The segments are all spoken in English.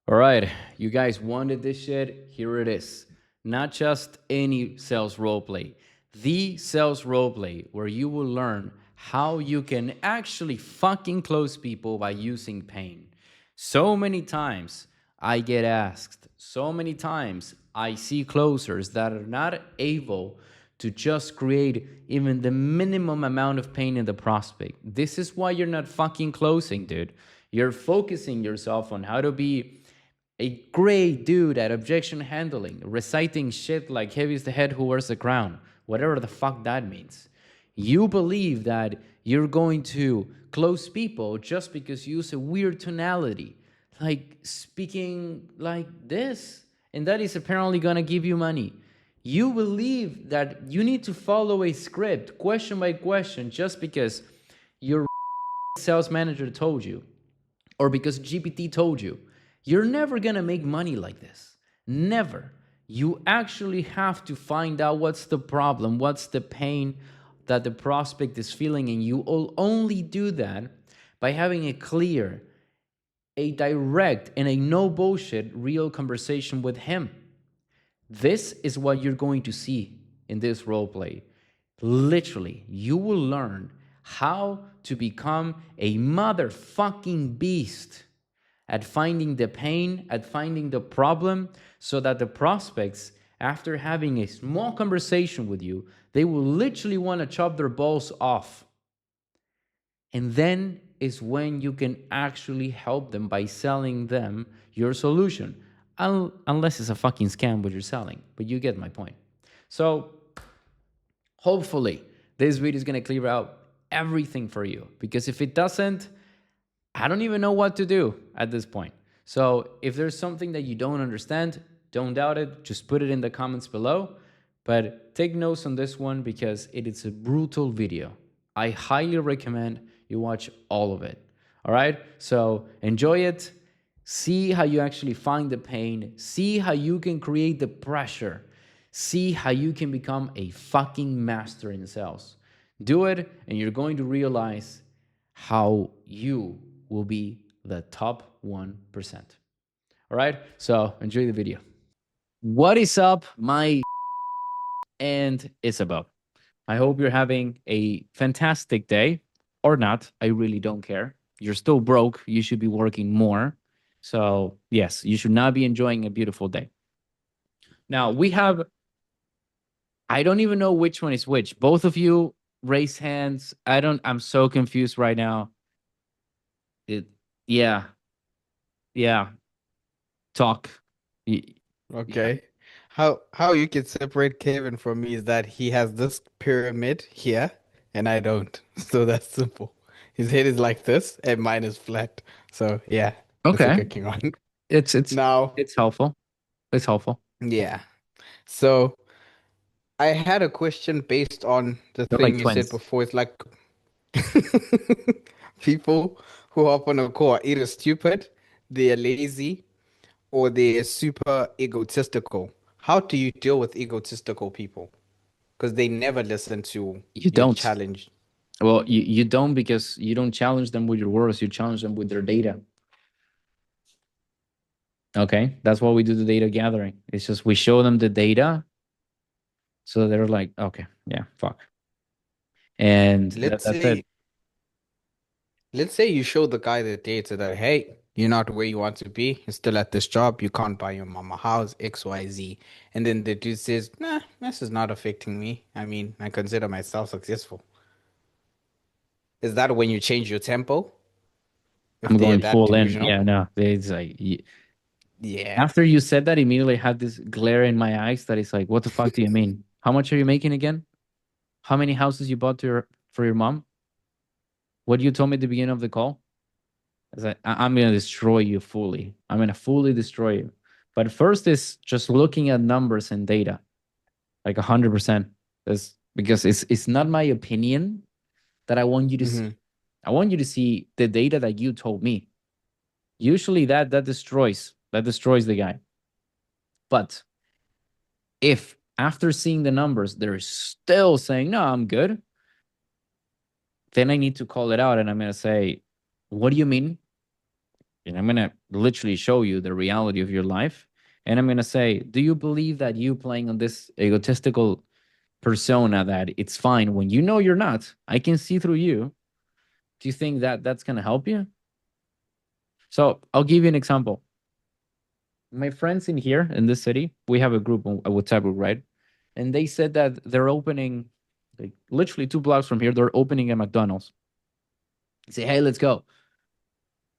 All right, you guys wanted this shit. Here it is. Not just any sales roleplay, the sales roleplay where you will learn how you can actually fucking close people by using pain. So many times I get asked, so many times I see closers that are not able to just create even the minimum amount of pain in the prospect. This is why you're not fucking closing, dude. You're focusing yourself on how to be a great dude at objection handling, reciting shit like heavy is the head who wears the crown, whatever the fuck that means. You believe that you're going to close people just because you use a weird tonality, like speaking like this, and that is apparently going to give you money. You believe that you need to follow a script, question by question, just because your sales manager told you or because GPT told you. You're never gonna make money like this. Never. You actually have to find out what's the problem, what's the pain that the prospect is feeling, and you will only do that by having a clear, a direct, and a no bullshit real conversation with him. This is what you're going to see in this role play. Literally, you will learn how to become a motherfucking beast at finding the pain, at finding the problem, so that the prospects, after having a small conversation with you, they will literally want to chop their balls off. And then is when you can actually help them by selling them your solution. Unless it's a fucking scam what you're selling, but you get my point. So hopefully this video is going to clear out everything for you, because if it doesn't, I don't even know what to do at this point. So if there's something that you don't understand, don't doubt it. Just put it in the comments below. But take notes on this one because it is a brutal video. I highly recommend you watch all of it. All right? So enjoy it. See how you actually find the pain. See how you can create the pressure. See how you can become a fucking master in sales. Do it, and you're going to realize how you will be the top 1%. All right? So enjoy the video. What is up, my and Isabel? I hope you're having a fantastic day, or not. I really don't care. You're still broke. You should be working more. So, yes, you should not be enjoying a beautiful day. Now, we have, I don't even know which one is which. Both of you raise hands. I'm so confused right now. Yeah, yeah. Talk. Yeah. Okay. How you can separate Kevin from me is that he has this pyramid here and I don't. So that's simple. His head is like this and mine is flat. So yeah, that's a Okay. cooking on. It's it's Now, it's helpful. It's helpful. yeah. So I had a question based on the They're like thing you said twins. before. It's like people who hop on a call are either stupid, they're lazy, or they're super egotistical. How do you deal with egotistical people? Because they never listen to You your don't. challenge. Well, you don't, because you don't challenge them with your words. You challenge them with their data. Okay, that's why we do the data gathering. It's just we show them the data, so they're like, okay, yeah, fuck, and Let's that's it. say, let's say you show the guy the data that, hey, you're not where you want to be. You're still at this job. You can't buy your mama house, XYZ. And then the dude says, nah, this is not affecting me. I mean, I consider myself successful. Is that when you change your tempo? If I'm they are going that full in. delusional? Yeah, no, it's like Yeah. after you said that, immediately had this glare in my eyes that is like, what the fuck do you mean? How much are you making again? How many houses you bought for your mom? What you told me at the beginning of the call? I was like, I'm gonna destroy you fully. I'm gonna fully destroy you. But first is just looking at numbers and data, like 100%. That's because it's not my opinion that I want you to see. Mm-hmm. I want you to see the data that you told me. Usually that destroys the guy. But if after seeing the numbers they're still saying no, I'm good, then I need to call it out and I'm gonna say, what do you mean? and I'm gonna literally show you the reality of your life. And I'm gonna say, do you believe that you playing on this egotistical persona that it's fine when you know you're not? I can see through you. Do you think that that's gonna help you? So I'll give you an example. My friends in here in this city, we have a group, a WhatsApp group, right? And they said that they're opening, like literally 2 blocks from here, they're opening a McDonald's. Say, hey, let's go.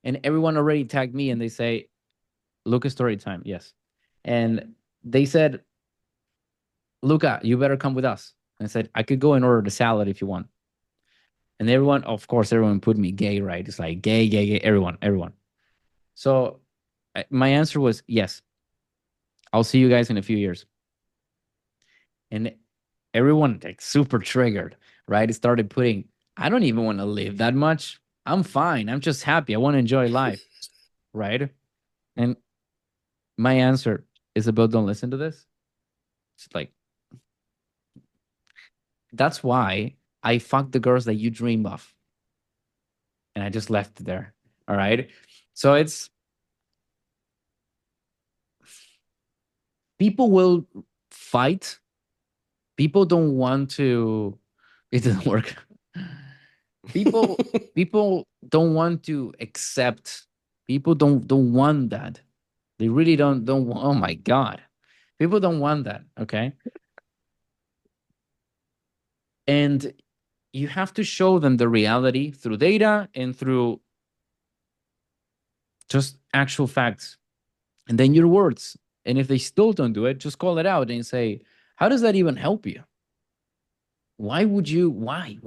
And everyone already tagged me and they say, Luca story time. Yes. And they said, Luca, you better come with us. And I said, I could go and order the salad if you want. And everyone, of course, everyone put me gay, right? It's like gay, gay, gay, everyone, everyone. So my answer was yes. I'll see you guys in a few years. And everyone like super triggered, right? It started putting, I don't even want to live that much. I'm fine. I'm just happy. I want to enjoy life, right? And my answer, Isabel, don't listen to this. It's like, that's why I fuck the girls that you dream of. And I just left it there. All right. So it's people will fight. People don't want to, it doesn't work. People don't want to accept. People don't want that. They really don't want, oh my God. People don't want that. Okay. And you have to show them the reality through data and through just actual facts. And then your words. And if they still don't do it, just call it out and say, how does that even help you? Why would you? Why?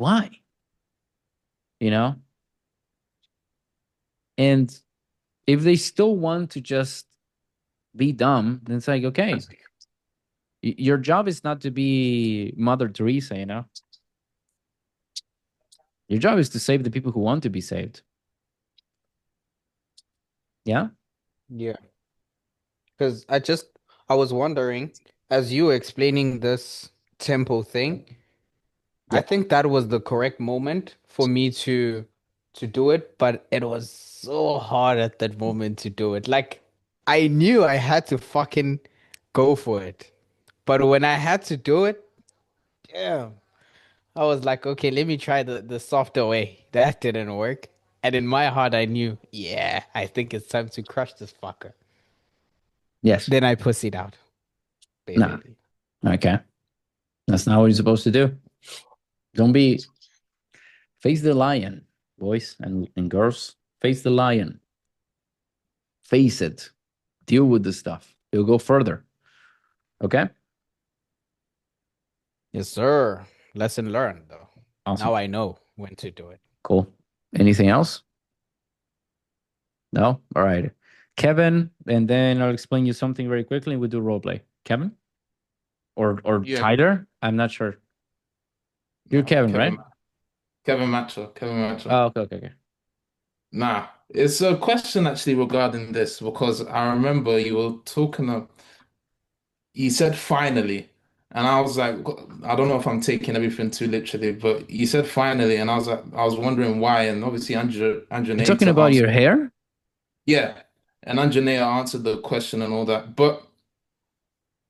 You know? And if they still want to just be dumb, then it's like, okay, your job is not to be Mother Teresa, you know? Your job is to save the people who want to be saved. Yeah? Yeah. Because I was wondering, as you were explaining this tempo thing, I Yeah. think that was the correct moment for me to do it, but it was so hard at that moment to do it. Like I knew I had to fucking go for it. But when I had to do it, damn, I was like, okay, let me try the softer way. That didn't work. And in my heart, I knew, yeah, I think it's time to crush this fucker. Yes. Then I pussied out, No. basically. Okay. That's not what you're supposed to do. Don't be face the lion, boys and girls. Face the lion. Face it. Deal with the stuff. You'll go further. Okay? Yes, sir. Lesson learned, though. Now Awesome. I know when to do it. Cool. Anything else? No? All right. Kevin, and then I'll explain you something very quickly and we do role play. Kevin? Or Yeah, Tyler? I'm not sure. You're no, Kevin, right? Kevin Matcher, Kevin Matcher. Oh, okay, okay, okay. Nah, it's a question actually regarding this because I remember you were talking of, you said finally, and I was like, I don't know if I'm taking everything too literally, but you said finally, and I was like, I was wondering why, and obviously You're talking Anjaneta about your answered, hair? yeah, and Anjaneta answered the question and all that, but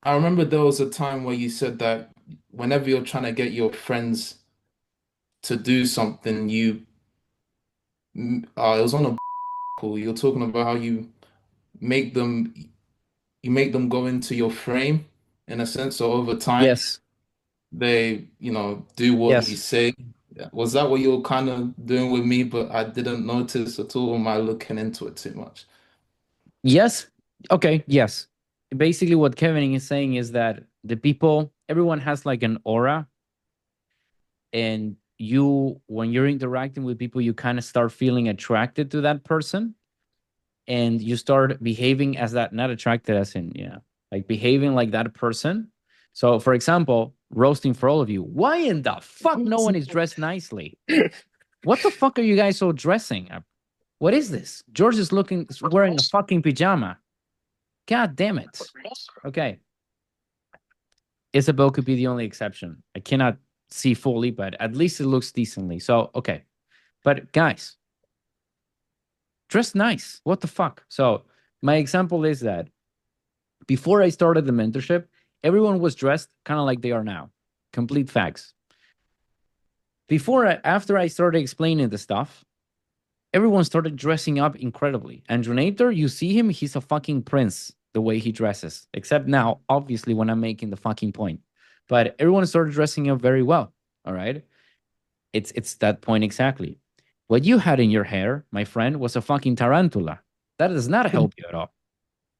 I remember there was a time where you said that whenever you're trying to get your friends to do something, it was on a call. You're talking about how make them you make them go into your frame in a sense. So over time, Yes. they, do what you Yes. say. Yeah. Was that what you were kind of doing with me, but I didn't notice at all? Am I looking into it too much? Yes. Okay. Yes. Basically, what Kevin is saying is that the people, everyone has like an aura, and you, when you're interacting with people, you kind of start feeling attracted to that person, and you start behaving as that, not attracted as in, yeah, like behaving like that person. So, for example, roasting for all of you. Why in the fuck no one is dressed nicely? What the fuck are you guys all dressing up? What is this? George is wearing a fucking pajama. God damn it. Okay. Isabel could be the only exception. I cannot see fully, but at least it looks decently. So, okay. But guys, Dress nice. What the fuck? So my example is that before I started the mentorship, everyone was dressed kind of like they are now. Complete facts. After I started explaining the stuff, everyone started dressing up incredibly. And Drenator, you see him, he's a fucking prince the way he dresses. Except now, obviously, when I'm making the fucking point. But everyone started dressing up very well. All right. It's that point exactly. What you had in your hair, my friend, was a fucking tarantula. That does not help you at all.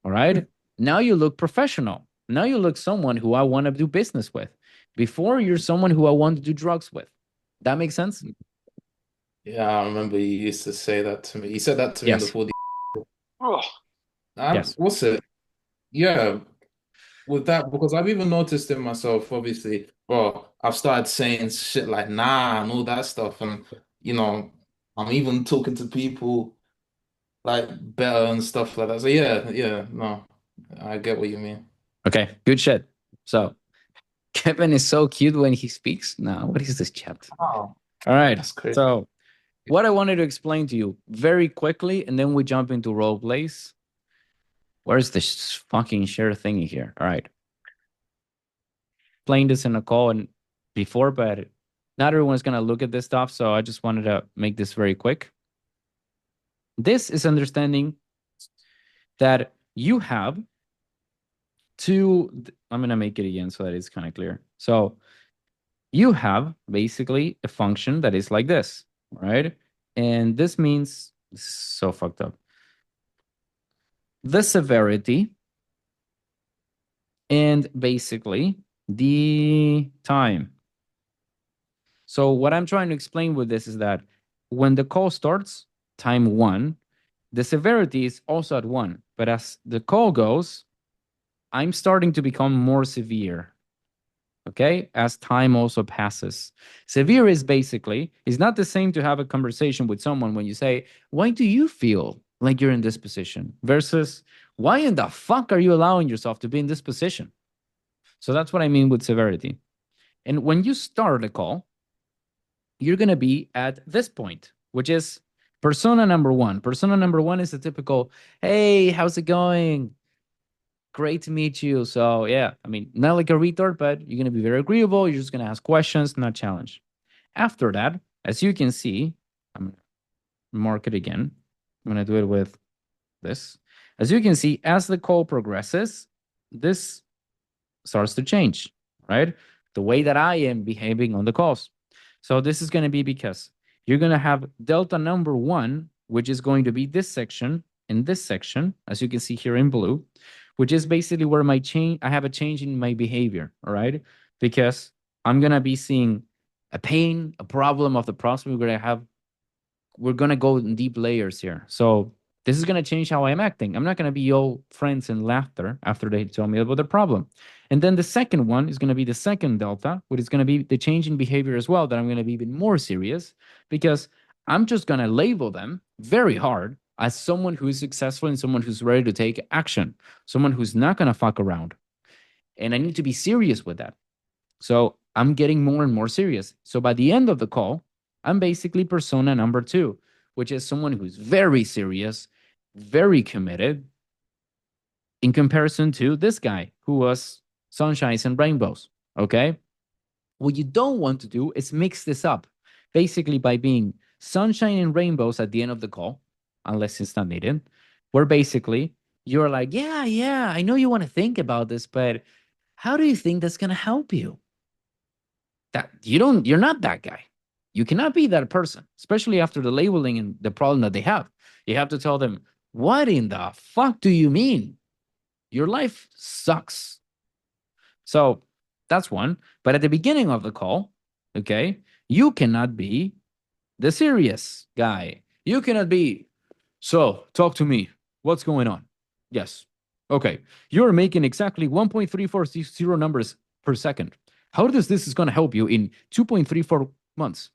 All right. Now you look professional. Now you look someone who I want to do business with. Before, you're someone who I want to do drugs with. That makes sense? Yeah, I remember you used to say that to me. You said that to me on the Yes. 4D. Oh, Yes. What's it? Yeah, with that, because I've even noticed in myself, obviously, well, I've started saying shit like nah and all that stuff. And, you know, I'm even talking to people like better and stuff like that. So yeah, no, I get what you mean. Okay. Good shit. So Kevin is so cute when he speaks. Now, what is this chat? Wow, All right. that's crazy. So what I wanted to explain to you very quickly, and then we jump into role plays. Where's this fucking share thingy here? All right. Playing this in a call and before, but not everyone's gonna look at this stuff. So I just wanted to make this very quick. This is understanding that you have to, I'm gonna make it again so that it's kind of clear. So you have basically a function that is like this, right? And this means, this is so fucked up. The severity and basically the time. So what I'm trying to explain with this is that when the call starts, time 1, the severity is also at 1. But as the call goes, I'm starting to become more severe. Okay, as time also passes. Severe is basically, it's not the same to have a conversation with someone when you say, why do you feel like you're in this position? Versus, why in the fuck are you allowing yourself to be in this position? So that's what I mean with severity. And when you start a call, you're going to be at this point, which is persona number 1. Persona number 1 is a typical, hey, how's it going? Great to meet you. So yeah, I mean, not like a retard, but you're gonna be very agreeable. You're just gonna ask questions, not challenge. After that, as you can see, I'm gonna mark it again. I'm gonna do it with this. As you can see, as the call progresses, this starts to change, right? The way that I am behaving on the calls. So this is gonna be because you're gonna have delta number 1, which is going to be this section and this section, as you can see here in blue, which is basically where I have a change in my behavior, all right? Because I'm gonna be seeing a pain, a problem of the prospect we're gonna go in deep layers here. So this is gonna change how I'm acting. I'm not gonna be all friends and laughter after they tell me about the problem. And then the second one is gonna be the second delta, which is gonna be the change in behavior as well, that I'm gonna be even more serious because I'm just gonna label them very hard as someone who is successful and someone who's ready to take action, someone who's not gonna fuck around. And I need to be serious with that. So I'm getting more and more serious. So by the end of the call, I'm basically persona number 2, which is someone who's very serious, very committed in comparison to this guy who was sunshines and rainbows. Okay. What you don't want to do is mix this up basically by being sunshine and rainbows at the end of the call, unless it's not needed, where basically you're like, yeah, I know you want to think about this, but how do you think that's going to help you? That you're not that guy. You cannot be that person, especially after the labeling and the problem that they have. You have to tell them, what in the fuck do you mean? Your life sucks. So that's one. But at the beginning of the call, okay, you cannot be the serious guy. You cannot be, so talk to me. What's going on? Yes. Okay. You're making exactly 1.340 numbers per second. How does this is going to help you in 2.34 months?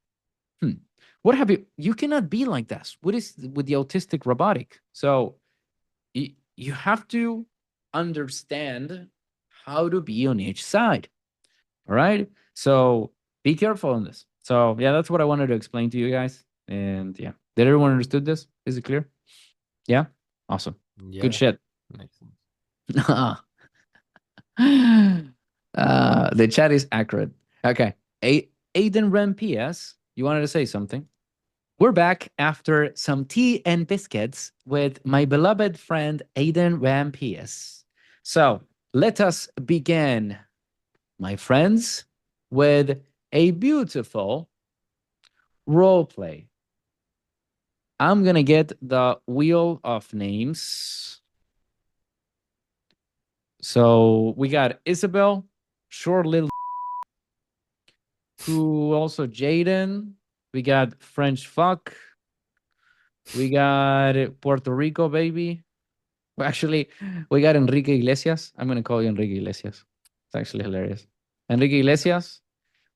What have you cannot be like this. What is with the autistic robotic? So you have to understand how to be on each side. All right. So be careful on this. So yeah, that's what I wanted to explain to you guys. And yeah, did everyone understood this? Is it clear? Yeah? Awesome. Yeah. Good shit. Makes sense. The chat is accurate. Okay. Aiden Rem PS, you wanted to say something? We're back after some tea and biscuits with my beloved friend Aiden Ram PS. So let us begin, my friends, with a beautiful role play. I'm going to get the wheel of names. So we got Isabel, short little, who also Jaden. We got French fuck. We got Puerto Rico baby. Well, actually, we got Enrique Iglesias. I'm going to call you Enrique Iglesias. It's actually hilarious. Enrique Iglesias.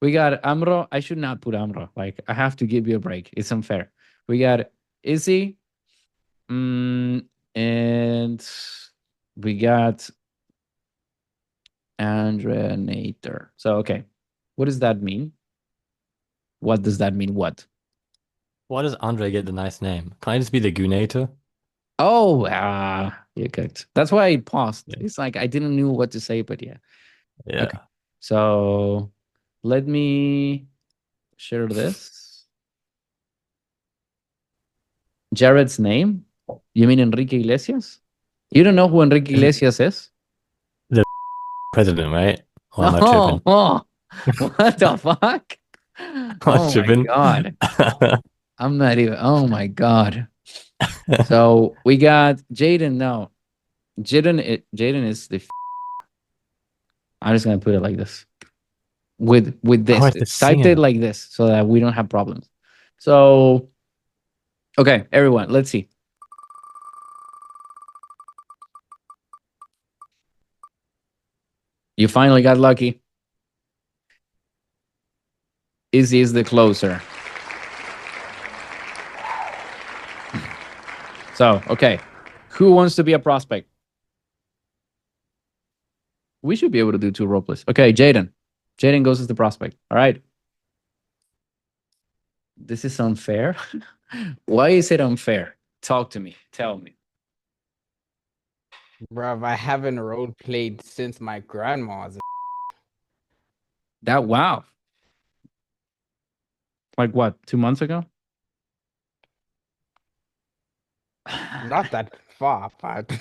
We got Amro. I should not put Amro. Like, I have to give you a break. It's unfair. We got Izzy. And we got Andrea Nater. So, okay. What does that mean? What does that mean? What? Why does Andre get the nice name? Can I just be the Gunator? Oh, you cooked. That's why I paused. Yeah. It's like I didn't know what to say, but yeah. Yeah. Okay. So let me share this. Jared's name? You mean Enrique Iglesias? You don't know who Enrique Iglesias is? The president, right? Or am I tripping? Oh, what the fuck? Am I Oh my tripping? God. I'm not even, oh my God. So we got Jaden now. Jaden is the, I'm just gonna put it like this. With Oh, this, it's the typed it singer. like this so that we don't have problems. So, okay, everyone, let's see. You finally got lucky. Izzy is the closer. So, okay. Who wants to be a prospect? We should be able to do 2 role plays. Okay, Jaden. Jaden goes as the prospect. All right. This is unfair. Why is it unfair? Talk to me. Tell me. Bruv, I haven't role played since my grandma's. That, wow. Like what, 2 months ago? Not that far apart.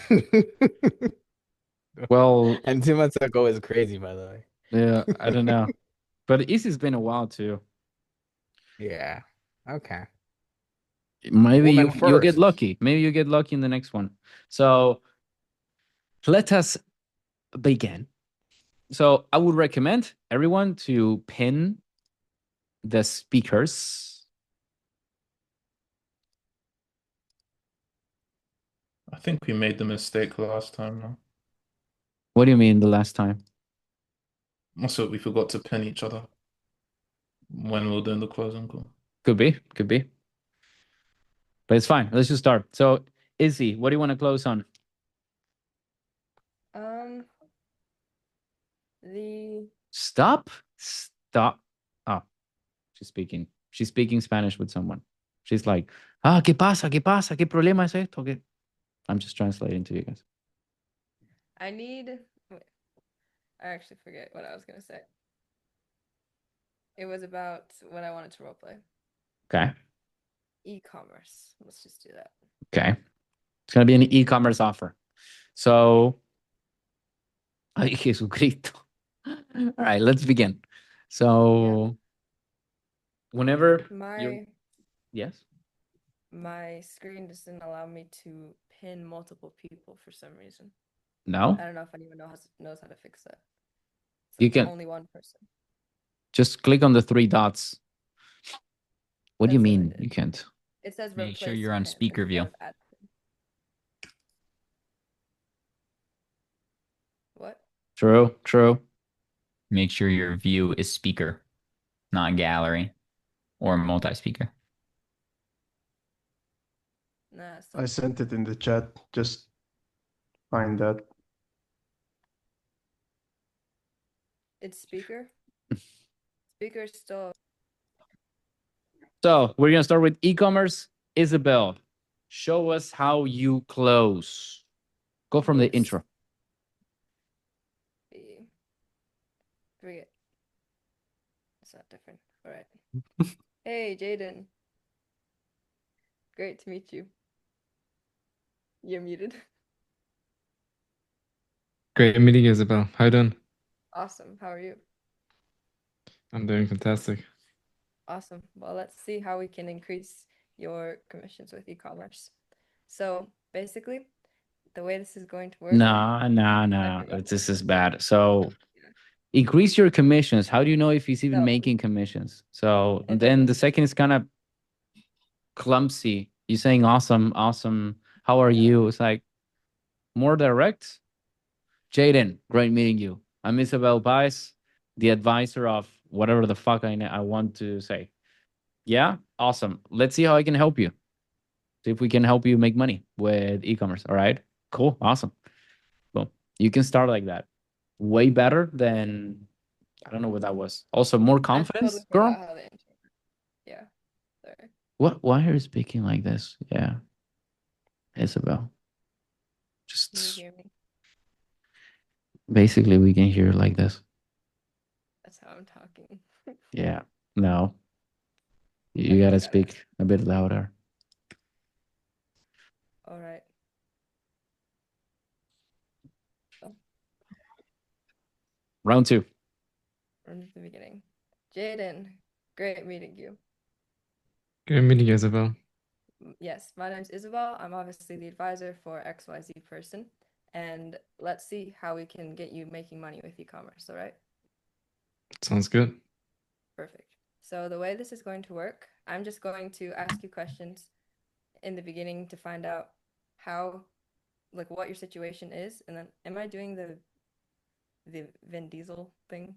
Well, And 2 months ago is crazy, by the way. yeah, I don't know. But Izzy's been a while too. Yeah. Okay. Maybe Woman you'll get first. lucky. Maybe you get lucky in the next one. So let us begin. So I would recommend everyone to pin the speakers. I think we made the mistake last time now. What do you mean the last time? Also, we forgot to pin each other when we were doing the closing call. Could be, could be. But it's fine. Let's just start. So Izzy, what do you want to close on? The Stop. Stop. Oh, she's speaking. She's speaking Spanish with someone. She's like, ¿qué pasa? ¿Qué pasa? ¿Qué problema es esto? ¿Qué? I'm just translating to you guys. I need. Wait, I actually forget what I was gonna say. It was about what I wanted to roleplay. Okay. E-commerce. Let's just do that. Okay. It's going to be an e-commerce offer. So, ay, Jesucristo. All right, let's begin. So, whenever you're, yes. My screen doesn't allow me to pin multiple people for some reason. No, I don't know if anyone knows how to fix that. It's you like can only one person. just click on the 3 dots. What do you That's what I mean did. you can't? It says Make sure replace you're on pin speaker instead view. of add pin. What? True, true. Make sure your view is speaker, not gallery or multi-speaker. Nah, I sent it in the chat. Just find that. it's speaker. Speaker is still. So, we're going to start with e-commerce. Isabel, show us how you close. Go from the Yes. intro. Forget. It's not different. All right. Hey, Jaden. Great to meet you. You're muted. Great meeting you, Isabel. How you doing? Awesome. How are you? I'm doing fantastic. Awesome. Well, let's see how we can increase your commissions with e-commerce. So basically, the way this is going to work. Nah. forgot This is bad. So increase your commissions. How do you know if he's even So- making commissions? So It then the doesn't- second is kind of clumsy. You're saying awesome. How are Yeah. you? It's like more direct. Jaden, great meeting you. I'm Isabel Pais, the advisor of whatever the fuck I want to say. Yeah, awesome. Let's see how I can help you. See if we can help you make money with e-commerce. All right, cool, awesome. Well, you can start like that. Way better than I don't know what that was. Also, more I confidence, totally girl. forgot how the intro worked. Yeah. Sorry. What? Why are you speaking like this? Yeah, Isabel. Can you Just hear me? basically, we can hear like this. That's how I'm talking. Yeah. No. You Okay, gotta got it. speak a bit louder. All right. Round two. From the beginning. Jaden, great meeting you. Great meeting you, Isabel. Yes, my name's Isabel. I'm obviously the advisor for XYZ person. And let's see how we can get you making money with e-commerce, all right? Sounds good. Perfect. So the way this is going to work, I'm just going to ask you questions in the beginning to find out how, like, what your situation is, and then am I doing the Vin Diesel thing?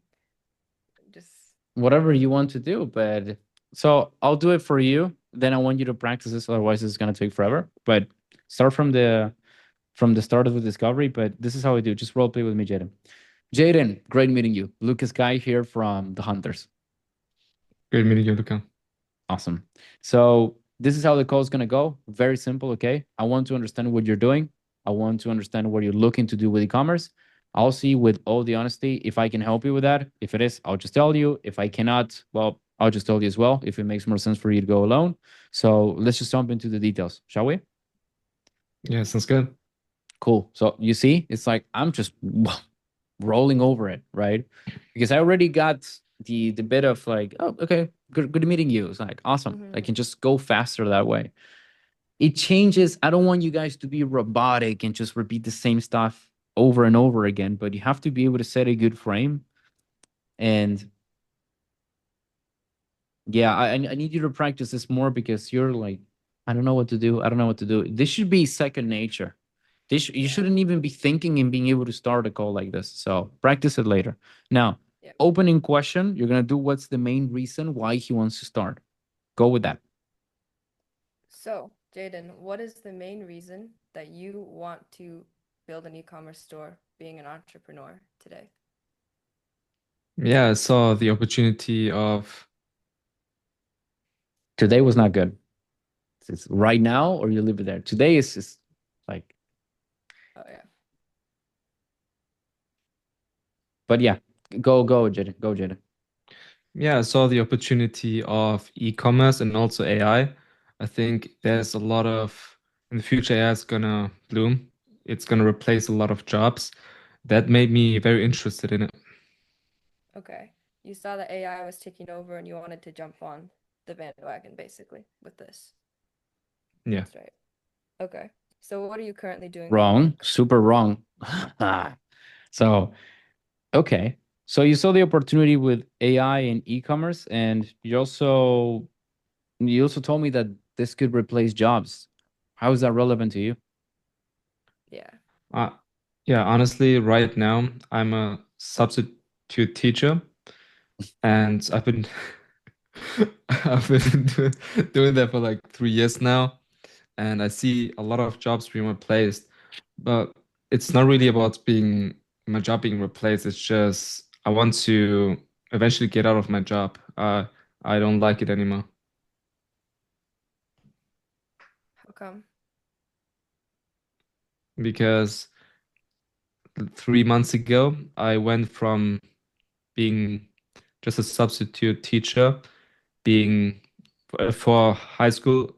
Just Whatever you want to do, but so I'll do it for you. Then I want you to practice this, otherwise it's gonna take forever. But start from the start of the discovery. But this is how I do. Just role play with me, Jaden. Jaden, great meeting you. Lucas Guy here from the Hunters. Great meeting you, Luca. Awesome. So this is how the call is going to go. Very simple. Okay. I want to understand what you're doing. I want to understand what you're looking to do with e-commerce. I'll see with all the honesty if I can help you with that. If it is, I'll just tell you. If I cannot, well, I'll just tell you as well if it makes more sense for you to go alone. So let's just jump into the details, shall we? Yeah, sounds good. Cool. So you see, it's like I'm just rolling over it, right? Because I already got the bit of like, oh, okay, good meeting you. It's like awesome. I Mhm. can just go faster that way. It changes. I don't want you guys to be robotic and just repeat the same stuff over and over again, but you have to be able to set a good frame. And yeah, I need you to practice this more because you're like, I don't know what to do. I don't know what to do. This should be second nature. You shouldn't even be thinking and being able to start a call like this. So practice it later. Now, Yeah. opening question, you're gonna do what's the main reason why he wants to start. Go with that. So, Jaden, what is the main reason that you want to build an e-commerce store being an entrepreneur today? Yeah, I saw the opportunity of Today was not good. It's right now or you leave it there. Today is just like, Oh yeah. but yeah, go Jaden, go Jaden. yeah, I saw the opportunity of e-commerce and also AI. I think there's a lot of in the future AI is gonna bloom. It's gonna replace a lot of jobs. That made me very interested in it. Okay. You saw that AI was taking over and you wanted to jump on the bandwagon basically with this. Yeah. That's right. Okay. So what are you currently doing for Wrong, work? super wrong. So, okay. So you saw the opportunity with AI and e-commerce, and you also told me that this could replace jobs. How is that relevant to you? Yeah. Uh, yeah, honestly, right now I'm a substitute teacher, and I've been I've been doing that for like 3 years now, and I see a lot of jobs being replaced. But it's not really about being my job being replaced. It's just I want to eventually get out of my job. I don't like it anymore. How come? because 3 months ago I went from being just a substitute teacher, being for high school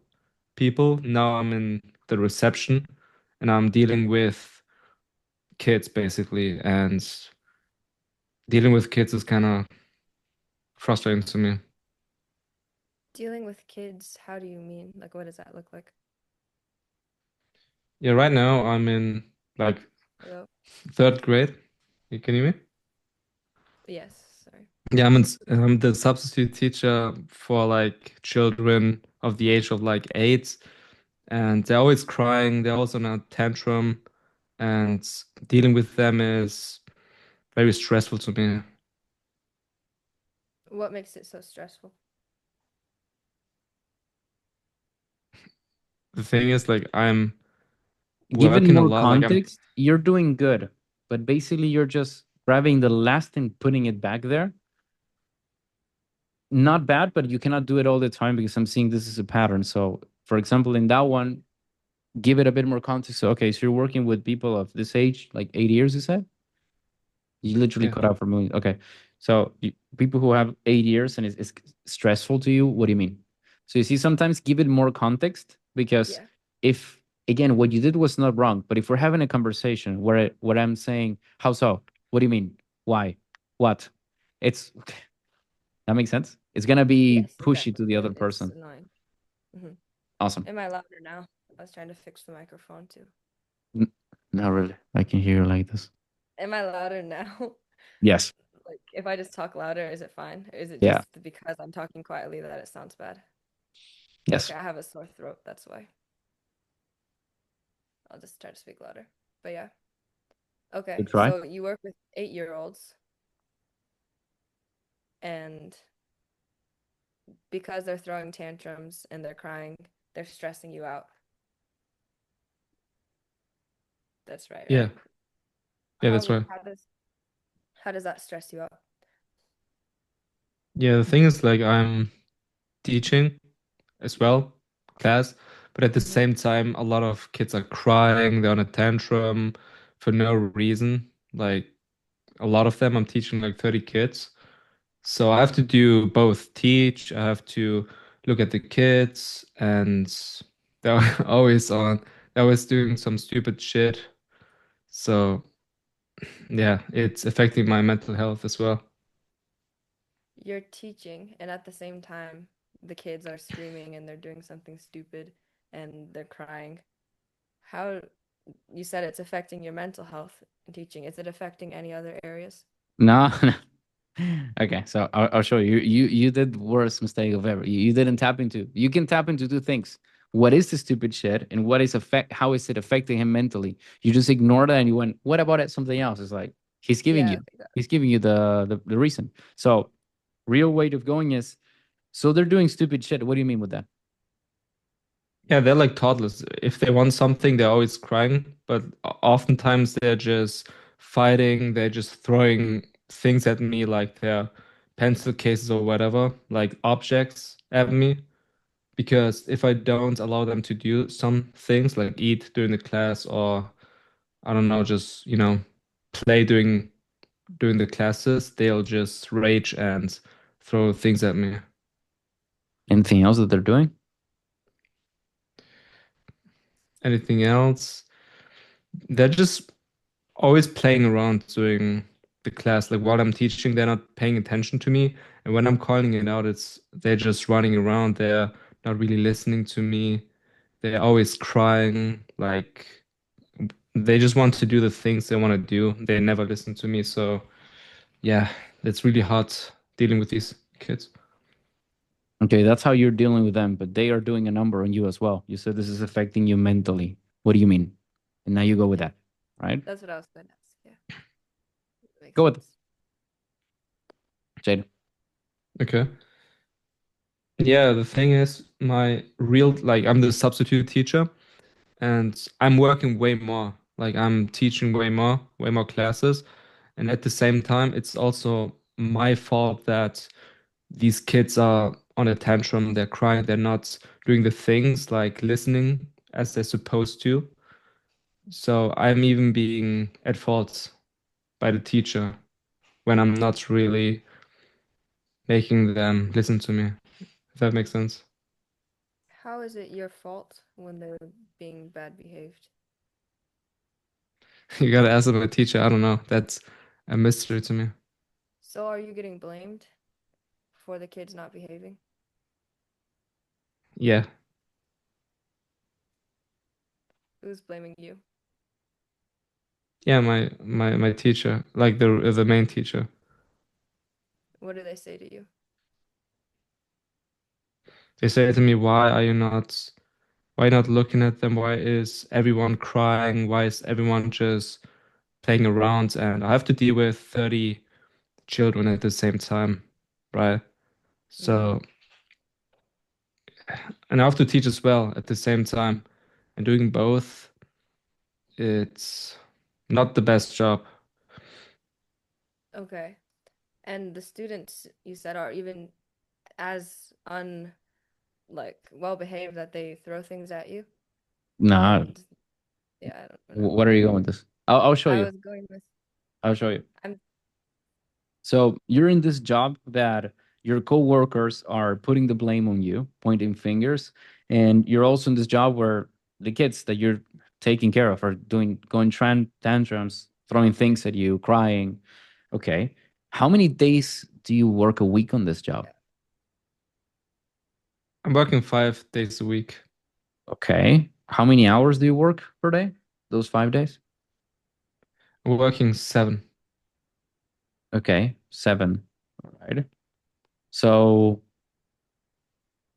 people. Now I'm in the reception and I'm dealing with kids basically. And dealing with kids is kind of frustrating to me. Dealing with kids, how do you mean? Like, what does that look like? Yeah, right now I'm in like Hello? third grade. Can you hear me? Yes, sorry. Yeah, I'm the substitute teacher for like children of the age of like 8, and they're always crying. They're also in a tantrum, and dealing with them is very stressful to me. What makes it so stressful? The thing is, like, I'm Given working a more lot. Like, I'm context, you're doing good, but basically you're just grabbing the last and putting it back there. Not bad, but you cannot do it all the time because I'm seeing this as a pattern. So, for example, in that one, give it a bit more context. So, okay, so you're working with people of this age, like 8 years, you said? You literally yeah. cut out for millions. Okay. So people who have 8 years and it's stressful to you, what do you mean? So you see, sometimes give it more context because Yeah. if again what you did was not wrong, but if we're having a conversation where I'm saying, how so? What do you mean? Why? What? It's that makes sense. It's gonna be Yes, pushy exactly. to the other It's person. annoying. Hmm. Awesome. Am I louder now? I was trying to fix the microphone too. Not really. I can hear you like this. Am I louder now? Yes. Like, if I just talk louder, is it fine? Or is it Yeah. just because I'm talking quietly that it sounds bad? Yes. Okay, I have a sore throat, that's why. I'll just try to speak louder. But yeah. Okay, Good try. so you work with 8-year-olds, and because they're throwing tantrums and they're crying, they're stressing you out. That's right, Yeah. right? Yeah, that's right. How does that stress you out? Yeah, the thing is, like, I'm teaching as well, class, but at the Mhm. same time, a lot of kids are crying, they're on a tantrum for no reason. Like, a lot of them, I'm teaching like 30 kids. So I have to do both teach, I have to look at the kids, and they're they're always doing some stupid shit. So yeah, it's affecting my mental health as well. You're teaching, and at the same time, the kids are screaming and they're doing something stupid and they're crying. How you said it's affecting your mental health in teaching. Is it affecting any other areas? No. Okay, so I'll show you. You did the worst mistake of ever. You didn't tap into. You can tap into two things. What is the stupid shit, and what is affect? How is it affecting him mentally? You just ignored that, and you went, "What about it? Something else?" It's like Yeah, he's giving you the reason. So, real way of going is, so they're doing stupid shit. What do you mean with that? Yeah, they're like toddlers. If they want something, they're always crying, but oftentimes they're just fighting, they're just throwing things at me like they're pencil cases or whatever, like objects at me. Because if I don't allow them to do some things like eat during the class or I don't know, just, play during the classes, they'll just rage and throw things at me. Anything else that they're doing? Anything else? They're just always playing around during the class. Like while I'm teaching, they're not paying attention to me. And when I'm calling it out, it's they're just running around. They're not really listening to me. They're always crying. Like they just want to do the things they want to do. They never listen to me. So yeah, it's really hard dealing with these kids. Okay, that's how you're dealing with them, but they are doing a number on you as well. You said this is affecting you mentally. What do you mean? And now you go with that, right? that's what I was going to ask. Yeah, makes Go with it, sense. Jade. Okay. Yeah, the thing is, my real, like, I'm the substitute teacher and I'm working way more. Like, I'm teaching way more classes. And at the same time, it's also my fault that these kids are on a tantrum, they're crying, they're not doing the things like listening as they're supposed to. So I'm even being at fault by the teacher when I'm not really making them listen to me, if that makes sense. How is it your fault when they're being bad behaved? You gotta ask my teacher. I don't know. That's a mystery to me. So are you getting blamed for the kids not behaving? Yeah. Who's blaming you? Yeah, my teacher, like the main teacher. What do they say to you? They say to me, why not looking at them? Why is everyone crying? Why is everyone just playing around? And I have to deal with 30 children at the same time, right? So, and I have to teach as well at the same time. And doing both, it's not the best job. Okay. And the students you said are even as well behaved that they throw things at you? Nah, And yeah, I don't know. what are you going with this? I'll show I you. was going with I'll show you. I'm So you're in this job that your coworkers are putting the blame on you, pointing fingers, and you're also in this job where the kids that you're taking care of are going tantrums, throwing things at you, crying. Okay. How many days do you work a week on this job? I'm working 5 days a week. Okay. How many hours do you work per day? Those 5 days? I'm working 7. Okay, 7. All right. So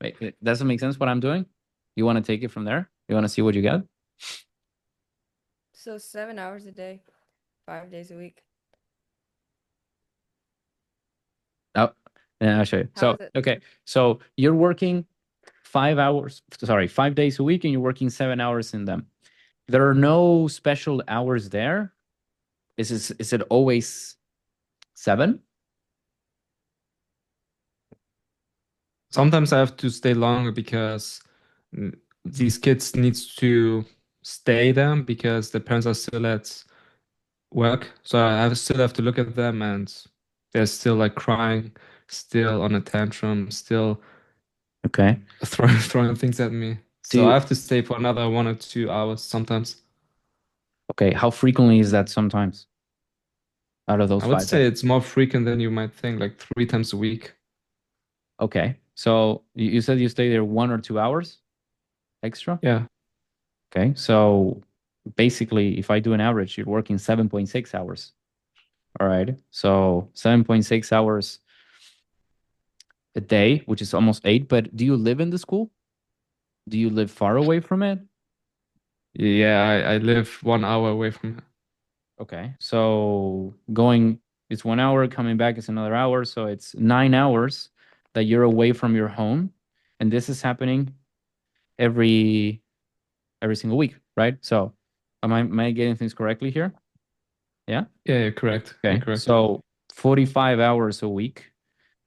wait, does it make sense what I'm doing? You want to take it from there? You want to see what you get? so 7 hours a day, 5 days a week. Oh, yeah, I'll show you. How So, is it? okay. So you're working 5 hours, sorry, 5 days a week, and you're working 7 hours in them. There are no special hours there. Is it always 7? Sometimes I have to stay longer because these kids needs to stay there because the parents are still at work. So still have to look at them and they're still like crying, still on a tantrum, still Okay. throwing things at me. Do So I you, have to stay for another 1 or 2 hours sometimes. okay, how frequently is that sometimes out of those I would 5 days? say it's more frequent than you might think, like 3 times a week. Okay. So you said you stay there 1 or 2 hours extra? Yeah. Okay. So basically, if I do an average, you're working 7.6 hours. All right. So 7.6 hours a day, which is almost 8. But do you live in the school? Do you live far away from it? Yeah, I live 1 hour away from here. Okay. So going, it's 1 hour, coming back is another hour. So it's 9 hours that you're away from your home. And this is happening every single week, right? So am I getting things correctly here? Yeah. Yeah, you're correct. You're Okay. correct. So 45 hours a week,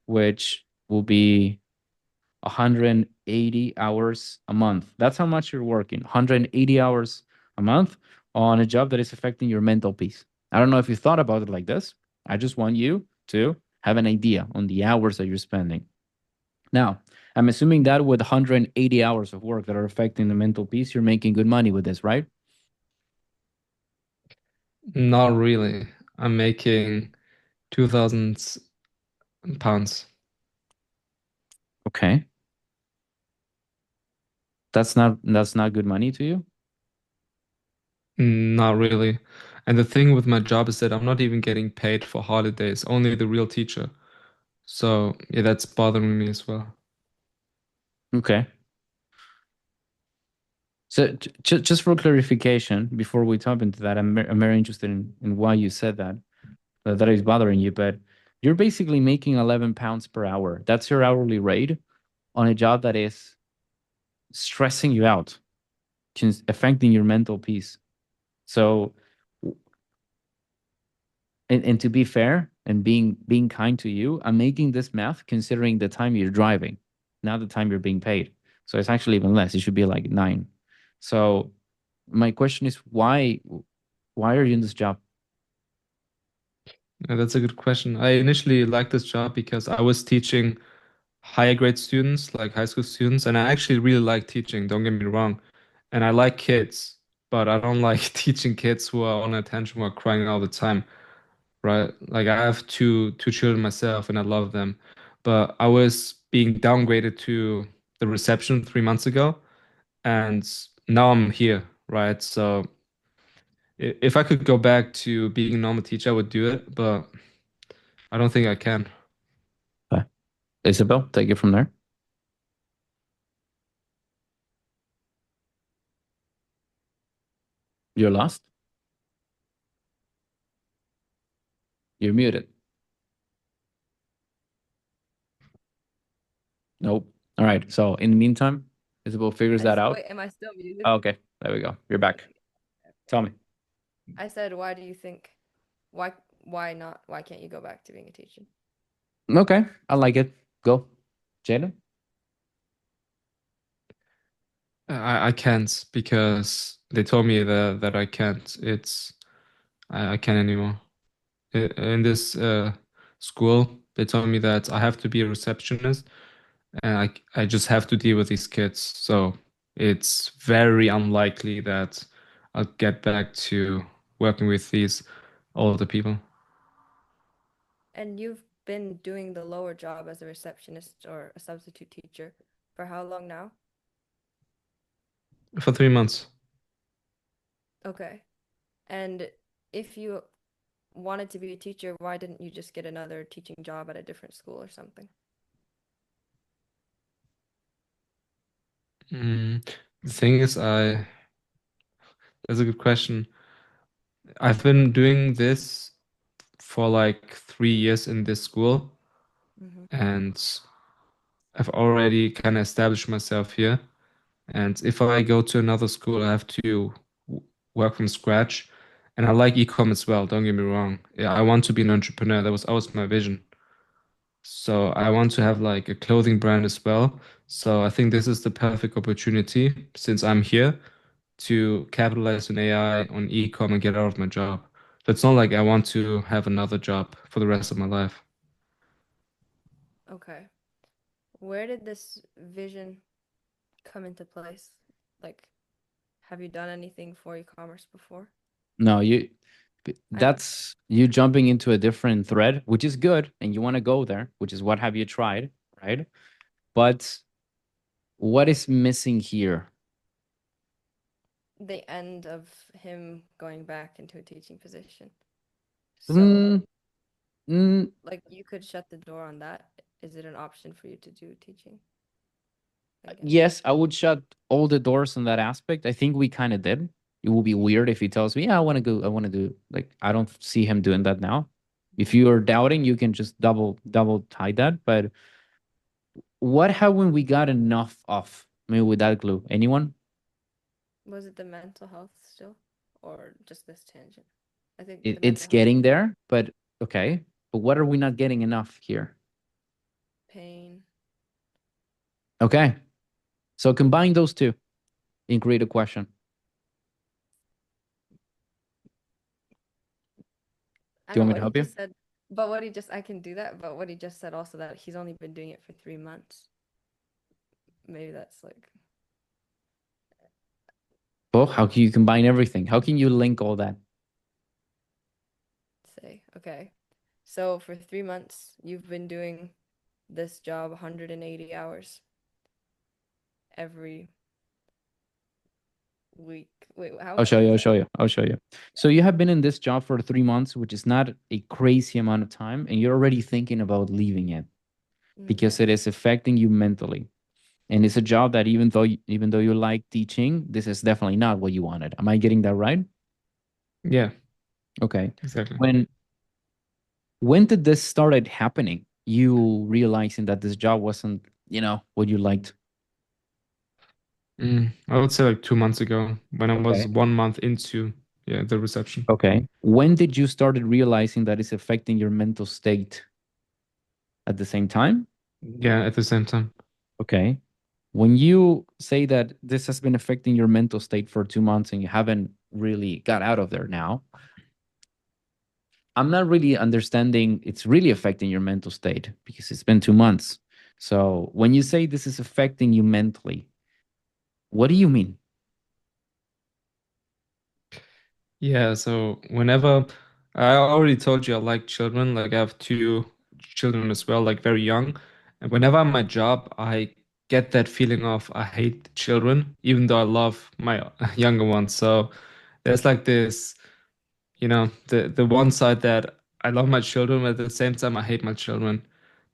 which will be 180 hours a month. That's how much you're working. 180 hours a month on a job that is affecting your mental peace. I don't know if you thought about it like this. I just want you to have an idea on the hours that you're spending. Now, I'm assuming that with 180 hours of work that are affecting the mental peace, you're making good money with this, right? Not really. I'm making 2,000 pounds. Okay. That's not good money to you? Not really. And the thing with my job is that I'm not even getting paid for holidays, only the real teacher. So, yeah, that's bothering me as well. Okay. So just for clarification, before we tap into that, I'm very interested in why you said that that is bothering you, but you're basically making 11 pounds per hour. That's your hourly rate on a job that is stressing you out, affecting your mental peace. So, and to be fair and being kind to you, I'm making this math considering the time you're driving, not the time you're being paid. So it's actually even less. It should be like 9. So my question is why are you in this job? That's a good question. I initially liked this job because I was teaching higher grade students, like high school students, and I actually really like teaching, don't get me wrong. And I like kids, but I don't like teaching kids who are on attention, who are crying all the time, right? Like I have two children myself and I love them. But I was being downgraded to the reception 3 months ago, and now I'm here, right? So if I could go back to being a normal teacher, I would do it, but I don't think I can. Okay. Isabel, take it from there. You're lost. You're muted. Nope. All right. So in the meantime, Isabel figures that out. Wait, am I still muted? Oh, okay. There we go. You're back. Tell me. I said, why do you think? Why not? Why can't you go back to being a teacher? Okay. I like it. Go. Jada? I can't because they told me that I can't. I can't anymore. In this school, they told me that I have to be a receptionist and I just have to deal with these kids. So it's very unlikely that I'll get back to working with these older people. And you've been doing the lower job as a receptionist or a substitute teacher for how long now? For 3 months. Okay. And if you wanted to be a teacher, why didn't you just get another teaching job at a different school or something? The thing is, that's a good question. I've been doing this for like 3 years in this school, and I've already kind of established myself here. And if I go to another school, I have to work from scratch. And I like ecom as well, don't get me wrong. Yeah, I want to be an entrepreneur. That was always my vision. So I want to have like a clothing brand as well. So I think this is the perfect opportunity since I'm here to capitalize on AI, on ecom, and get out of my job. So it's not like I want to have another job for the rest of my life. Okay. Where did this vision come into place? Like, have you done anything for e-commerce before? No, that's you jumping into a different thread, which is good, and you want to go there, which is what have you tried, right? But what is missing here? The end of him going back into a teaching position. So, Mm, mm, like, you could shut the door on that. Is it an option for you to do teaching again? yes, I would shut all the doors on that aspect. I think we kind of did. It will be weird if he tells me, "Yeah, I want to go. I want to do." Like, I don't see him doing that now. If you are doubting, you can just double tie that. But what haven't we got enough of? Maybe with that glue. Anyone? Was it the mental health still, or just this tangent? I think It, the it's mental health getting there, but okay. But what are we not getting enough here? pain. Okay. So combine those two and create a question. I Do you know want me what to he help you? just said, but what he just I can do that, but what he just said also that he's only been doing it for 3 months. Maybe that's like Well, how can you combine everything? How can you link all that? say, okay. So for 3 months, you've been doing this job 180 hours every week. Wait, how I'll show much you. is I'll that? show you. I'll show you. So you have been in this job for 3 months, which is not a crazy amount of time, and you're already thinking about leaving it because Okay. it is affecting you mentally. And it's a job that even though you like teaching, this is definitely not what you wanted. Am I getting that right? Yeah, Okay. exactly. When did this started happening? You realizing that this job wasn't, what you liked. I would say like 2 months ago when I was Okay. 1 month into the reception. Okay. When did you started realizing that it's affecting your mental state at the same time? Yeah, at the same time. Okay. When you say that this has been affecting your mental state for 2 months and you haven't really got out of there now, I'm not really understanding it's really affecting your mental state because it's been 2 months. So when you say this is affecting you mentally, what do you mean? Yeah, so whenever I already told you I like children, like I have two children as well, like very young. And whenever I'm at my job, I get that feeling of I hate children, even though I love my younger ones. So there's like this, the one side that I love my children, but at the same time I hate my children.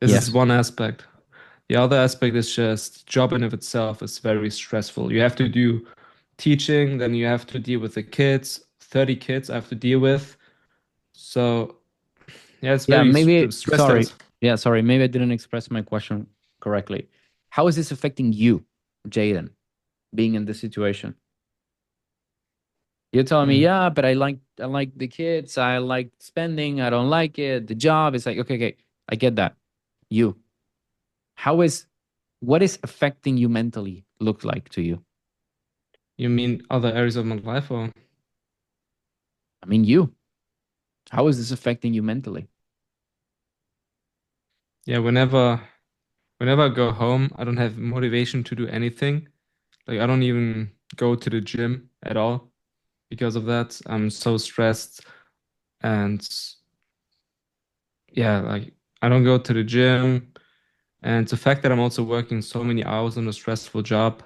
This is Yes. one aspect. The other aspect is just job in of itself is very stressful. You have to do teaching, then you have to deal with the kids, 30 kids I have to deal with. So yeah, it's Yeah, very maybe, stressed sorry. out. Yeah, sorry. Maybe I didn't express my question correctly. How is this affecting you, Jaden, being in this situation? You're telling me, Mm. yeah, but I like the kids, I like spending, I don't like it. The job is like, okay, okay, I get that. You, how is what is affecting you mentally look like to you? You mean other areas of my life, or I mean, you. How is this affecting you mentally? yeah, whenever I go home, I don't have motivation to do anything. Like I don't even go to the gym at all because of that. I'm so stressed and yeah, like I don't go to the gym. And the fact that I'm also working so many hours on a stressful job,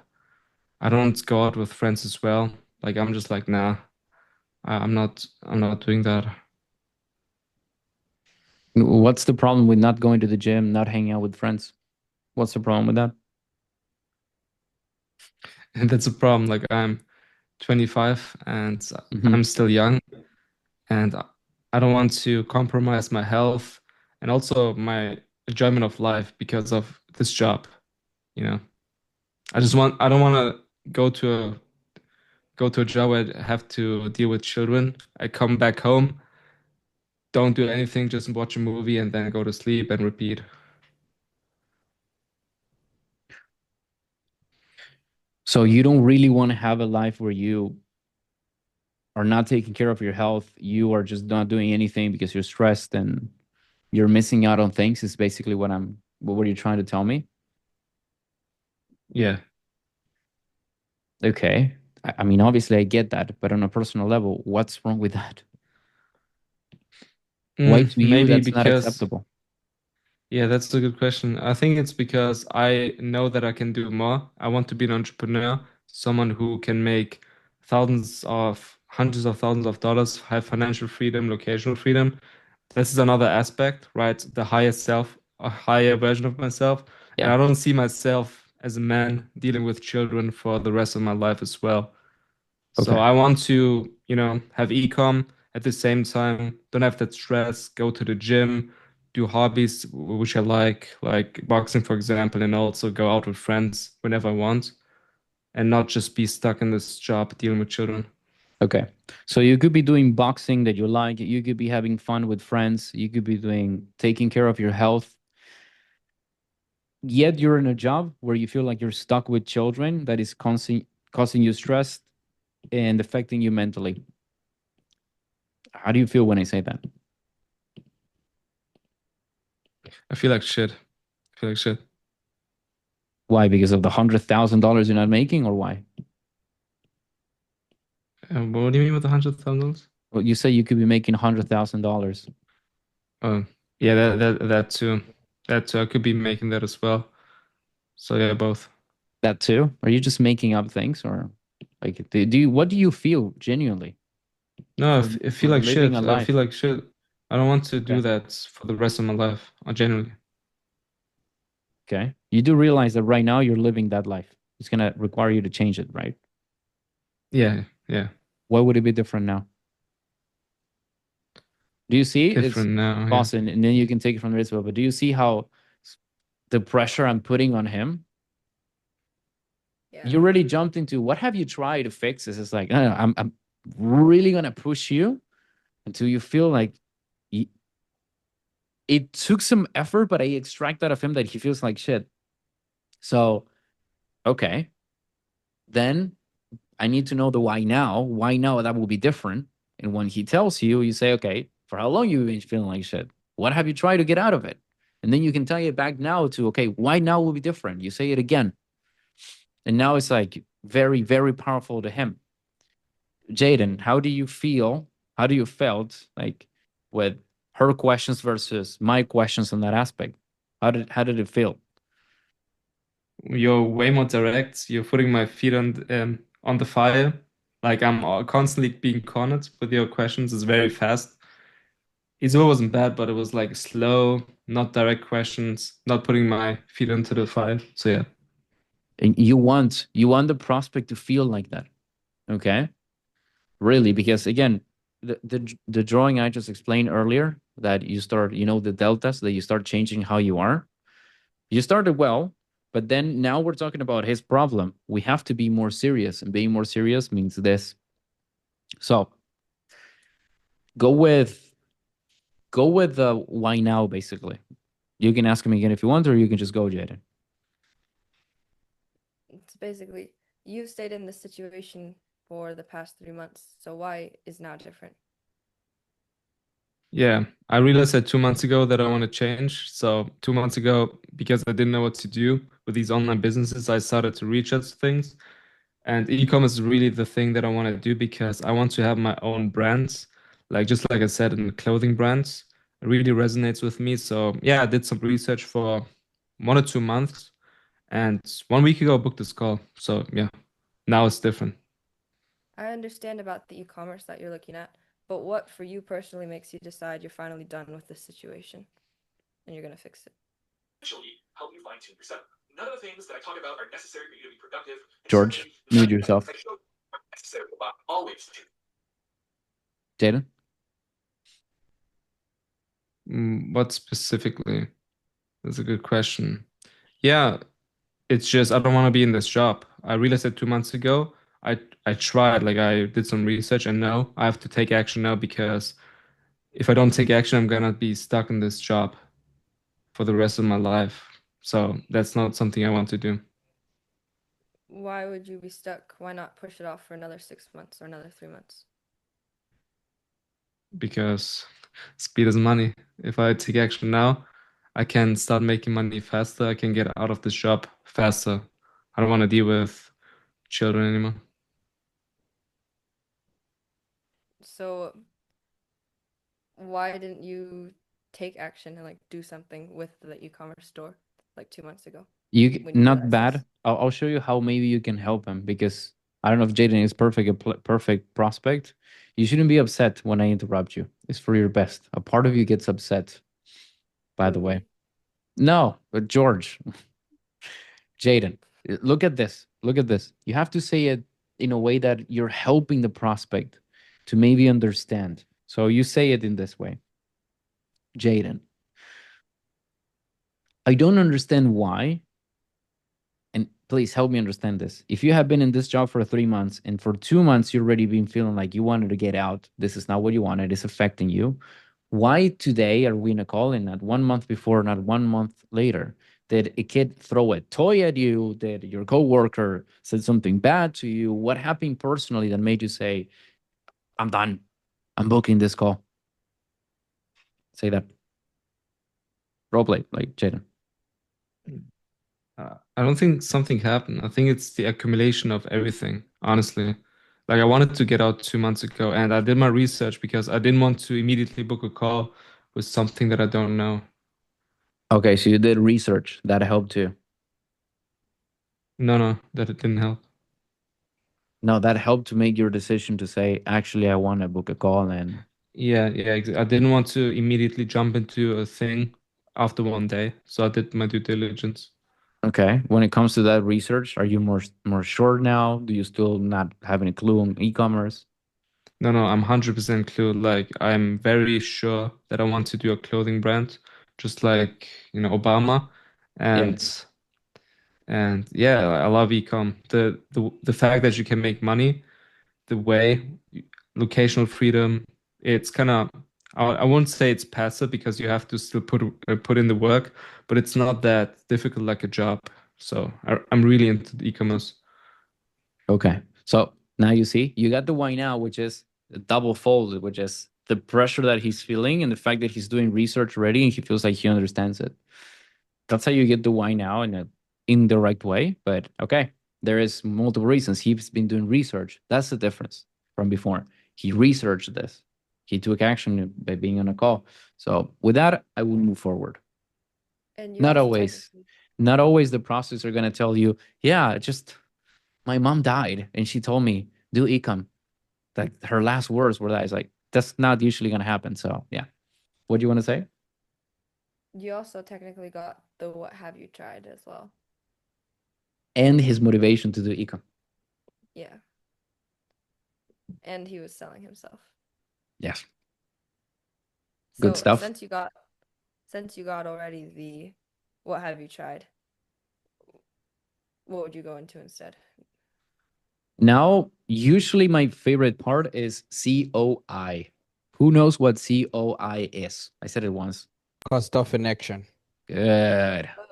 I don't go out with friends as well. Like I'm just like, nah, I'm not doing that. What's the problem with not going to the gym, not hanging out with friends? What's the problem with that? And that's a problem. Like I'm 25 and Mhm. I'm still young and I don't want to compromise my health and also my enjoyment of life because of this job, you know. I don't want to go to a job where I have to deal with children. I come back home, don't do anything, just watch a movie and then go to sleep and repeat. So you don't really want to have a life where you are not taking care of your health, you are just not doing anything because you're stressed and you're missing out on things is basically what were you trying to tell me? Yeah. Okay. I mean, obviously I get that, but on a personal level, what's wrong with that? Why to you Maybe that's not because acceptable? Yeah, that's a good question. I think it's because I know that I can do more. I want to be an entrepreneur, someone who can make hundreds of thousands of dollars, have financial freedom, locational freedom. This is another aspect, right? The higher self, a higher version of myself. And Yeah. I don't see myself as a man dealing with children for the rest of my life as well. So Okay. I want to, have ecom at the same time, don't have that stress, go to the gym, do hobbies which I like boxing, for example, and also go out with friends whenever I want, and not just be stuck in this job dealing with children. Okay. So you could be doing boxing that you like, you could be having fun with friends, you could be doing taking care of your health. Yet you're in a job where you feel like you're stuck with children that is causing you stress and affecting you mentally. How do you feel when I say that? I feel like shit. I feel like shit. Why? Because of the $100,000 you're not making, or why? What do you mean with $100,000? Well, you say you could be making $100,000. Oh, yeah, that too. That too. I could be making that as well. So yeah, both. That too? Are you just making up things, or like do you what do you feel genuinely No, for I feel for like living a shit. I feel life? like shit. I don't want to do Okay. that for the rest of my life, generally. Okay. You do realize that right now you're living that life. It's gonna require you to change it, right? Yeah, yeah. Why would it be different now? Do you see? It's Different now, yeah. Boston, and then you can take it from there as well. But do you see how the pressure I'm putting on him? Yeah. You really jumped into what have you tried to fix this? It's like, no, I'm really gonna push you until you feel like it took some effort, but I extract out of him that he feels like shit. So Okay. Then I need to know the why now. Why now that will be different. And when he tells you, you say, okay, for how long you been feeling like shit? What have you tried to get out of it? And then you can tie it back now to, okay, why now will be different? You say it again. And now it's like very, very powerful to him. Jaden, how do you feel? How do you felt like with her questions versus my questions on that aspect? How did it feel? You're way more direct. You're putting my feet on the fire. Like I'm constantly being cornered with your questions. It's very fast. It wasn't bad, but it was like slow, not direct questions, not putting my feet into the fire. So yeah. And you want the prospect to feel like that. Okay? Really, because again, the drawing I just explained earlier, that you start, the deltas, that you start changing how you are. You started well, but then now we're talking about his problem. We have to be more serious, and being more serious means this. So go with the why now, basically. You can ask him again if you want, or you can just go, Jaden. It's basically you've stayed in this situation for the past 3 months, so why is now different? Yeah, I realized that 2 months ago that I want to change. So 2 months ago, because I didn't know what to do with these online businesses, I started to research things. And e-commerce is really the thing that I want to do because I want to have my own brands. Like just like I said, in the clothing brands, it really resonates with me. So yeah, I did some research for 1 or 2 months, and 1 week ago I booked this call. So yeah, now it's different I understand about the e-commerce that you're looking at, but what for you personally makes you decide you're finally done with this situation and you're gonna fix it? Help you fine tune yourself. None of the things that I talk about are necessary for you to be productive. George, mute yourself. Necessary, but always. Jaden? What specifically? That's a good question. Yeah, it's just I don't want to be in this job. I realized that 2 months ago. I tried, like I did some research, and no, I have to take action now because if I don't take action, I'm gonna be stuck in this job for the rest of my life. So that's not something I want to do Why would you be stuck? Why not push it off for another 6 months or another 3 months? because speed is money. If I take action now, I can start making money faster. I can get out of this job faster. I don't want to deal with children anymore. So why didn't you take action and like do something with the e-commerce store like 2 months ago when you Not realized bad. this? I'll show you how maybe you can help him, because I don't know if Jaden is perfect prospect. You shouldn't be upset when I interrupt you. It's for your best. A part of you gets upset, by the Who, way. me? No, but George, Jaden, look at this. Look at this. You have to say it in a way that you're helping the prospect to maybe understand. So you say it in this way. Jaden, I don't understand why, and please help me understand this. If you have been in this job for 3 months and for 2 months you've already been feeling like you wanted to get out, this is not what you wanted, it's affecting you. Why today are we in a call and not 1 month before, not 1 month later? Did a kid throw a toy at you? Did your coworker said something bad to you? What happened personally that made you say, I'm done. I'm booking this call? Say that. Role play, like Jaden. I don't think something happened. I think it's the accumulation of everything, honestly. Like I wanted to get out 2 months ago and I did my research because I didn't want to immediately book a call with something that I don't know. Okay, so you did research. That helped too. No, that it didn't help. No, that helped to make your decision to say, actually, I want to book a call. And Yeah, I didn't want to immediately jump into a thing after one day, so I did my due diligence. okay, when it comes to that research, are you more sure now? Do you still not have any clue on e-commerce? No, I'm 100% clear. Like I'm very sure that I want to do a clothing brand, just like, Obama. Yeah. And yeah, I love e-com. The fact that you can make money, the way, locational freedom, it's kind of I won't say it's passive because you have to still put in the work, but it's not that difficult like a job So I'm really into the e-commerce. Okay. So now you see, you got the why now, which is double folded, which is the pressure that he's feeling and the fact that he's doing research already and he feels like he understands it. That's how you get the why now in an indirect way. But okay, there is multiple reasons. He's been doing research. That's the difference from before. He researched this. He took action by being on a call. So with that, I will move forward. And you Not also always. technically Not always the process are gonna tell you, yeah, just my mom died and she told me do ecom. Like her last words were that. It's like that's not usually gonna happen. So yeah. What do you want to say? you also technically got the what have you tried as well. And his motivation to do ecom. Yeah. And he was selling himself. Yes. Good So stuff. since you got already the what have you tried, what would you go into instead? Now, usually my favorite part is COI. Who knows what COI is? I said it once. Cost of inaction. Good. Oh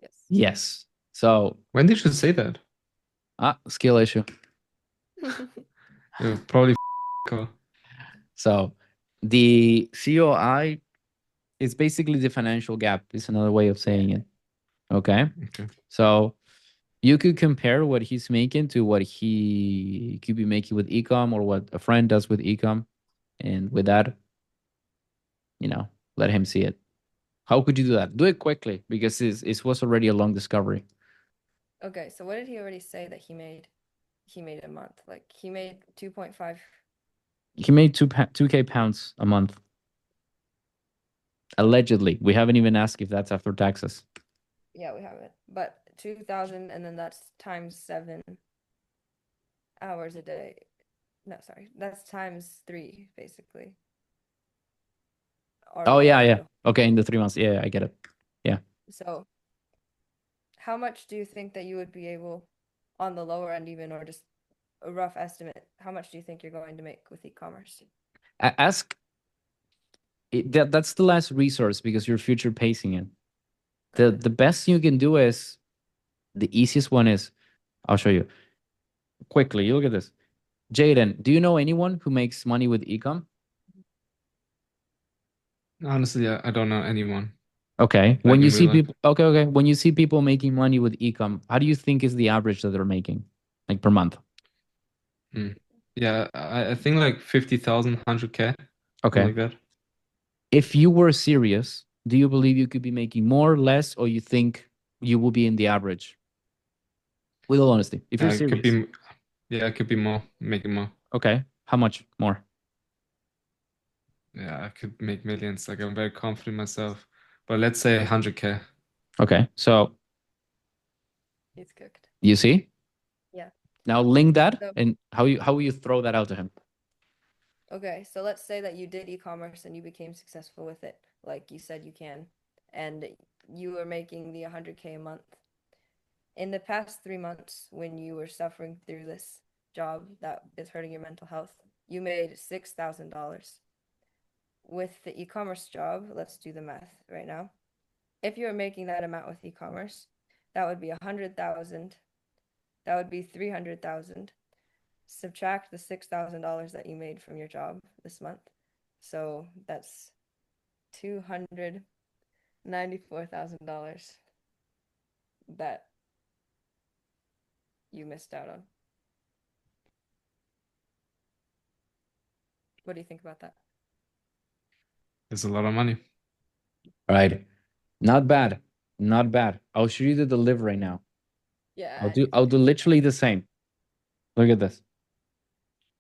yes. Yes. So, When did you say that? skill issue. Probably cool. So, the COI is basically the financial gap. Is another way of saying it. Okay. Okay. So, you could compare what he's making to what he could be making with ecom or what a friend does with ecom. And with that, let him see it. How could you do that? Do it quickly because it was already a long discovery. Okay, so what did he already say that he made? He made a month. Like he made 2.5. He made 2K pounds a month. Allegedly. We haven't even asked if that's after taxes. Yeah, we have it. But 2,000 and then that's times 7 hours a day. No, sorry. That's times 3 basically. Or Oh, yeah, whatever. yeah. Okay, in the 3 months. Yeah, I get it. Yeah. So how much do you think that you would be able on the lower end even or just a rough estimate, how much do you think you're going to make with e-commerce? Ask. That's the last resource because you're future pacing it. The best you can do is the easiest one is I'll show you quickly. You look at this. Jaden, do you know anyone who makes money with ecom? Honestly, I don't know anyone. Okay. Like When you in see real life. people, okay. When you see people making money with ecom, how do you think is the average that they're making, like per month? Yeah, I think like 50,000, 100K, something Okay. like that. If you were serious, do you believe you could be making more, less, or you think you will be in the average? With all honesty, if you're It could serious. be, yeah, it could be more, making more. Okay. How much more? Yeah, I could make millions. Like I'm very confident in myself. But let's say 100K. Okay. So It's cooked. you see? Yeah. Now link that So, and how will you throw that out to him? okay, so let's say that you did e-commerce and you became successful with it, like you said you can, and you were making the 100K a month. In the past 3 months, when you were suffering through this job that is hurting your mental health, you made $6,000. With the e-commerce job, let's do the math right now. If you were making that amount with e-commerce, that would be 100,000. That would be 300,000. Subtract the $6,000 that you made from your job this month. So that's $294,000 that you missed out on. What do you think about that? It's a lot of money. All right. Not bad. Not bad. I'll show you the deliver right now. Yeah. I'll do literally the same. Look at this.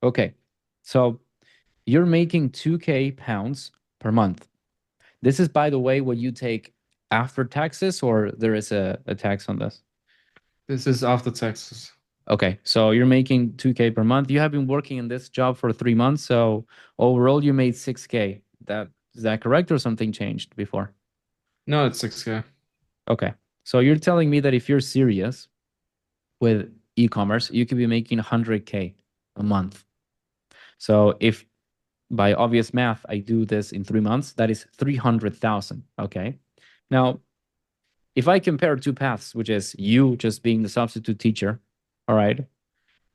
Okay. So you're making 2K pounds per month. This is, by the way, what you take after taxes, or there is a tax on this? This is after taxes. Okay, so you're making 2K per month. You have been working in this job for 3 months, so overall you made 6K. Is that correct, or something changed before? No, it's 6K. Okay, so you're telling me that if you're serious with e-commerce, you could be making 100K a month. So if by obvious math I do this in 3 months, that is 300,000. Okay, now if I compare two paths, which is you just being the substitute teacher, all right,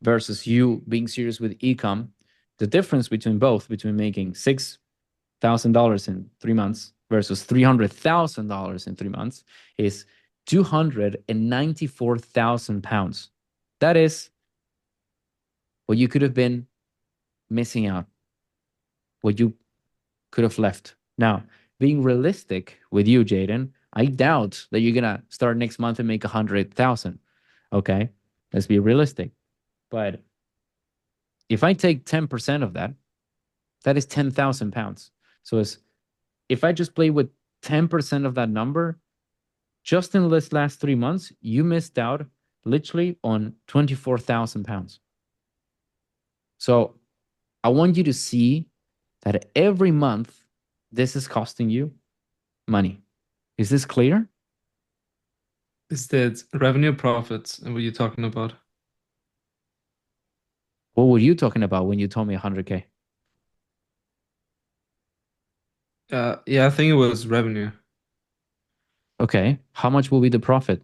versus you being serious with ecom, the difference between both, between making $6,000 in 3 months versus $300,000 in 3 months, is 294,000 pounds. That is what you could have been missing out, what you could have left. Now, being realistic with you, Jaden, I doubt that you're gonna start next month and make 100,000. Okay, let's be realistic. But if I take 10% of that, that is 10,000 pounds. So if I just play with 10% of that number, just in this last 3 months, you missed out literally on 24,000 pounds. So I want you to see that every month this is costing you money. Is this clear? Is that revenue profits? What are you talking about? What were you talking about when you told me 100K? Yeah, I think it was revenue. Okay. How much will be the profit?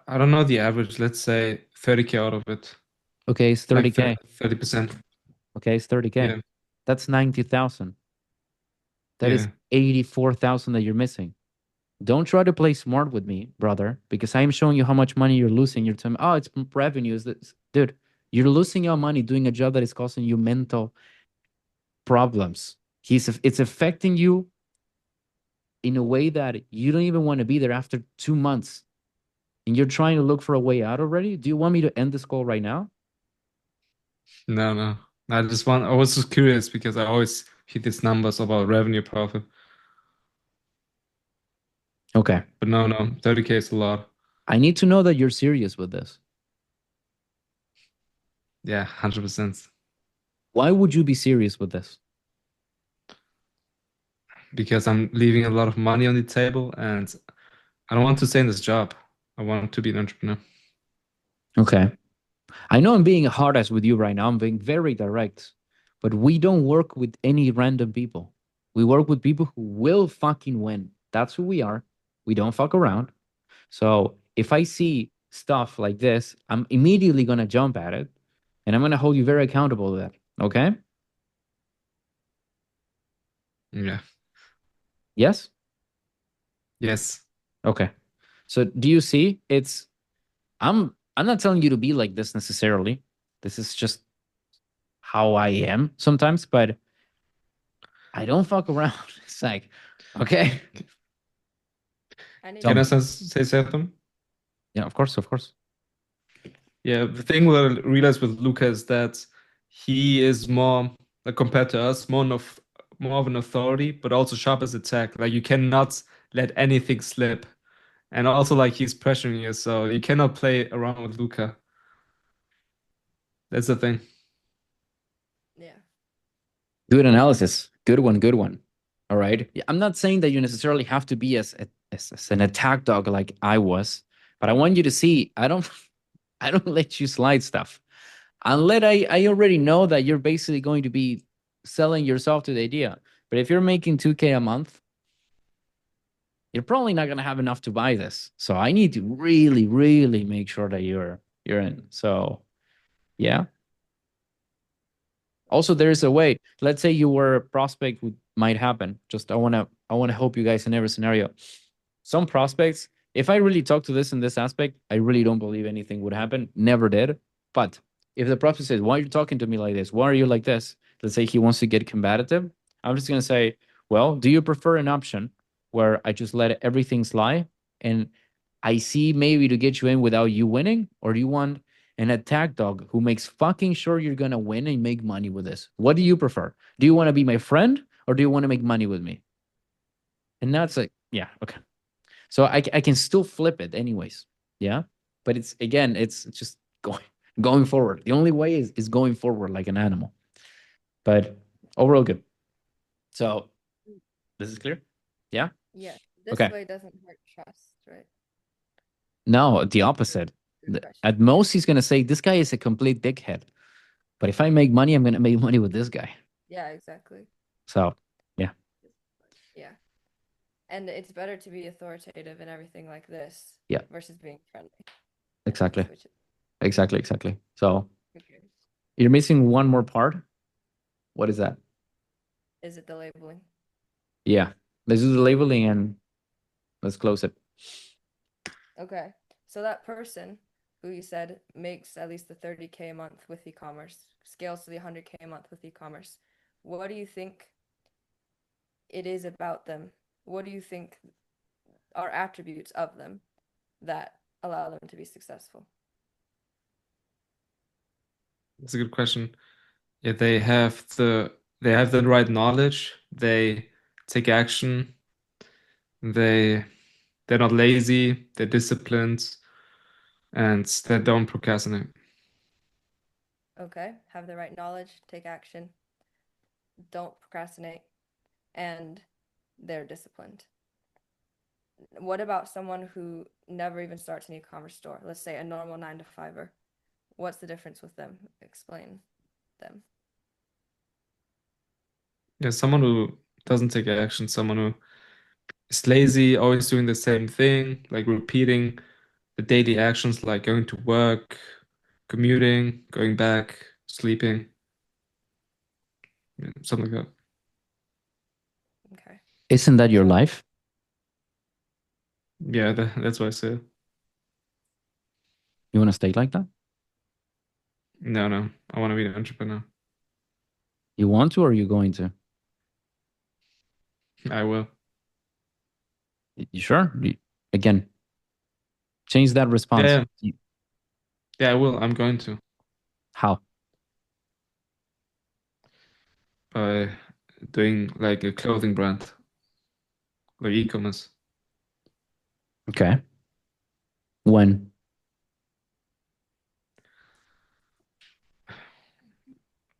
I don't know the average. Let's say 30K out of it. Okay, it's 30K. 30%. Okay, it's 30K. Yeah. That's 90,000. That is Yeah. 84,000 that you're missing. Don't try to play smart with me, brother, because I am showing you how much money you're losing. You're telling me, oh, it's revenue. Dude, you're losing your money doing a job that is causing you mental problems. It's affecting you in a way that you don't even want to be there after 2 months. And you're trying to look for a way out already? Do you want me to end this call right now? No. I was just curious because I always hit these numbers about revenue profit. Okay. But no, 30K is a lot. I need to know that you're serious with this. Yeah, 100%. Why would you be serious with this? Because I'm leaving a lot of money on the table and I don't want to stay in this job. I want to be an entrepreneur. Okay. I know I'm being hard ass with you right now. I'm being very direct, but we don't work with any random people. We work with people who will fucking win. That's who we are. We don't fuck around. So if I see stuff like this, I'm immediately going to jump at it and I'm going to hold you very accountable to that. Okay? Yeah. Yes? Yes. Okay. So do you see I'm not telling you to be like this necessarily. This is just how I am sometimes, but I don't fuck around. It's like, okay. Can I say something? Yeah, of course. Yeah, the thing what I realized with Luca is that he is more, like compared to us, more of an authority, but also sharp as attack. Like you cannot let anything slip. And also like he's pressuring you, so you cannot play around with Luca. That's the thing. Yeah. Good analysis. Good one. All right. I'm not saying that you necessarily have to be as an attack dog like I was, but I want you to see I don't let you slide stuff. Unless I already know that you're basically going to be selling yourself to the idea. But if you're making 2K a month, you're probably not going to have enough to buy this. So I need to really, really make sure that you're in. So yeah. Also, there's a way. Let's say you were a prospect who might happen. Just I wanna help you guys in every scenario. Some prospects, if I really talk to this in this aspect, I really don't believe anything would happen. Never did. But if the prospect says, "Why are you talking to me like this? Why are you like this?" Let's say he wants to get combative. I'm just gonna say, "Well, do you prefer an option where I just let everything slide and I see maybe to get you in without you winning, or do you want an attack dog who makes fucking sure you're gonna win and make money with this? What do you prefer? Do you want to be my friend or do you want to make money with me?" And that's like, yeah, okay. So I can still flip it anyways. Yeah. But it's just going forward. The only way is going forward like an animal. But overall good. So this is clear? Yeah? Yeah. This Okay. way doesn't hurt trust, right? No, the opposite. At most, he's gonna say this guy is a complete dickhead. But if I make money, I'm gonna make money with this guy. Yeah, exactly. So yeah. Yeah. And it's better to be authoritative and everything like this Yeah. versus being friendly. Exactly. Switch it. Exactly. So Okay. you're missing one more part. What is that? Is it the labeling? Yeah. Let's do the labeling and let's close it. Okay. So that person who you said makes at least the 30K a month with e-commerce, scales to the 100K a month with e-commerce. What do you think it is about them? What do you think are attributes of them that allow them to be successful? That's a good question. Yeah, they have the right knowledge. They take action. They're not lazy. They're disciplined, and they don't procrastinate. Okay. Have the right knowledge, take action, don't procrastinate, and they're disciplined. What about someone who never even starts an e-commerce store? Let's say a normal 9 to 5er. What's the difference with them? Explain them. Yeah, someone who doesn't take action, someone who is lazy, always doing the same thing, like repeating the daily actions, like going to work, commuting, going back, sleeping, yeah, something like that. Okay. Isn't that your So- life? Yeah, that's what I say. You want to stay like that? No, I want to be an entrepreneur. You want to, or are you going to? I will. You sure? Again, change that response. Yeah. Yeah, I will. I'm going to. How? By doing like a clothing brand, like e-commerce. Okay. When?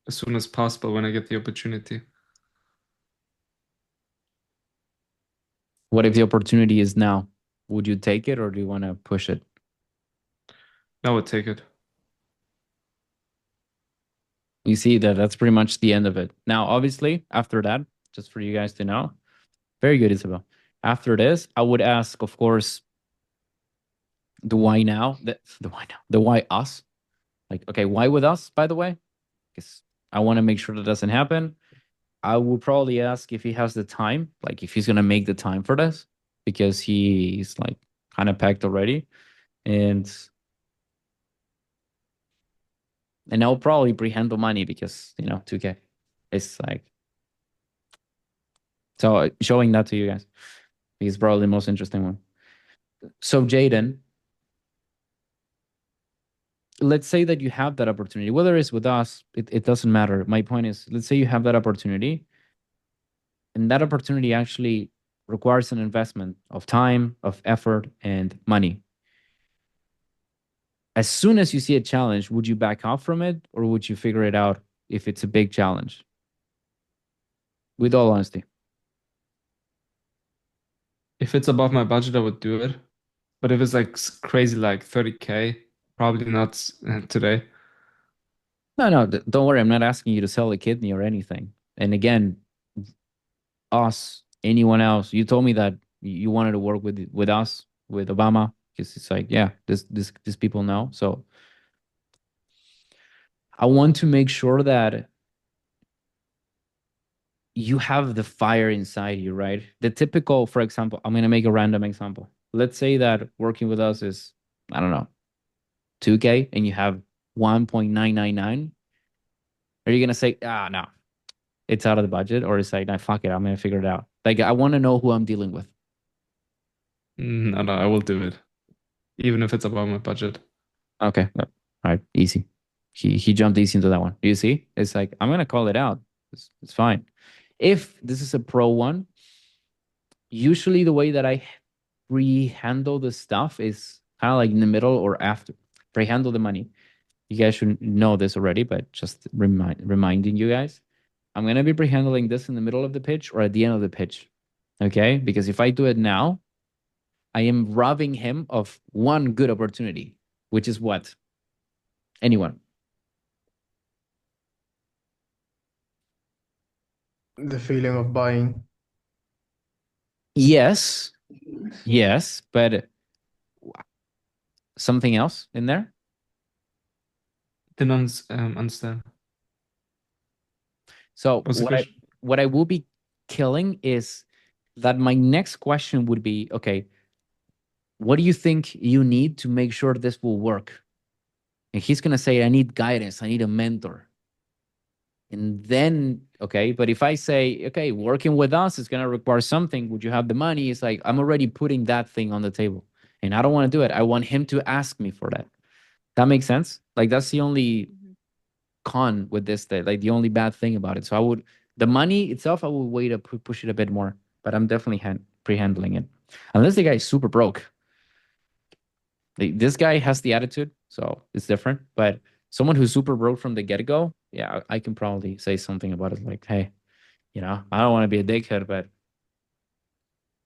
As soon as possible when I get the opportunity. What if the opportunity is now? Would you take it or do you want to push it? I would take it. You see that's pretty much the end of it. Now, obviously, after that, just for you guys to know, very good, Isabel. After this, I would ask, of course, the why now, the why us. Like, okay, why with us, by the way? Because I want to make sure that doesn't happen. I would probably ask if he has the time, like if he's gonna make the time for this, because he's like kind of packed already. And I'll probably pre-handle money because 2K. It's like, so showing that to you guys is probably the most interesting one. So Jaden, let's say that you have that opportunity, whether it's with us, it doesn't matter. My point is, let's say you have that opportunity, and that opportunity actually requires an investment of time, of effort, and money. As soon as you see a challenge, would you back off from it, or would you figure it out if it's a big challenge? With all honesty. If it's above my budget, I would do it. But if it's like crazy, like 30K, probably not today. No, don't worry. I'm not asking you to sell a kidney or anything. And again, us, anyone else, you told me that you wanted to work with us, with Obama, because it's like, yeah, this people know. So I want to make sure that you have the fire inside you, right? The typical, for example, I'm gonna make a random example. Let's say that working with us is, I don't know, 2K, and you have 1.999. Are you gonna say, no, it's out of the budget, or it's like, nah, fuck it, I'm gonna figure it out? Like, I want to know who I'm dealing with. No, I will do it, even if it's above my budget. Okay, all right, easy. He jumped easy into that one. You see, it's like, I'm gonna call it out. It's fine. If this is a pro one, usually the way that I pre-handle the stuff is kind of like in the middle or after. Pre-handle the money. You guys should know this already, but just reminding you guys. I'm gonna be pre-handling this in the middle of the pitch or at the end of the pitch. Okay? Because if I do it now, I am robbing him of one good opportunity, which is what? Anyone. The feeling of buying. Yes, yes, but something else in there. Didn't understand. So What's the question? what I will be killing is that my next question would be, okay, what do you think you need to make sure this will work? And he's gonna say, I need guidance, I need a mentor. And then, okay, but if I say, okay, working with us is gonna require something, would you have the money? It's like I'm already putting that thing on the table. And I don't want to do it. I want him to ask me for that. That makes sense? Like that's the only con with this thing, like the only bad thing about it. So I would the money itself, I would wait to push it a bit more, but I'm definitely pre-handling it. Unless the guy is super broke. This guy has the attitude, so it's different. But someone who's super broke from the get-go, yeah, I can probably say something about it like, hey, I don't want to be a dickhead, but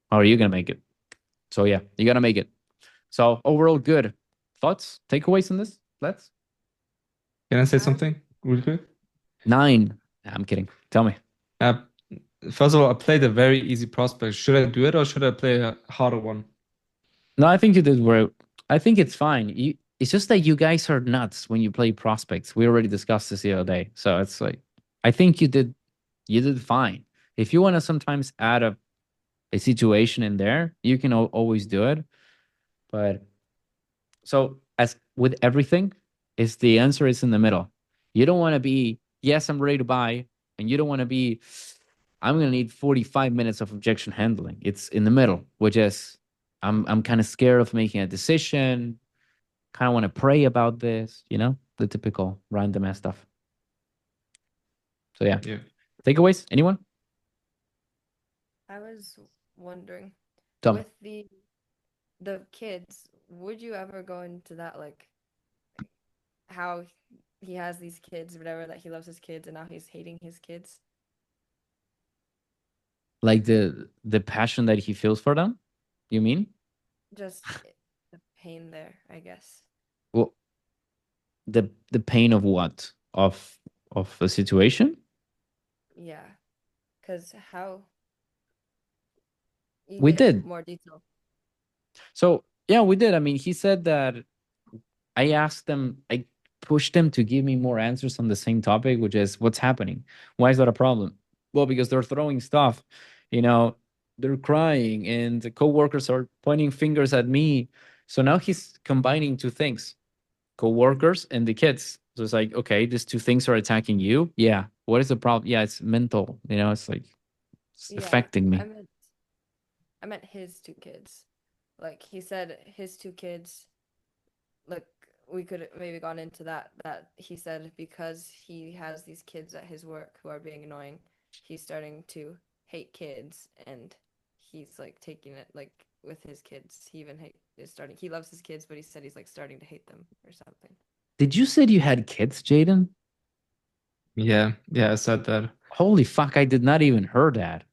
how are you gonna make it? So yeah, you gotta make it. So overall, good. Thoughts, takeaways on this? Let's Can I say Um, something real quick? 9. Nah, I'm kidding. Tell me. Uh, First of all, I played a very easy prospect. Should I do it or should I play a harder one? No, I think you did well. I think it's fine. It's just that you guys are nuts when you play prospects. We already discussed this the other day. So it's like, I think you did fine. If you want to sometimes add a situation in there, you can always do it. But so as with everything, is the answer is in the middle. You don't want to be, yes, I'm ready to buy, and you don't want to be, I'm gonna need 45 minutes of objection handling. It's in the middle, which is I'm kind of scared of making a decision, kind of want to pray about this, the typical random ass stuff. So yeah. Yeah. Takeaways? Anyone? I was wondering, Tell me. with the kids, would you ever go into that, like how he has these kids, whatever, that he loves his kids and now he's hating his kids? Like the passion that he feels for them? You mean? Just the pain there, I guess. Well, the pain of what? Of a situation? Yeah, because how you We get did. more detail. So yeah, we did. I mean, he said that I pushed them to give me more answers on the same topic, which is what's happening. Why is that a problem? Well, because they're throwing stuff, you know, they're crying, and the coworkers are pointing fingers at me. So now he's combining two things, coworkers and the kids. So it's like, okay, these two things are attacking you. Yeah. What is the problem? Yeah, it's mental. It's like it's Yeah, affecting me. I meant his two kids. Like he said, his two kids. Like we could maybe gone into that he said because he has these kids at his work who are being annoying, he's starting to hate kids, and he's like taking it like with his kids. He even is starting. He loves his kids, but he said he's like starting to hate them or something. Did you said you had kids, Jaden? Yeah, I said that. Holy fuck, I did not even heard that.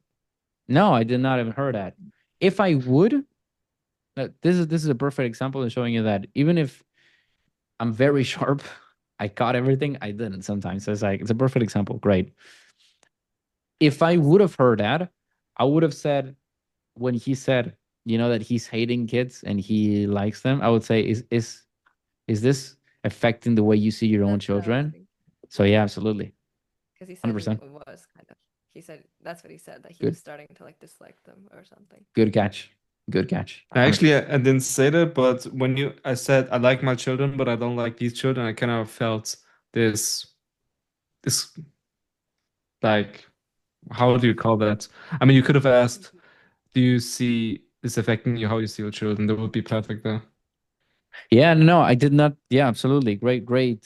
No, I did not even heard that. If I would, this is a perfect example of showing you that even if I'm very sharp, I caught everything. I didn't sometimes. So it's a perfect example. Great. If I would have heard that, I would have said when he said, that he's hating kids and he likes them, I would say, is this affecting the way you see your own That's what I was children? thinking. So yeah, absolutely. Because he said 100%. it was kind of. He said that's what he said, that he Good. was starting to like dislike them or something. Good catch. Good catch. Actually, I didn't say that, but when I said I like my children, but I don't like these children, I kind of felt this, like, how do you call that? I mean, you could have asked, do you see this affecting you, how you see your children? That would be perfect there. Yeah, no, I did not. Yeah, absolutely. Great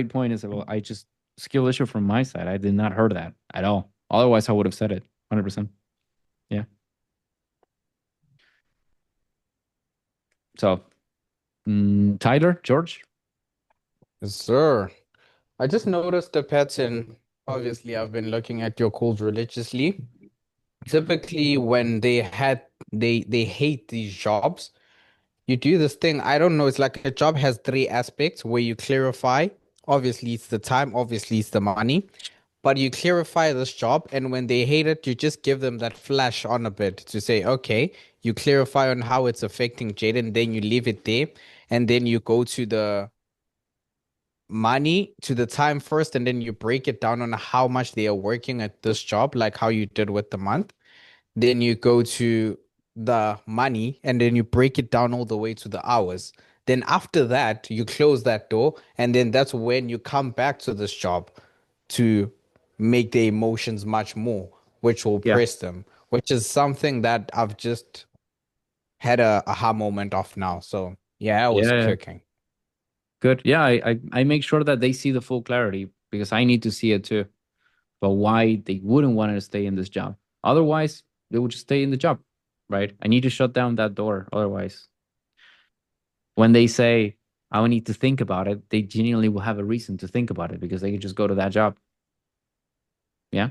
point, Isabel. I just skill issue from my side. I did not heard that at all. Otherwise, I would have said it 100%. Yeah. So, Tyler, George. Yes, sir. I just noticed the pattern. Obviously, I've been looking at your calls religiously. Typically, when they hate these jobs, you do this thing. I don't know. It's like a job has three aspects where you clarify. Obviously, it's the time. Obviously, it's the money. but you clarify this job, and when they hate it, you just give them that flash on a bit to say, okay, you clarify on how it's affecting Jaden, then you leave it there, and then you go to the money, to the time first, and then you break it down on how much they are working at this job, like how you did with the month. Then you go to the money, and then you break it down all the way to the hours. Then after that, you close that door, and then that's when you come back to this job to make the emotions much more, which will Yeah. press them, which is something that I've just had a aha moment of now. So yeah, I was Yeah. cooking. Good. Yeah, I make sure that they see the full clarity because I need to see it too. But why they wouldn't want to stay in this job. Otherwise, they would just stay in the job, right? I need to shut down that door. Otherwise, when they say, I will need to think about it, they genuinely will have a reason to think about it because they can just go to that job. Yeah.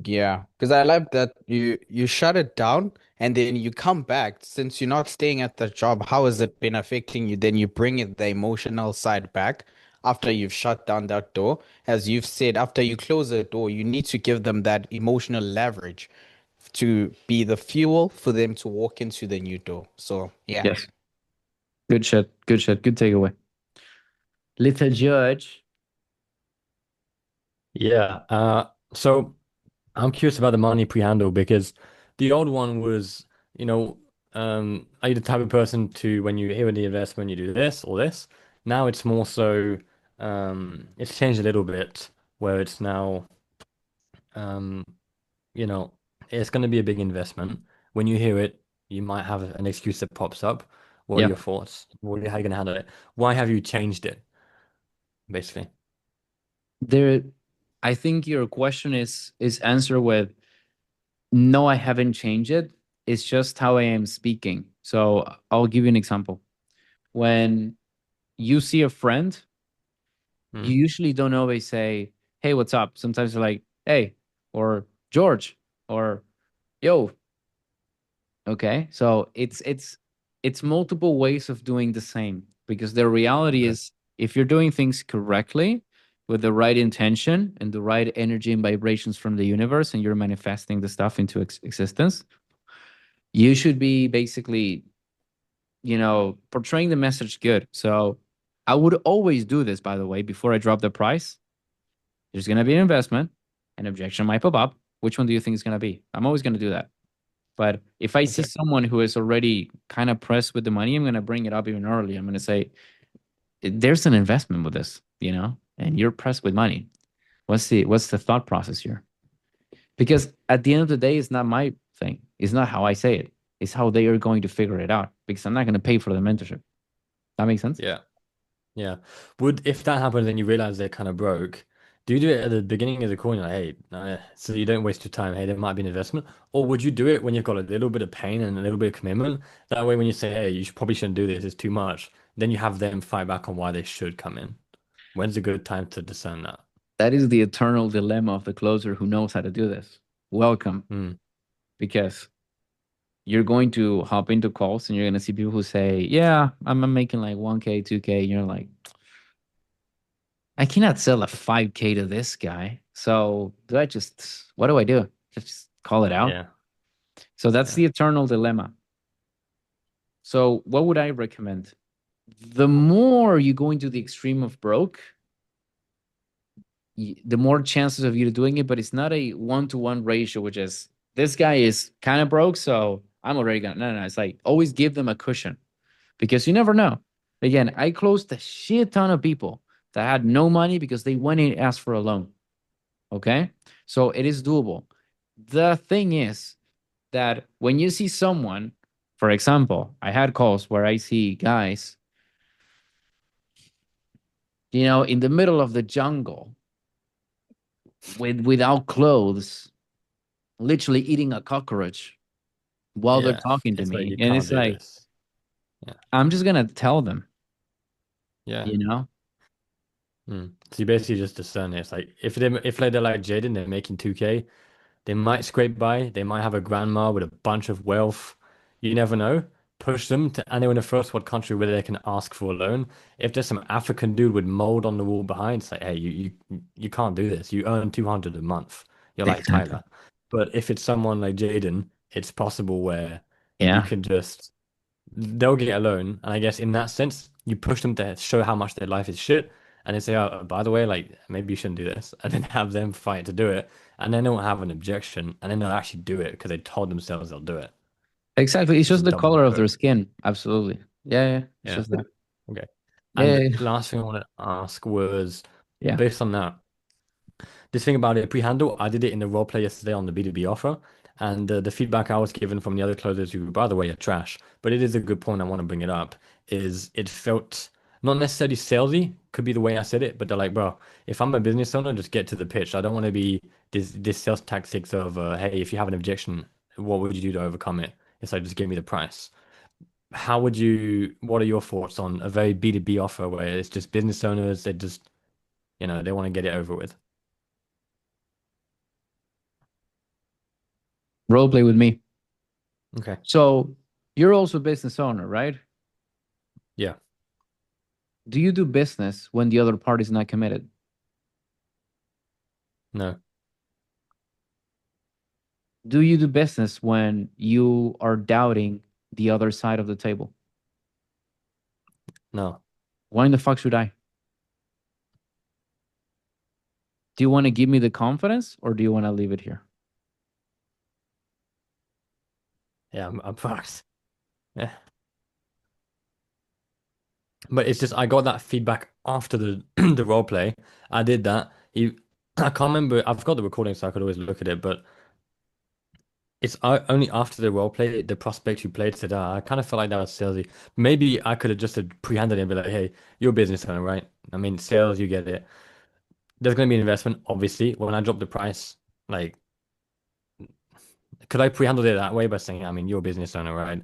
Yeah, because I like that you shut it down and then you come back. Since you're not staying at the job, how has it been affecting you? Then you bring it the emotional side back after you've shut down that door. As you've said, after you close the door, you need to give them that emotional leverage to be the fuel for them to walk into the new door. So yeah. Yes. Good shit. Good shit. Good takeaway. Little Judge. Yeah. So I'm curious about the money pre-handle because the old one was, you know, are you the type of person to when you hear the investment, you do this or this? Now it's more so, it's changed a little bit where it's now, um, you know, it's going to be a big investment. When you hear it, you might have an excuse that pops up. What are Yeah. your thoughts? How are you going to handle it? Why have you changed it, basically? There, I think your question is answered with no, I haven't changed it. It's just how I am speaking. So I'll give you an example. When you see a friend, you Hmm. usually don't always say, "Hey, what's up?" Sometimes you're like, "Hey," or "George," or "Yo." Okay, so it's multiple ways of doing the same because the reality Okay. is if you're doing things correctly with the right intention and the right energy and vibrations from the universe and you're manifesting the stuff into existence, you should be basically, portraying the message good. So I would always do this, by the way, before I drop the price. There's going to be an investment, an objection might pop up. Which one do you think is going to be? I'm always going to do that. But if I see Okay. someone who is already kind of pressed with the money, I'm going to bring it up even early. I'm going to say, there's an investment with this, and you're pressed with money. What's the thought process here? Because at the end of the day, it's not my thing. It's not how I say it. It's how they are going to figure it out because I'm not going to pay for the mentorship. That makes sense? Yeah. Yeah. Would if that happened and you realize they're kind of broke, do you do it at the beginning of the call? And you're like, hey, so you don't waste your time. Hey, there might be an investment, or would you do it when you've got a little bit of pain and a little bit of commitment? That way, when you say, hey, probably shouldn't do this, it's too much, then you have them fight back on why they should come in. When's a good time to discern that? That is the eternal dilemma of the closer who knows how to do this. Welcome, Hmm. because you're going to hop into calls and you're going to see people who say, yeah, I'm making like 1K, 2K. And you're like, I cannot sell a 5K to this guy. So what do I do? Just call it out. Yeah. So that's Yeah. the eternal dilemma. So what would I recommend? The more you go into the extreme of broke, the more chances of you doing it, but it's not a 1-to-1 ratio, which is this guy is kind of broke, so I'm already gonna. No, no, it's like always give them a cushion because you never know. Again, I closed a shit ton of people that had no money because they went and asked for a loan. Okay, so it is doable. The thing is that when you see someone, for example, I had calls where I see guys, in the middle of the jungle without clothes, literally eating a cockroach while they're Yeah. talking to It's like me. you And can't it's do like, this. Yeah. I'm just gonna tell them, Yeah. you know? So you basically just discern it. It's like if they're like Jaden, they're making 2K. They might scrape by. They might have a grandma with a bunch of wealth. You never know. push them to anywhere in a first world country where they can ask for a loan. If there's some African dude with mold on the wall behind, say, hey, you can't do this. You earn 200 a month. You're like Exactly. Tyler. But if it's someone like Jaden, it's possible where you Yeah. can just they'll get a loan. And I guess in that sense, you push them to show how much their life is shit. And they say, oh, by the way, like maybe you shouldn't do this. And then have them fight to do it. And then they won't have an objection. And then they'll actually do it because they told themselves they'll do it. Exactly. It's It's just a the double color of their perk. skin. Absolutely. Yeah, yeah. It's Yeah. just that. Okay. Yeah, And yeah, the last thing I wanted to ask was yeah. based on that, this thing about it pre-handle, I did it in the role play yesterday on the B2B offer. And the feedback I was given from the other closers who, by the way, are trash, but it is a good point, I want to bring it up, is it felt not necessarily salesy, could be the way I said it, but they're like, bro, if I'm a business owner, just get to the pitch. I don't want to be this sales tactics of, hey, if you have an objection, what would you do to overcome it? It's like, just give me the price. What are your thoughts on a very B2B offer where it's just business owners, they just, they want to get it over with? Role play with me. Okay. So you're also a business owner, right? Yeah. Do you do business when the other party is not committed? No. Do you do business when you are doubting the other side of the table? No. Why in the fuck should I? Do you want to give me the confidence or do you want to leave it here? Yeah, I'm fucked. Yeah. But it's just I got that feedback after the the role play. I did that. I can't remember. I've got the recording, so I could always look at it. But it's only after the role play, the prospect who played said, I kind of felt like that was salesy. Maybe I could have just pre-handed it and be like, hey, you're a business owner, right? I mean, sales, you get it. There's going to be an investment, obviously. When I drop the price, like, could I pre-handle it that way by saying, I mean, you're a business owner, right?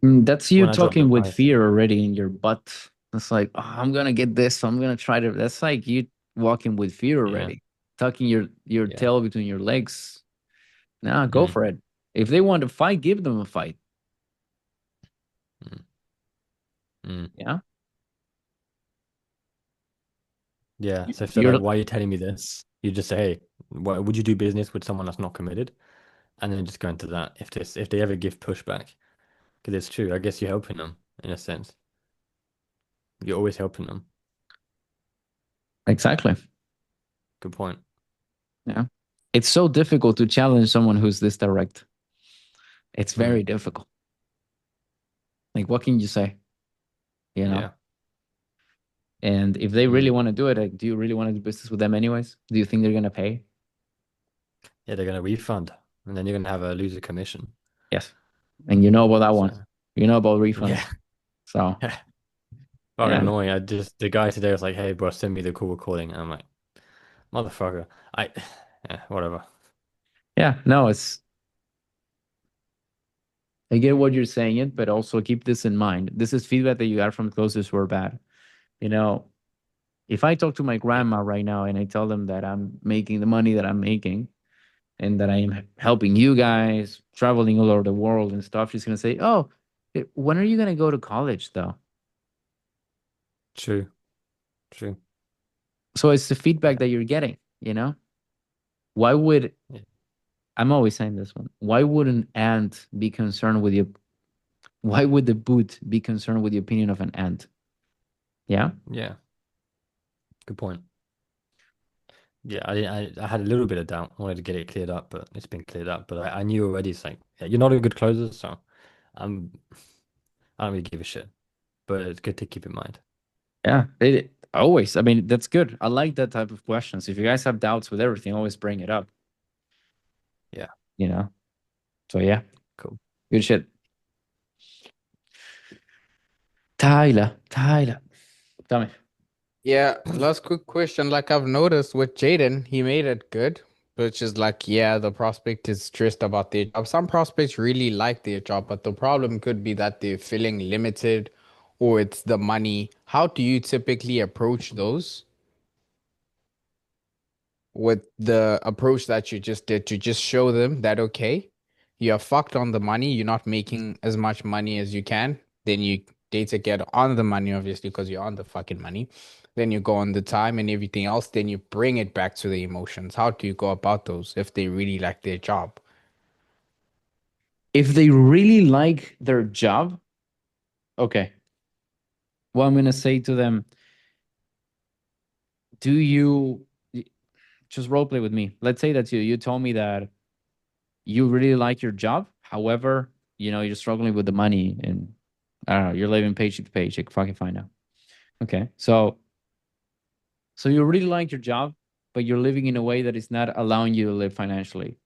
That's you When I drop the talking with price, fear already in your butt. It's like, oh, I'm gonna get this. So I'm gonna try to. That's like you walking with fear yeah, already, tucking your yeah. tail between your legs. Nah, go Mm, for it. If they want to fight, give them a fight. mm, mm. Yeah. Yeah. So if they're You're like, why are you telling me this? You just say, hey, would you do business with someone that's not committed? And then just go into that if they ever give pushback. Because it's true. I guess you're helping them in a sense. You're always helping them. exactly. Good point. Yeah. It's so difficult to challenge someone who's this direct. It's very Mm, difficult. Like, what can you say? You know? yeah. And if they really Mm. want to do it, like, do you really want to do business with them anyways? Do you think they're gonna pay? Yeah, they're gonna refund. And then you're gonna have a loser commission. Yes. And you know about that one. So You know about refunds. yeah. So Fucking yeah. annoying. The guy today was like, hey bro, send me the call recording. And I'm like, motherfucker. Yeah, whatever. Yeah. No, I get what you're saying it, but also keep this in mind. This is feedback that you got from closest who are bad. You know, if I talk to my Yeah. grandma right now and I tell them that I'm making the money that I'm making and that I am helping you guys traveling all over the world and stuff, she's gonna say, "Oh, when are you gonna go to college, though?" True. True. So it's the Yeah. feedback that you're getting. Why would Yeah. I'm always saying this one? Why would an ant be concerned with you? Why would the boot be concerned with the opinion of an ant? Yeah. Yeah. Good point. Yeah, I had a little bit of doubt. I wanted to get it cleared up, but it's been cleared up. But I knew already. It's like, yeah, you're not a good closer, so I'm I don't really give a shit. But it's good to keep in mind. Yeah, always. I mean, that's good. I like that type of questions. If you guys have doubts with everything, always bring it up. Yeah. You know. So yeah, Cool. good shit. Tyler, tell me. Yeah, last quick question. Like I've noticed with Jaden, he made it good, which is like, yeah, the prospect is stressed about their job. Some prospects really like their job, but the problem could be that they're feeling limited or it's the money. How do you typically approach those? With the approach that you just did to just show them that, okay, you're fucked on the money, you're not making as much money as you can, then you data get on the money, obviously, because you're on the fucking money. Then you go on the time and everything else, then you bring it back to the emotions. How do you go about those if they really like their job? If they really like their job, okay. Well, I'm gonna say to them, do you just role play with me? Let's say that's you. You told me that you really like your job. However, you're struggling with the money and I don't know, you're living paycheck to paycheck. Fucking fine now. Okay. So you really like your job, but you're living in a way that is not allowing you to live financially.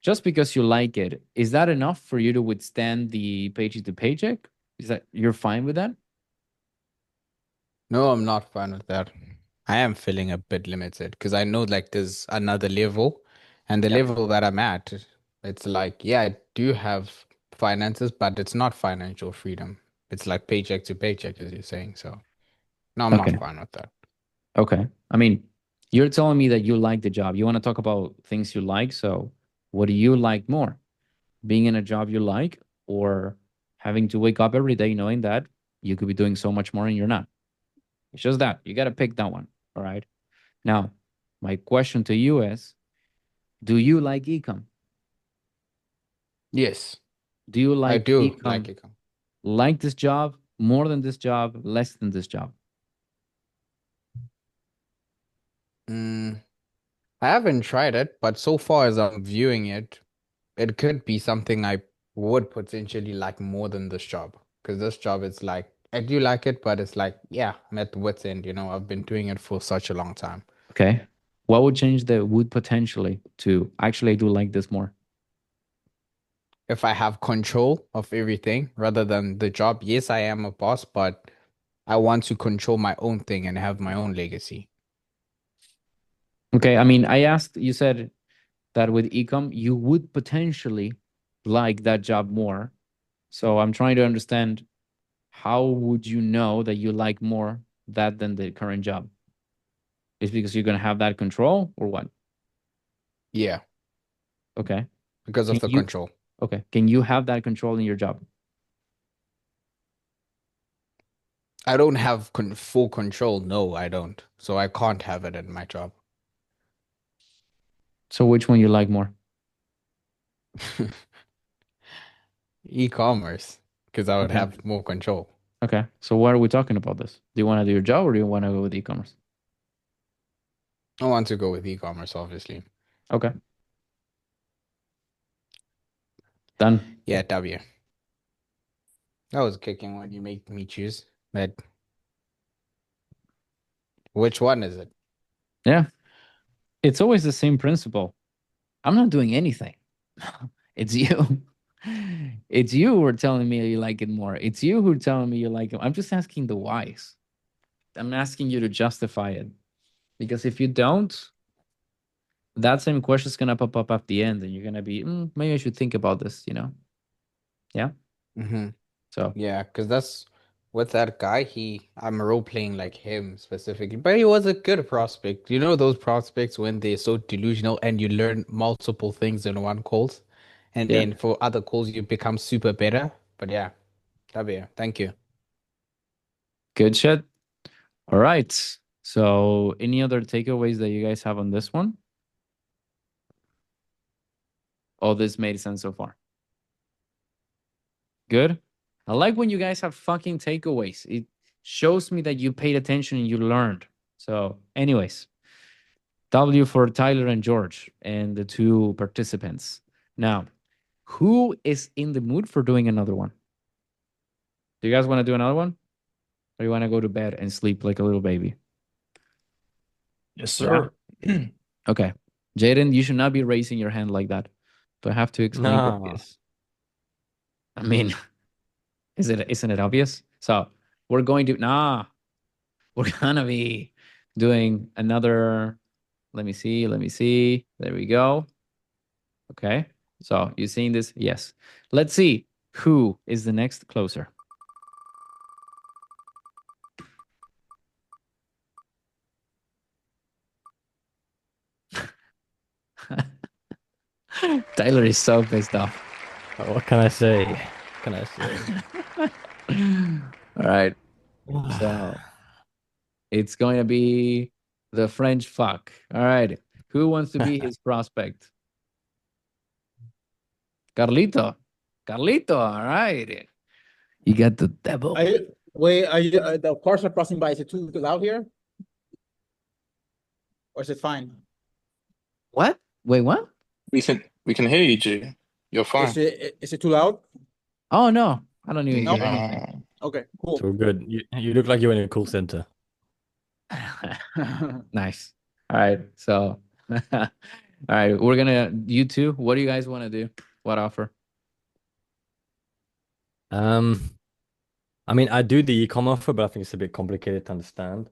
Just because you like it, is that enough for you to withstand the paycheck to paycheck? Is that you're fine with that? No, I'm not fine with that. I am feeling a bit limited because I know like there's another level, and the Yep. level that I'm at, it's like, yeah, I do have finances, but it's not financial freedom. It's like paycheck to paycheck, as you're saying. So, no, I'm not Okay. fine with that. Okay. I mean, you're telling me that you like the job. You want to talk about things you like. So, what do you like more? Being in a job you like or having to wake up every day knowing that you could be doing so much more and you're not? It's just that. You got to pick that one. All right. Now, my question to you is, do you like ecom? Yes, Do you I like do like ecom it. like this job more than this job, less than this job? Mm, I haven't tried it, but so far as I'm viewing it, it could be something I would potentially like more than this job. Because this job is like, I do like it, but it's like, yeah, I'm at the wit's end. I've been doing it for such a long time. Okay. What would change the would potentially to actually I do like this more? If I have control of everything rather than the job, yes, I am a boss, but I want to control my own thing and have my own legacy. Okay. I mean, I asked, you said that with ecom, you would potentially like that job more. So I'm trying to understand how would you know that you like more that than the current job? Is because you're gonna have that control or what? Yeah, Okay. because Can of the you control. okay? Can you have that control in your job? I don't have full control. No, I don't. So I can't have it in my job. So which one you like more? E-commerce, because I would Okay. have more control. Okay. So why are we talking about this? Do you want to do your job or do you want to go with e-commerce? I want to go with e-commerce, obviously. Okay. Done. Yeah, W. That was kicking when you make me choose. But which one is it? Yeah. It's always the same principle. I'm not doing anything. It's you. It's you who are telling me you like it more. It's you who are telling me you like it. I'm just asking the whys. I'm asking you to justify it. Because if you don't, that same question is gonna pop up at the end, and you're gonna be, maybe I should think about this. Yeah. Mm-hmm. So Yeah, because that's with that guy, I'm role playing like him specifically, but he was a good prospect. You know those prospects when they're so delusional and you learn multiple things in one calls, and yeah, then for other calls you become super better. But yeah, W, thank you. good shit. All right. So any other takeaways that you guys have on this one? Oh, this made sense so far. Good. I like when you guys have fucking takeaways. It shows me that you paid attention and you learned. So, anyways, W for Tyler and George and the two participants. Now, who is in the mood for doing another one? Do you guys want to do another one? Or you want to go to bed and sleep like a little baby? Yes, sir. Okay. Jaden, you should not be raising your hand like that. Do I have to explain the No. obvious? I mean, isn't it obvious? So we're going to we're gonna be doing another. Let me see. Let me see. There we go. Okay. So you seeing this? Yes. Let's see who is the next closer. Tyler is so pissed off. What can I say? What can I say? All right. So it's going to be the French fuck. All right. Who wants to be his prospect? Carlito. Carlito. All right. You got the devil. Are you, the cars are passing by. Is it too loud here? Or is it fine? What? Wait, what? We can hear you, G. You're fine. Is it too loud? Oh, no. I don't even No. hear anything. Okay, It's cool. all good. You look like you're in a call center. Nice. All right. So, all right. We're going to, you two, what do you guys want to do? What offer? I mean, I do the e-com offer, but I think it's a bit complicated to understand.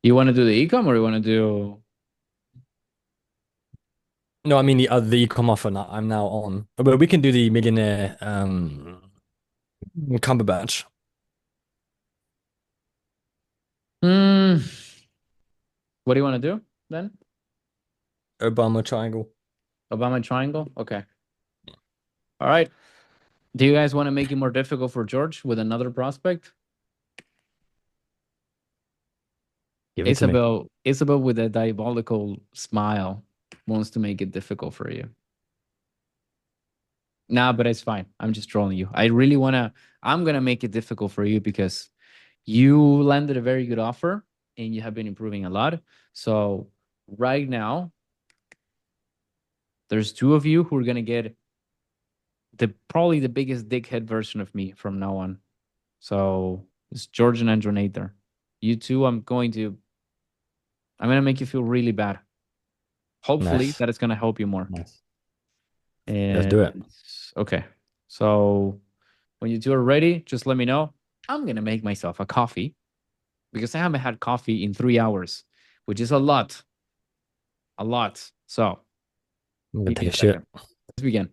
You want to do the ecom or you want to do? No, I mean the e-com offer I'm now on, but we can do the millionaire Cumberbatch. Hmm. What do you want to do then? Obama triangle. Obama triangle? Okay. All right. Do you guys want to make it more difficult for George with another prospect? Give it to me. Isabel with a diabolical smile wants to make it difficult for you. Nah, but it's fine. I'm just trolling you. I'm gonna make it difficult for you because you landed a very good offer and you have been improving a lot. So right now, there's two of you who are gonna get probably the biggest dickhead version of me from now on. So it's George and Andronator. You two, I'm gonna make you feel really bad. Hopefully Nice. that is gonna help you more. Nice. And Let's do it. okay. So when you two are ready, just let me know. I'm gonna make myself a coffee because I haven't had coffee in 3 hours, which is a lot. A lot. So I'm gonna give me take a a shit. second. Let's begin.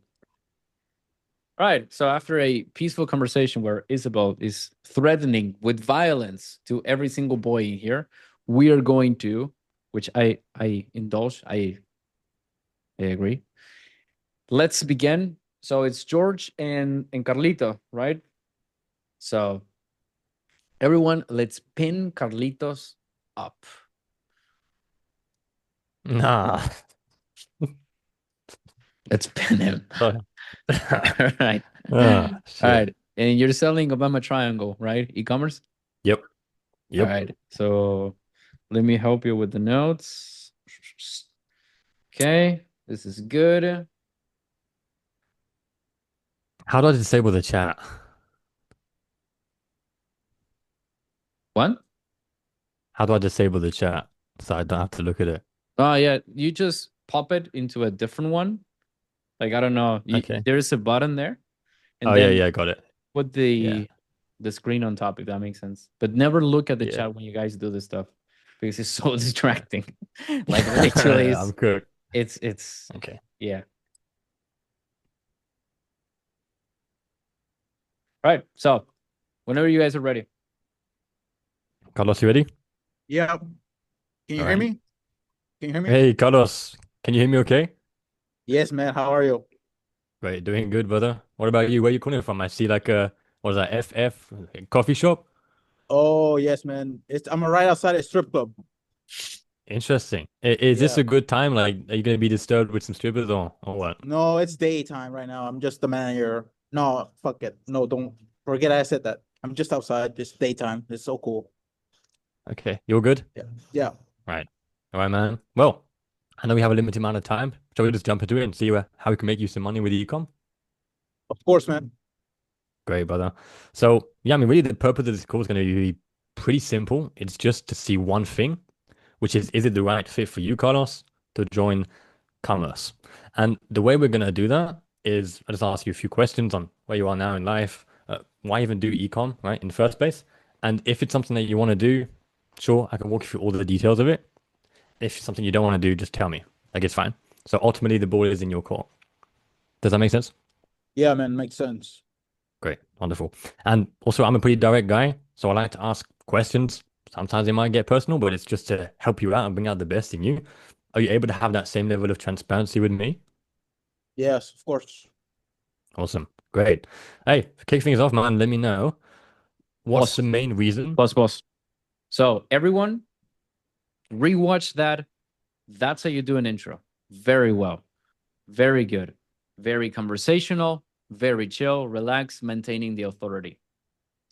All right. So after a peaceful conversation where Isabel is threatening with violence to every single boy in here, we are going to, which I indulge, I agree. Let's begin. So it's George and Carlito, right? So everyone, let's pin Carlitos up. Nah. Let's pin him. Sorry. All right. Ah, All shit. right. And you're selling Obama Triangle, right? E-commerce? Yep. All Yep. right. So let me help you with the notes. Okay. This is good. How do I disable the chat? What? How do I disable the chat so I don't have to look at it? Oh, yeah. You just pop it into a different one. Like, I don't know. Okay. There's a button there. And Oh, then yeah, got it. put Yeah. the screen on top, if that makes sense. But never look at the Yeah. chat when you guys do this stuff because it's so distracting. Like literally, I'm cooked. it's Okay. yeah. Right. So whenever you guys are ready. Carlos, you ready? Yeah. Can you All hear right. me? Can you hear me? Hey, Carlos, can you hear me okay? Yes, man. How are you? Great, doing good, brother. What about you? Where you calling from? I see like what is that, FF coffee shop? Oh, yes, man. I'm right outside a strip club. Interesting. Is this Yeah. a good time? Like, are you gonna be disturbed with some strippers or what? No, it's daytime right now. I'm just the manager. No, fuck it. No, don't forget I said that. I'm just outside. It's daytime. It's so cool. Okay, you're good? Yeah. Yeah. Right. All right, man. Well, I know we have a limited amount of time. Shall we just jump into it and see how we can make you some money with ecom? Of course, man. Great, brother. So, yeah, I mean, really the purpose of this call is going to be pretty simple. It's just to see one thing, which is it the right fit for you, Carlos, to join commerce? And the way we're going to do that is I just ask you a few questions on where you are now in life, why even do ecom, right, in the first place? And if it's something that you want to do, sure, I can walk you through all the details of it. If it's something you don't want to do, just tell me. Like, it's fine. So ultimately, the ball is in your court. Does that make sense? Yeah, man. Makes sense. Great, wonderful. And also, I'm a pretty direct guy, so I like to ask questions. Sometimes it might get personal, but it's just to help you out and bring out the best in you. Are you able to have that same level of transparency with me? Yes, of course. Awesome. Great. Hey, kick things off, man. Let me know what's Boss, the main reason. boss. So everyone, rewatch that. That's how you do an intro. Very well. Very good. Very conversational, very chill, relaxed, maintaining the authority.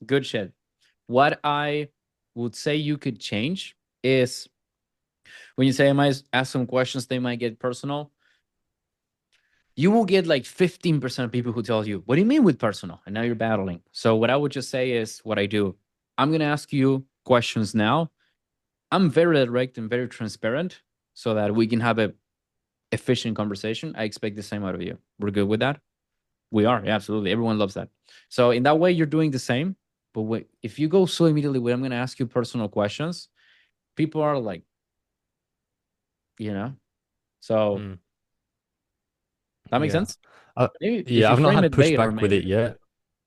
Good shit. What I would say you could change is when you say I might ask some questions, they might get personal. You will get like 15% of people who tell you, what do you mean with personal? And now you're battling. So what I would just say is what I do. I'm going to ask you questions now. I'm very direct and very transparent so that we can have a efficient conversation. I expect the same out of you. We're good with that? We are, yeah, absolutely. Everyone loves that. So in that way, you're doing the same. But if you go so immediately, I'm going to ask you personal questions, people are like, you know. So Mm, that makes yeah. sense. Uh, Maybe if yeah, you I've not frame had it later, pushback with it maybe yet.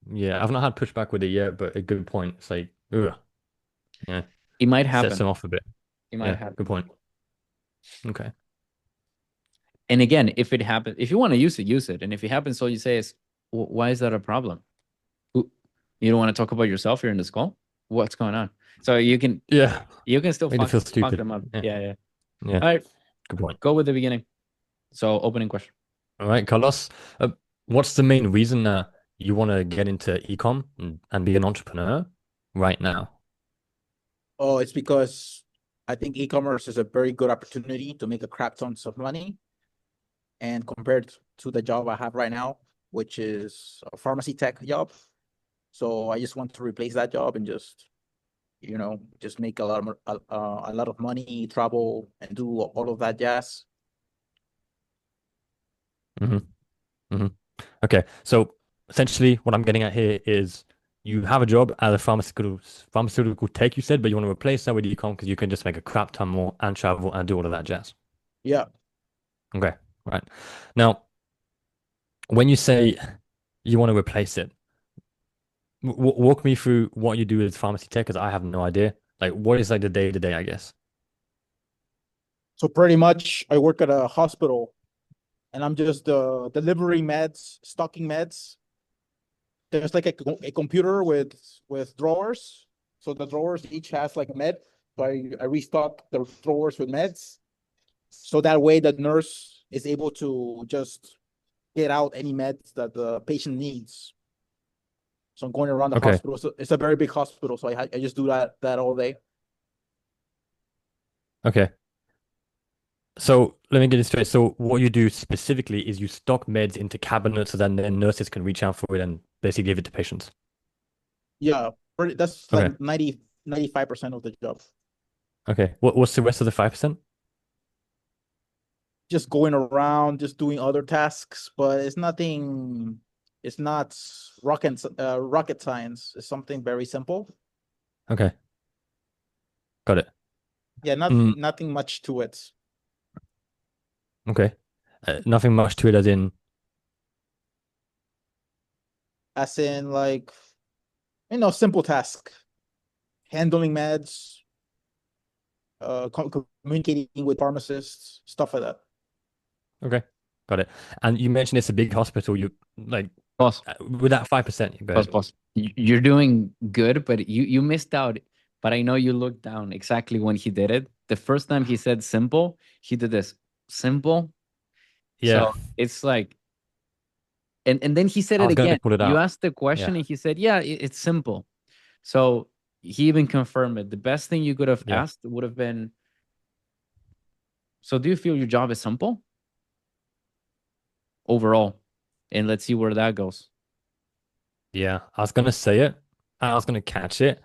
Yeah, I've not had pushback with it yet, but a good point. It's like, ugh, yeah, it might sets them happen. off a bit. It might Yeah, happen. good point. Okay. And again, if it happens, if you want to use it. And if it happens, all you say is, why is that a problem? You don't want to talk about yourself here in this call? What's going on? So you can Yeah, still made it feel fuck stupid. them up. Yeah, Yeah. yeah, All right, good point. go with the beginning. So opening question. All right, Carlos, what's the main reason that you want to get into ecom and be an entrepreneur right now? Oh, it's because I think e-commerce is a very good opportunity to make a crap tons of money. And compared to the job I have right now, which is a pharmacy tech job. So I just want to replace that job and just, just make a lot of money, travel, and do all of that jazz. hmm hmm Okay, so essentially what I'm getting at here is you have a job as a pharmaceutical tech, you said, but you want to replace that with ecom because you can just make a crap ton more and travel and do all of that jazz. Yeah. Okay, right. Now, when you say you want to replace it, walk me through what you do as pharmacy tech because I have no idea. Like, what is like the day to day, I guess. So pretty much I work at a hospital and I'm just delivering meds, stocking meds. There's like a computer with drawers. So the drawers each has like a med. So I restock the drawers with meds. So that way the nurse is able to just get out any meds that the patient needs. So I'm going around the Okay, hospital. So it's a very big hospital. So I just do that all day. okay. So let me get this straight. So what you do specifically is you stock meds into cabinets so that then nurses can reach out for it and basically give it to patients. Yeah, that's Okay. like 95% of the job. Okay. What's the rest of the 5%? Just going around, just doing other tasks, but it's not rocket science. It's something very simple. Okay. Got it. Yeah, Mm, nothing much to it. okay. Nothing much to it as in, As in like, simple task. Handling meds, communicating with pharmacists, stuff like that. okay. Got it. And you mentioned it's a big hospital. You like Boss, with that 5%, go ahead. boss. You're doing good, but you missed out. But I know you looked down exactly when he did it. The first time he said simple, he did this simple. Yeah. So it's like, and then he said I it was gonna again. pull it You out. asked the question Yeah. and he said, yeah, it's simple. So he even confirmed it. The best thing you could have Yeah. asked would have been, so do you feel your job is simple overall? And let's see where that goes. Yeah. I was gonna say it. I was gonna catch it.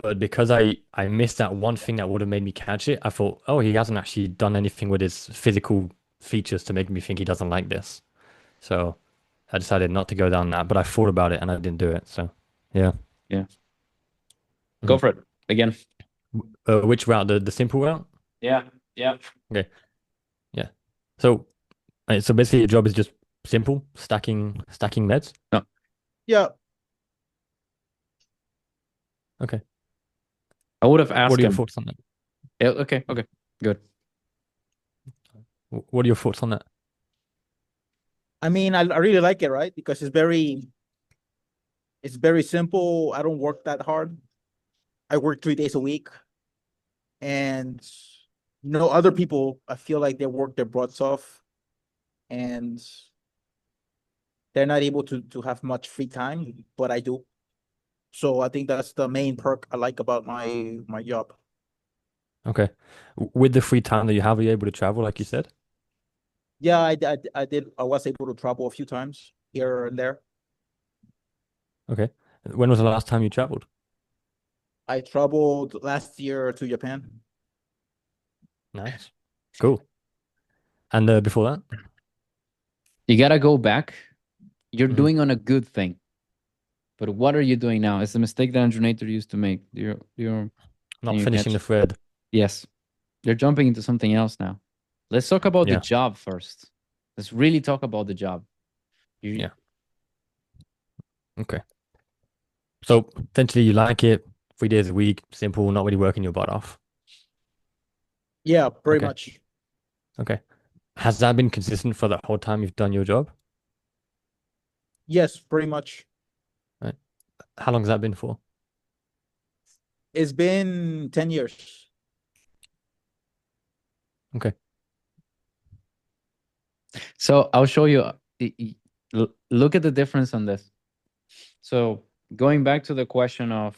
But because I missed that one thing that would have made me catch it, I thought, oh, he hasn't actually done anything with his physical features to make me think he doesn't like this. So I decided not to go down that. But I thought about it and I didn't do it. So yeah. Yeah. Go Mhm. for it again. Which route? The simple route? Yeah. Yeah. Okay. Yeah. So so basically your job is just simple, stacking meds. No. Yeah. Okay. I would have What asked are your him. thoughts on that? Yeah, okay. Good. What are your thoughts on that? I mean, I really like it, right? Because it's very simple. I don't work that hard. I work 3 days a week, and other people, I feel like they work their butts off, and they're not able to have much free time, but I do. So I think that's the main perk I like about my job. Okay. With the free time that you have, are you able to travel, like you said? Yeah, I did. I was able to travel a few times here and there. Okay. When was the last time you traveled? I traveled last year to Japan. Nice. Cool. And before that? You gotta go back. You're Mhm. doing on a good thing. But what are you doing now? It's the mistake that Andronator used to make. Can Not you finishing catch the it? thread. Yes. You're jumping into something else now. Let's talk about the Yeah. job first. Let's really talk about the job. You, Yeah. Okay. So essentially you like it 3 days a week, simple, not really working your butt off. Yeah, pretty Okay. much. Okay. Has that been consistent for the whole time you've done your job? Yes, pretty much. Right. How long has that been for? It's been 10 years. Okay. So I'll show you. Look at the difference on this. So going back to the question of,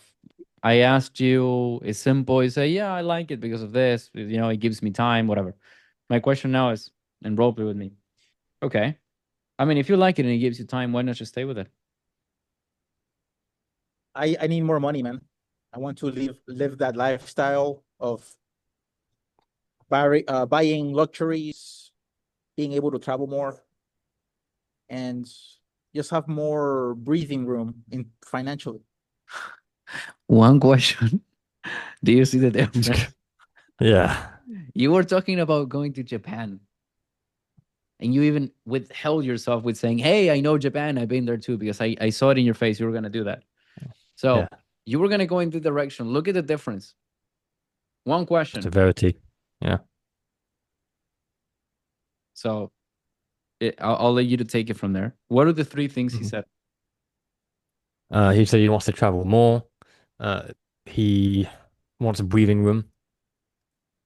I asked you, it's simple. You say, yeah, I like it because of this. It gives me time, whatever. My question now is, and role play with me. Okay. I mean, if you like it and it gives you time, why not just stay with it? I need more money, man. I want to live that lifestyle of buying luxuries, being able to travel more, and just have more breathing room in financially. One question. Do you see the difference? Yeah. You were talking about going to Japan, and you even withheld yourself with saying, hey, I know Japan. I've been there too, because I saw it in your face. You were going to do that. So Yeah. you were going to go in the direction. Look at the difference. One question. Severity. Yeah. So I'll let you to take it from there. What are the three things he Mhm. said? He said he wants to travel more. He wants a breathing room.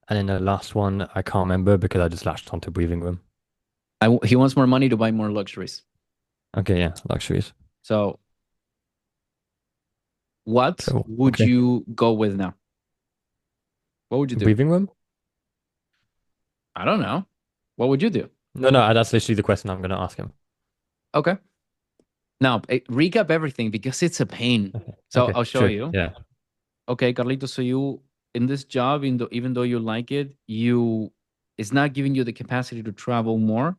And then the last one, I can't remember because I just latched onto breathing room. He wants more money to buy more luxuries. Okay, yeah, luxuries. So what So, would okay. you go with now? What would you do? Breathing room? I don't know. What would you do? No, that's literally the question I'm going to ask him. Okay. Now, recap everything because it's a pain. Okay. So Okay, I'll show sure. you. Yeah. Okay, Carlito, so you in this job, even though you like it, it's not giving you the capacity to travel more.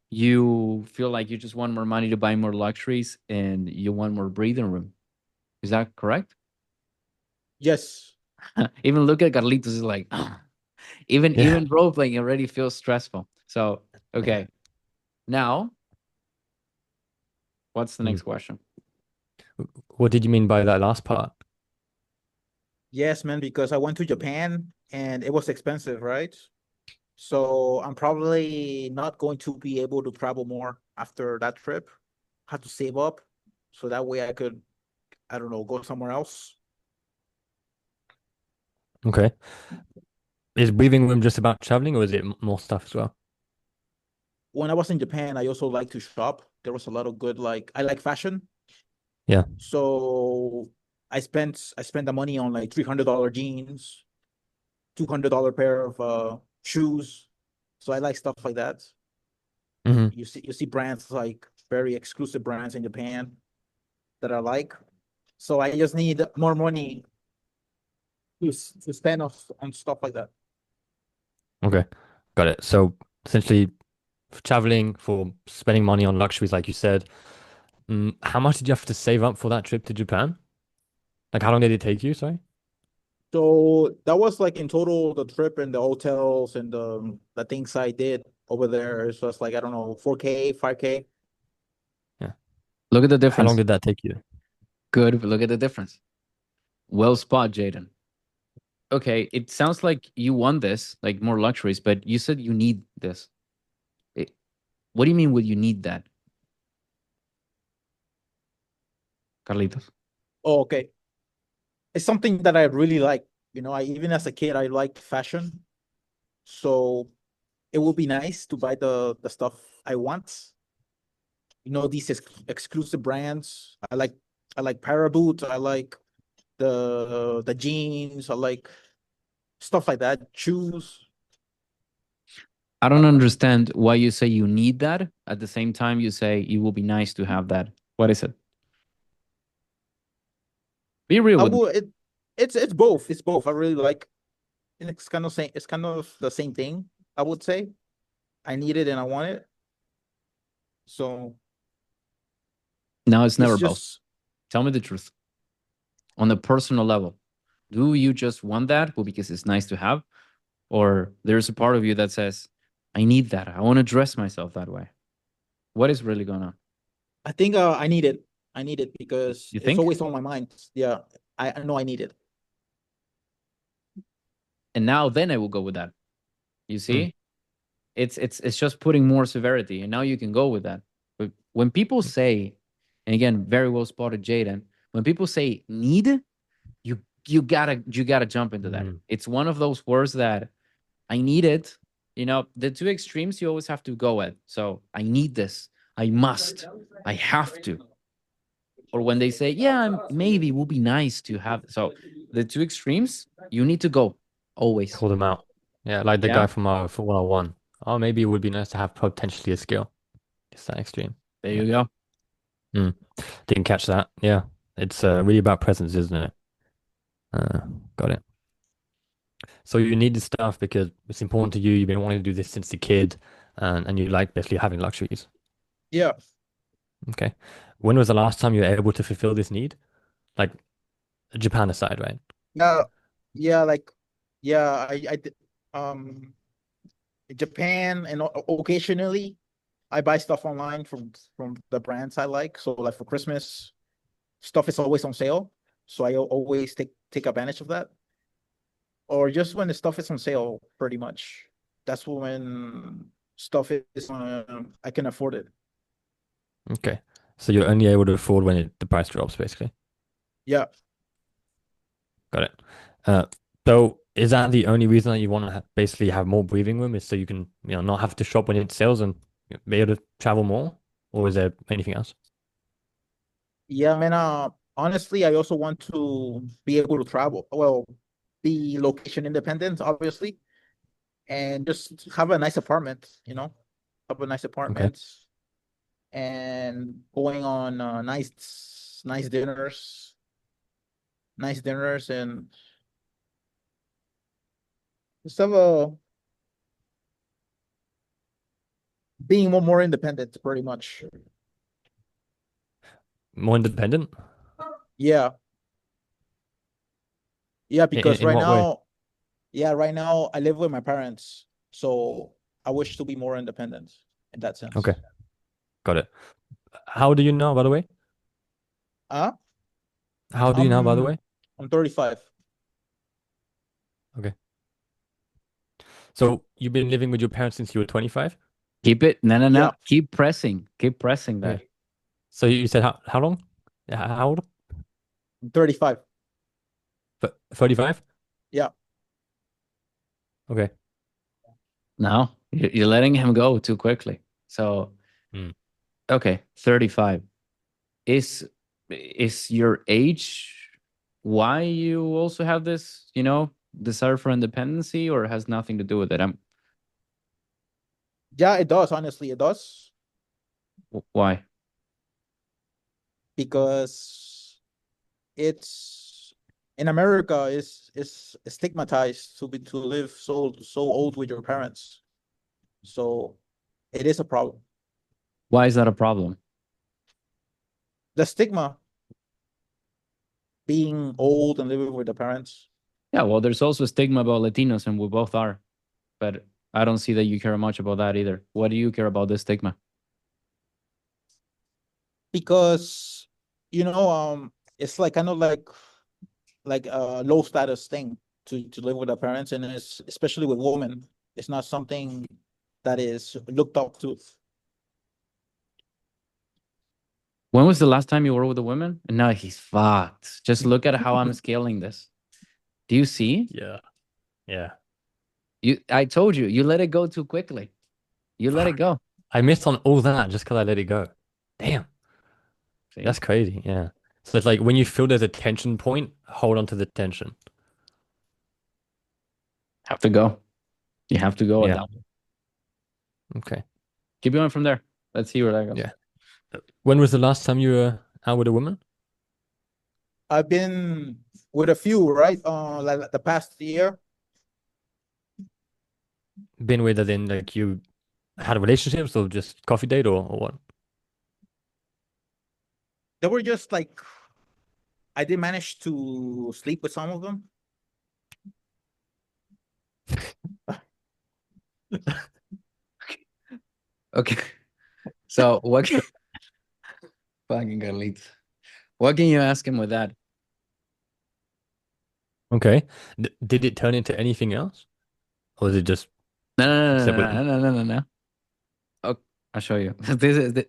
You feel like you just want more money to buy more luxuries and you want more breathing room. Is that correct? Yes. Even look at Carlitos is like, even Yeah. even role playing already feels stressful. So okay, now what's the next question? What did you mean by that last part? Yes, man, because I went to Japan and it was expensive, right? So I'm probably not going to be able to travel more after that trip. Have to save up so that way I could, I don't know, go somewhere else. Okay. Is breathing room just about traveling or is it more stuff as well? When I was in Japan, I also like to shop. There was a lot of good, like, I like fashion. Yeah. So I spent the money on like $300 jeans, $200 pair of shoes. So I like stuff like that. Hmm. You see brands like very exclusive brands in Japan that I like. So I just need more money to spend on stuff like that. Okay. Got it. So essentially for traveling, for spending money on luxuries, like you said, how much did you have to save up for that trip to Japan? Like how long did it take you? Sorry? So that was like in total the trip and the hotels and the things I did over there. It's just like I don't know, 4K, 5K. Yeah. Look at the How long difference. did that take you? Good, but look at the difference. Well spot, Jaden. Okay, it sounds like you want this, like more luxuries, but you said you need this. It, what do you mean would you need that? Carlitos. Oh, okay. It's something that I really like. You know, I even as a kid I liked fashion. So it would be nice to buy the stuff I want. You know, these exclusive brands. I like para boots. I like the jeans. I like stuff like that. Shoes. I don't understand why you say you need that. At the same time, you say it will be nice to have that. What is it? Be real I with me. will it's both. It's both. I really like and it's kind of the same thing, I would say. I need it and I want it. So No, it's never it's both. just Tell me the truth. On the personal level, do you just want that because it's nice to have? Or there's a part of you that says, I need that. I want to dress myself that way. What is really going on? I think I need it. I need it because You it's think? always on my mind. Yeah. I know I need it. And now then I will go with that. You Hmm. see? It's just putting more severity. And now you can go with that. But when people say, and again, very well spotted, Jaden, when people say need, you gotta jump into that. Mm. It's one of those words that I need it. You know, the two extremes you always have to go at. So I need this. I must. I have to. Or when they say, yeah, maybe it would be nice to have. So the two extremes, you need to go always. Call them out. Yeah, like the Yeah. guy from for 101. Oh, maybe it would be nice to have potentially a skill. It's that extreme. There Yeah. you go. Didn't catch that. Yeah. It's really about presence, isn't it? Got it. So you need this stuff because it's important to you. You've been wanting to do this since a kid, and you like basically having luxuries. Yeah. Okay. When was the last time you were able to fulfill this need? Like Japan aside, right? Yeah. Yeah, like yeah, I did Japan and occasionally I buy stuff online from the brands I like. So like for Christmas, stuff is always on sale. So I always take advantage of that. Or just when the stuff is on sale, pretty much. That's when stuff is I can afford it. Okay. So you're only able to afford when the price drops, basically. Yeah. Got it. Uh, so is that the only reason that you want to basically have more breathing room is so you can, not have to shop when it sells and be able to travel more? Or is there anything else? Yeah, man. Honestly, I also want to be able to travel. Well, be location independent, obviously, and just have a nice apartment, have a nice Okay. apartment and going on nice dinners and just have a being more independent, pretty much. More independent? Yeah. Yeah, In, because in what way? right now I live with my parents, so I wish to be more independent in that Okay. sense. Got it. How do you know, by the way? Uh, How do you know, by the I'm way? I'm 35. Okay. So you've been living with your parents since you were 25? Keep it. No, no, Yeah, no. Keep pressing. Keep pressing that. Okay. So you said how long? Yeah, how old? I'm 35. 35? Yeah. Okay. No, you're letting him go too quickly. So, Hmm. okay, 35. Is your age why you also have this, desire for independency, or has nothing to do with it? Yeah, it does. Honestly, it does Why? because it's in America is stigmatized to live so old with your parents. So it is a problem. Why is that a problem? The stigma being old and living with the parents Yeah, well, there's also a stigma about Latinos, and we both are, but I don't see that you care much about that either. What do you care about this stigma? because it's like kind of like a low status thing to live with the parents, and it's especially with women. It's not something that is looked up to. When was the last time you were with a woman? No, he's fucked. Just look at how I'm scaling this. Do you see? Yeah. Yeah. I told you, you let it go too quickly. You let it go. I missed on all that just because I let it go. Damn. See? That's crazy. Yeah. So it's like when you feel there's a tension point, hold on to the tension. Have to go. You have to go at Yeah. that one. Okay. Keep going from there. Let's see where that goes. Yeah. When was the last time you were out with a woman? I've been with a few, right? Like the past year. Been with as in like you had relationships or just coffee date or what? They were just like I did manage to sleep with some of them. Okay. So what can fucking got leads. What can you ask him with that? Okay. Did it turn into anything else? Or is it just No, no, no, except no, with no, no, no, no, no. Oh, I'll show you.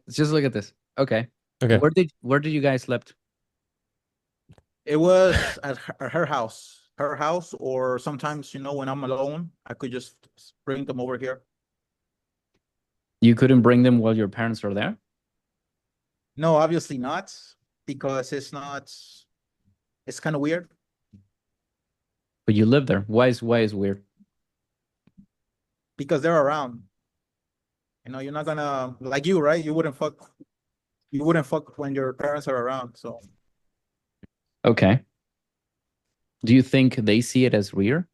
Just look at this. Okay. okay. Where did you guys slept? It was at her house, or sometimes, when I'm alone, I could just bring them over here. You couldn't bring them while your parents are there? No, obviously not, because it's kind of weird. But you live there. Why is weird? Because they're around. You're not gonna, like you, right? You wouldn't fuck when your parents are around. So Okay. Do you think they see it as weird?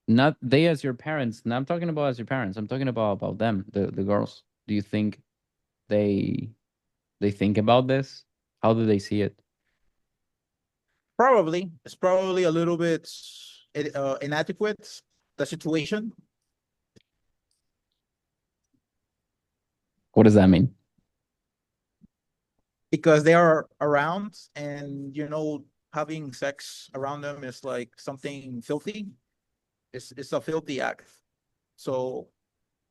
Not they as your parents. No, I'm talking about as your parents. I'm talking about them, the girls. Do you think they they think about this? How do they see it? probably it's probably a little bit inadequate, the situation, What does that mean? because they are around, and having sex around them is like something filthy. It's a filthy act. So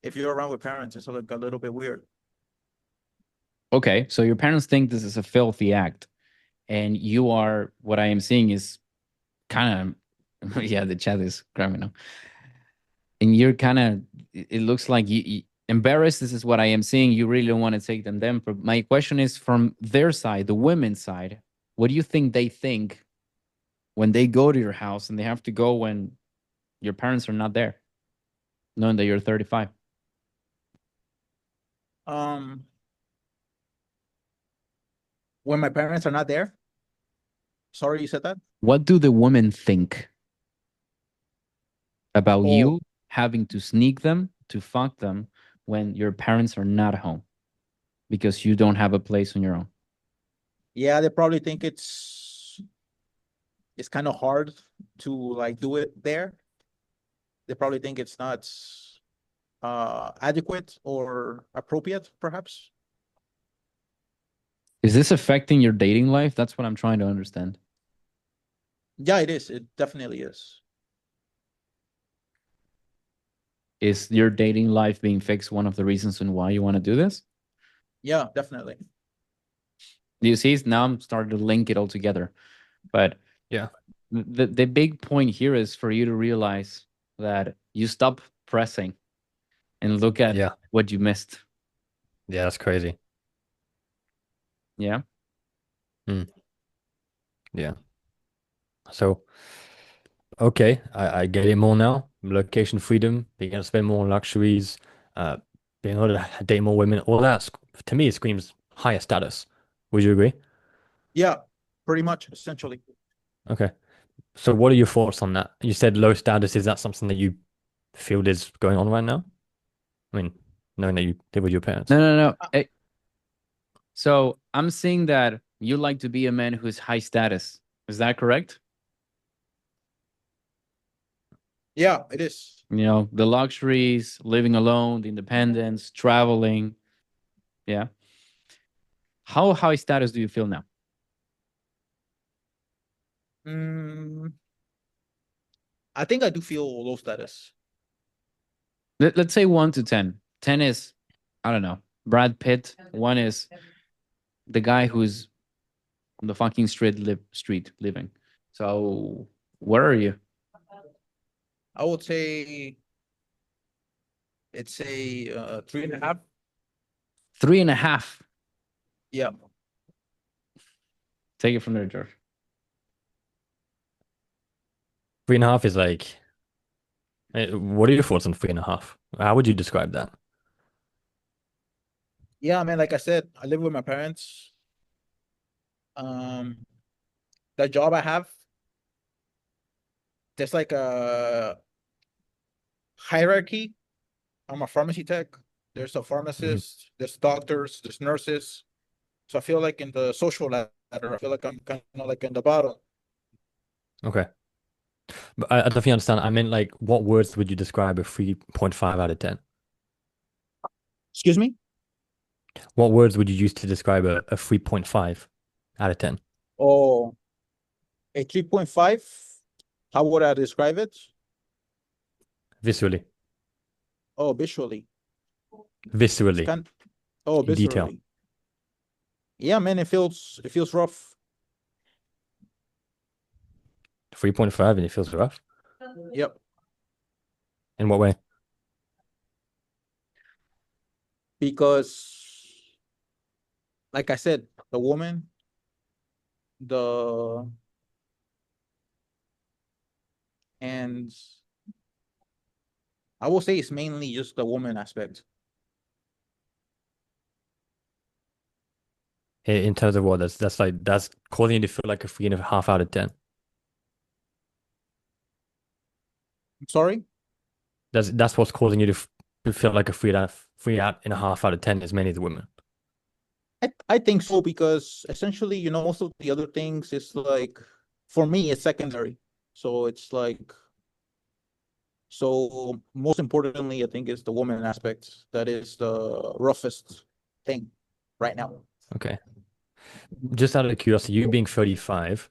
if you're around with parents, it's like a little bit weird. Okay, so your parents think this is a filthy act, and you are what I am seeing is kind of yeah, the chat is criminal. And you're kind of it looks like you embarrassed. This is what I am seeing. You really don't want to take them. But my question is from their side, the women's side, what do you think they think when they go to your house and they have to go when your parents are not there, knowing that you're 35? Um, when my parents are not there. Sorry, you said that? What do the women think about Oh, you having to sneak them to fuck them when your parents are not home because you don't have a place on your own? yeah, they probably think it's kind of hard to like do it there. They probably think it's not adequate or appropriate, perhaps. Is this affecting your dating life? That's what I'm trying to understand. Yeah, it is. It definitely is. Is your dating life being fixed one of the reasons on why you want to do this? Yeah, definitely. Do you see? Now I'm starting to link it all together. But Yeah. the big point here is for you to realize that you stop pressing and look at Yeah. what you missed. Yeah, that's crazy. Yeah. Yeah. So okay, I get it more now. Location freedom, being able to spend more on luxuries, uh, being able to date more women, all that to me it screams higher status. Would you agree? Yeah, pretty much, essentially. Okay. So what are your thoughts on that? You said low status. Is that something that you feel is going on right now? I mean, knowing that you live with your parents. No. So I'm seeing that you like to be a man who's high status. Is that correct? Yeah, it is. The luxuries, living alone, the independence, traveling. Yeah. How high status do you feel now? Mm, I think I do feel low status. Let's say 1 to 10. 10 is, I don't know, Brad Pitt. One is the guy who's on the fucking street living. So where are you? I would say it's a 3.5. 3.5. Yeah. Take it from there, George. 3.5 is like. What are your thoughts on 3.5? How would you describe that? Yeah, man, like I said, I live with my parents. The job I have, there's like a hierarchy. I'm a pharmacy tech. There's a pharmacist, there's doctors, there's nurses. So I feel like in the social ladder, I feel like I'm kind of like in the bottom. Okay. But I don't think you understand. I meant like, what words would you describe a 3.5 out of 10? Excuse me? What words would you use to describe a 3.5 out of 10? Oh, a 3.5. How would I describe it? Visually. Oh, visually. It's Viscerally. in detail. viscerally. Yeah, man, it feels rough. 3.5 and it feels rough. Yep. In what way? Because like I said, the woman, the and I will say it's mainly just the woman aspect. In terms of what? That's causing you to feel like a 3.5 out of 10. I'm sorry? That's what's causing you to feel like a 3.5 out of 10 is mainly the women. I think so because essentially, most of the other things is like for me it's secondary. So it's like most importantly, I think is the woman aspect that is the roughest thing right now. Okay. Just out of curiosity, you being 35,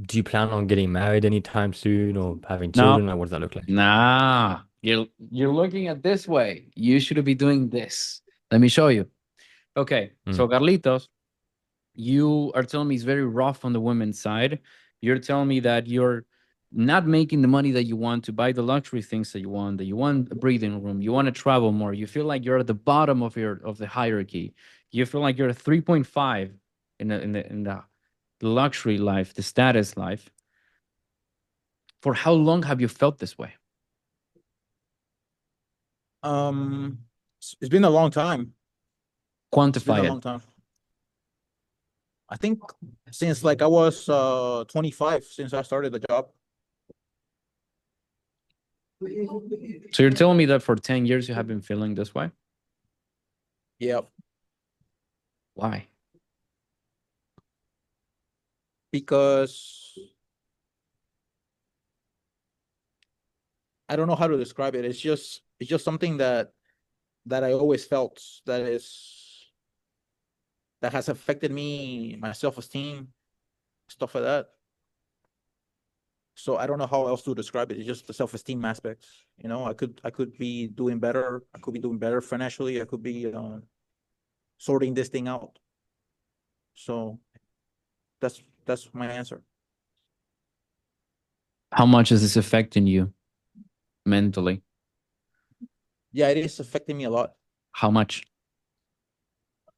do you plan on getting married anytime soon or having children? Or what does that look like? Nah, you're looking at this way. You should be doing this. Let me show you. Okay, so Carlitos, you are telling me it's very rough on the women's side. You're telling me that you're not making the money that you want to buy the luxury things that you want a breathing room, you want to travel more. You feel like you're at the bottom of the hierarchy. You feel like you're a 3.5 in the luxury life, the status life. For how long have you felt this way? It's been a long time. It's been Quantify a it. long time. I think since like I was 25, since I started the job. So you're telling me that for 10 years you have been feeling this way? Yep. Why? Because I don't know how to describe it. It's just something that I always felt that has affected me, my self-esteem, stuff like that. So I don't know how else to describe it. It's just the self-esteem aspect. I could be doing better. I could be doing better financially. I could be sorting this thing out. So that's my answer. How much is this affecting you mentally? Yeah, it is affecting me a lot. How much?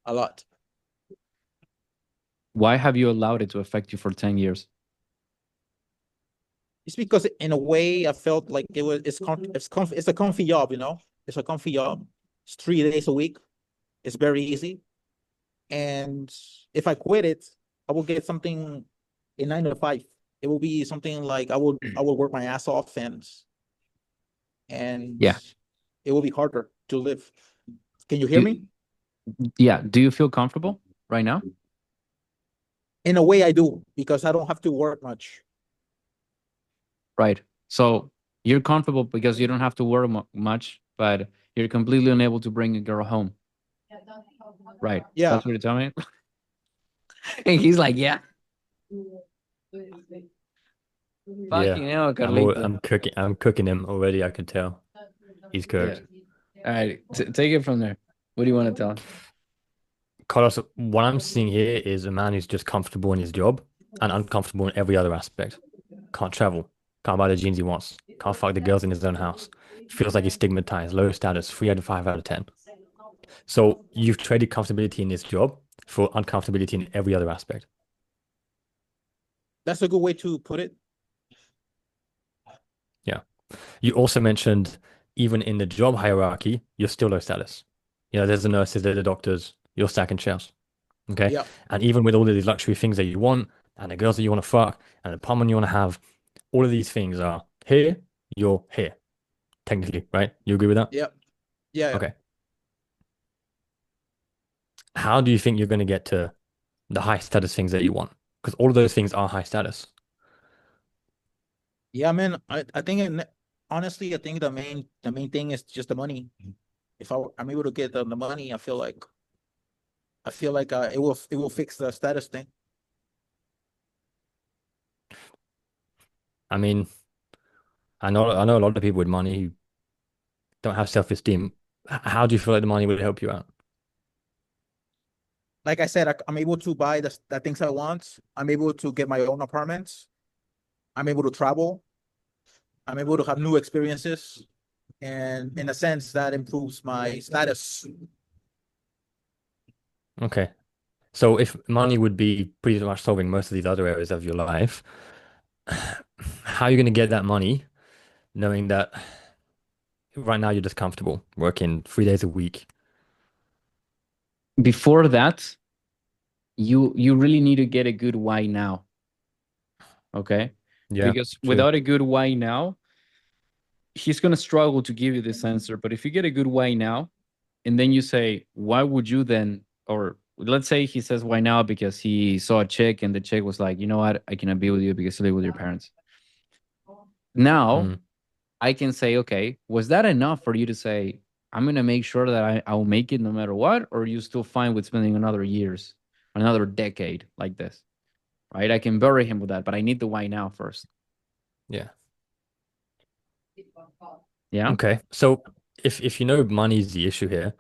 A lot. Why have you allowed it to affect you for 10 years? It's because in a way I felt like it's a comfy job, It's a comfy job. It's 3 days a week. It's very easy. And if I quit it, I will get something in 9 to 5. It will be something like I will work my ass off and Yeah. it will be harder to live. Can you hear me? Yeah. Do you feel comfortable right now? In a way I do, because I don't have to work much. Right. So you're comfortable because you don't have to work much, but you're completely unable to bring a girl home. Right. Yeah. That's what you're telling me? And he's like, yeah. Fucking hell, Carlito. I'm cooking him already. I can tell. He's cooked. All right. Take it from there. What do you want to tell him? Carlos, what I'm seeing here is a man who's just comfortable in his job and uncomfortable in every other aspect. Can't travel, can't buy the jeans he wants, can't fuck the girls in his own house. Feels like he's stigmatized, low status, 3 out of 5 out of 10. So you've traded comfortability in this job for uncomfortability in every other aspect. That's a good way to put it. Yeah. You also mentioned even in the job hierarchy, you're still low status. You know, there's the nurses, there's the doctors, you're stacking shelves. Okay. Yeah. And even with all of these luxury things that you want, and the girls that you want to fuck, and the apartment you want to have, all of these things are here, you're here. Technically, right? You agree with that? Yeah. Yeah. Okay. How do you think you're going to get to the high status things that you want? Because all of those things are high status. Yeah, man. I think honestly, I think the main thing is just the money. If I'm able to get the money, I feel like it will fix the status thing. I mean, I know a lot of people with money who don't have self-esteem. How do you feel like the money would help you out? Like I said, I'm able to buy the things I want. I'm able to get my own apartments. I'm able to travel. I'm able to have new experiences, and in a sense, that improves my status. Okay. So if money would be pretty much solving most of these other areas of your life, how are you going to get that money knowing that right now you're just comfortable working 3 days a week? Before that, you really need to get a good why now. Okay? Yeah, Because true. without a good why now, he's gonna struggle to give you this answer. But if you get a good why now, and then you say, why would you then, or let's say he says why now because he saw a chick and the chick was like, you know what, I cannot be with you because you live with your parents. Now Mm. I can say, okay, was that enough for you to say, I'm gonna make sure that I will make it no matter what, or are you still fine with spending another years, another decade like this? Right? I can bury him with that, but I need the why now first. Yeah. Yeah. Okay. So if you know money is the issue here,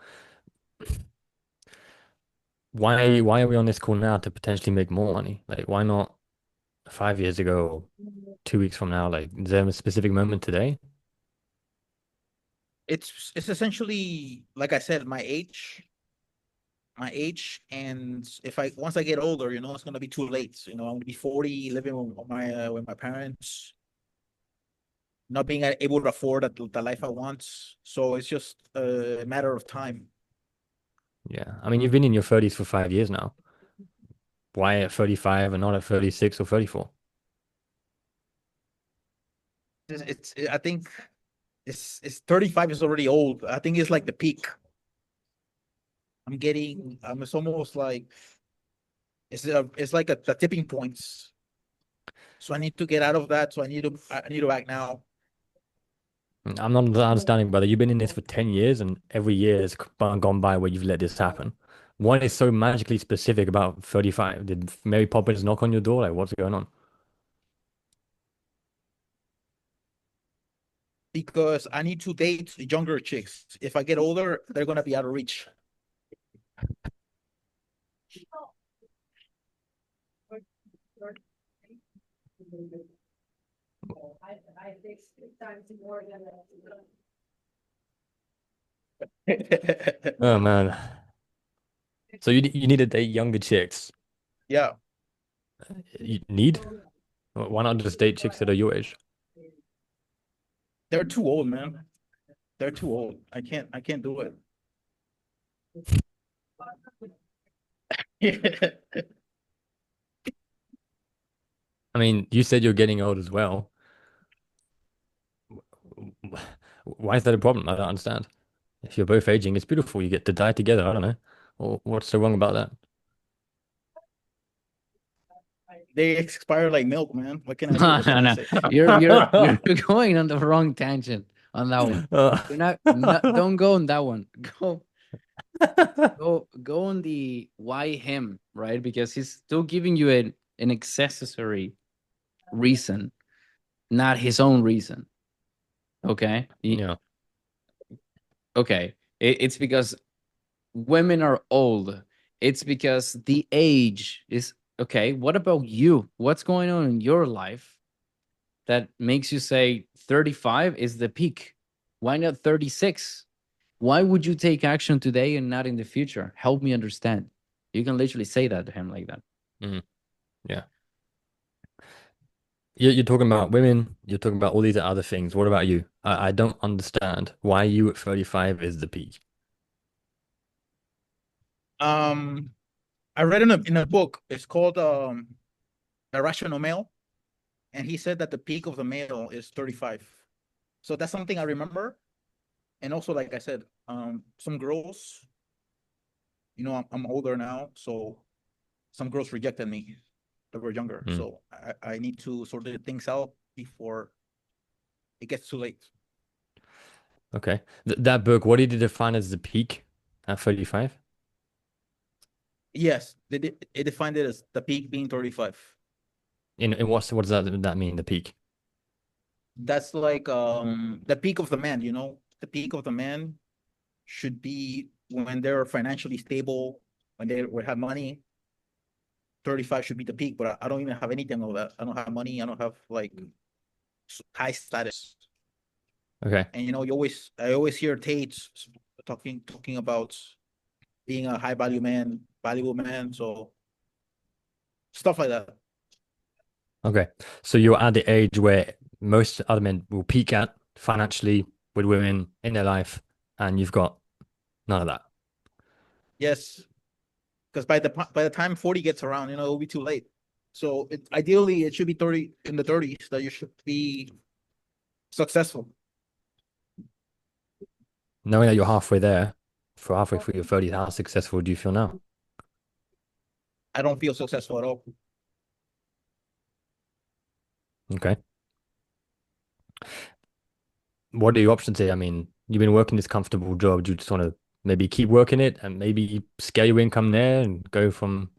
why are we on this call now to potentially make more money? Like why not 5 years ago or 2 weeks from now? Like is there a specific moment today? It's essentially like I said, my age, and if I once I get older, it's gonna be too late. I'm gonna be 40, living with my parents, not being able to afford the life I want. So it's just a matter of time. Yeah. I mean, you've been in your 30s for 5 years now. Why at 35 and not at 36 or 34? I think it's 35 is already old. I think it's like the peak. It's almost like it's like the tipping points. So I need to get out of that. So I need to act now. I'm not understanding, brother. You've been in this for 10 years and every year has gone by where you've let this happen. What is so magically specific about 35? Did Mary Poppins knock on your door? Like, what's going on? Because I need to date younger chicks. If I get older, they're gonna be out of reach. Oh man. So you need to date younger chicks. Yeah, You need? Why not just date chicks that are your age? they're too old, man. They're too old. I can't do it. I mean, you said you're getting old as well. Why is that a problem? I don't understand. If you're both aging, it's beautiful. You get to die together. I don't know. Or what's so wrong about that? They expire like milk, man. What can I do? No, What can I no, say? you're going on the wrong tangent on that one. Uh, Don't go on that one. Go on the why him, right? Because he's still giving you an accessory reason, not his own reason. Okay. yeah. Okay. It's because women are old It's because the age is okay. What about you? What's going on in your life that makes you say 35 is the peak? Why not 36? Why would you take action today and not in the future? Help me understand. You can literally say that to him like that. Yeah. You're talking about women, you're talking about all these other things. What about you? I don't understand why you at 35 is the peak. I read in a book. It's called Irrational Male, and he said that the peak of the male is 35. So that's something I remember. And also, like I said, some girls, I'm older now, so some girls rejected me that were younger. So I need to sort of things out before it gets too late. Okay. That book, what did you define as the peak at 35? Yes, it defined it as the peak being 35. In what does that mean, the peak? That's like the peak of the man, the peak of the man should be when they're financially stable, when they would have money. 35 should be the peak, but I don't even have anything of that. I don't have money. I don't have like high status. Okay. And I always hear Tate talking about being a high value man, valuable man. So stuff like that. Okay. So you're at the age where most other men will peak at financially with women in their life, and you've got none of that. Yes, because by the time 40 gets around, it'll be too late. So ideally it should be 30 in the 30s that you should be successful. Knowing that you're halfway there, for halfway through your 30s, how successful do you feel now? I don't feel successful at all. Okay. What are your options here? I mean, you've been working this comfortable job. Do you just want to maybe keep working it and maybe scale your income there and go from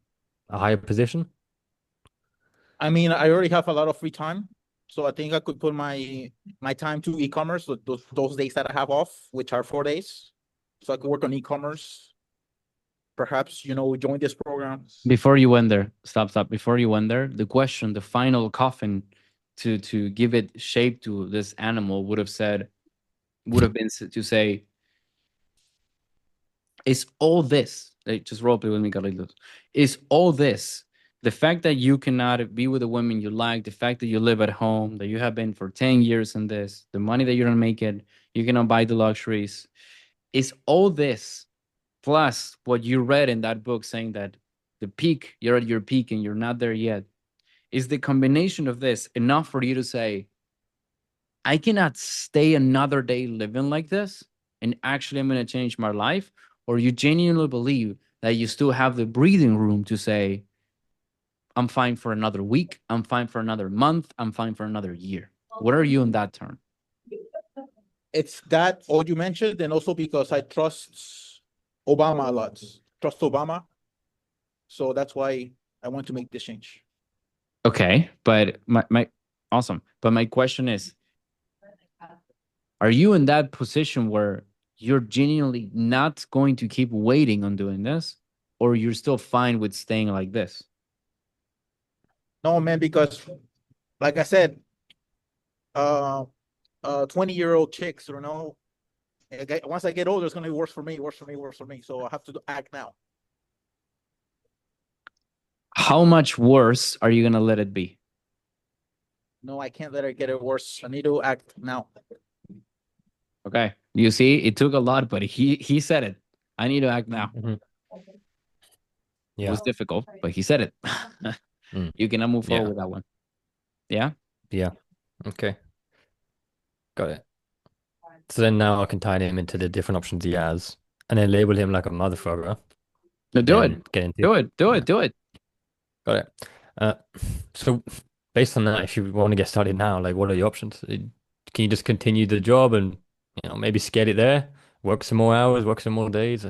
a higher position? I mean, I already have a lot of free time, so I think I could put my time to e-commerce, those days that I have off, which are 4 days. So I could work on e-commerce. Perhaps, join this program. Before you went there, stop. Before you went there, the question, the final coffin to give it shape to this animal would have been to say, is all this, like, just role play with me, Carlitos, is all this, the fact that you cannot be with the women you like, the fact that you live at home, that you have been for 10 years in this, the money that you don't make it, you cannot buy the luxuries, is all this plus what you read in that book saying that the peak, you're at your peak and you're not there yet, is the combination of this enough for you to say, I cannot stay another day living like this and actually I'm going to change my life? Or you genuinely believe that you still have the breathing room to say, I'm fine for another week, I'm fine for another month, I'm fine for another year? What are you in that term? It's that all you mentioned, and also because I trust Obama a lot. Trust Obama. So that's why I want to make this change. Okay, but my awesome. But my question is, are you in that position where you're genuinely not going to keep waiting on doing this, or you're still fine with staying like this? No, man, because like I said, 20-year-old chicks, once I get older, it's gonna be worse for me, worse for me, worse for me. So I have to act now. How much worse are you gonna let it be? No, I can't let it get it worse. I need to act now. Okay. You see, it took a lot, but he said it. I need to act now. It Yeah. was difficult, but he said it. You cannot move forward Yeah. with that one. Yeah? Yeah. Okay. Got it. So then now I can tie him into the different options he has and then label him like a motherfucker. No, do it. Then get into Do it. Do Yeah. it. Do it. Got it. So based on that, if you want to get started now, like what are the options? Can you just continue the job and maybe scale it there, work some more hours, work some more days?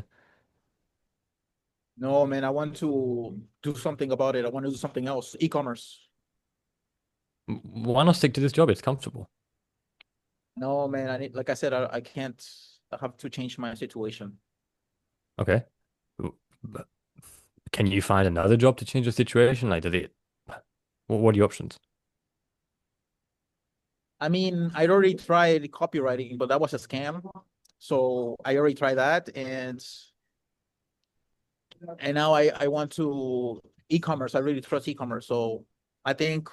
No, man, I want to do something about it. I want to do something else. E-commerce. Why not stick to this job? It's comfortable. No, man, like I said, I can't. I have to change my situation. Okay. But can you find another job to change the situation? Like, what are your options? I mean, I already tried copywriting, but that was a scam. So I already tried that, and now I want to e-commerce. I really trust e-commerce. So I think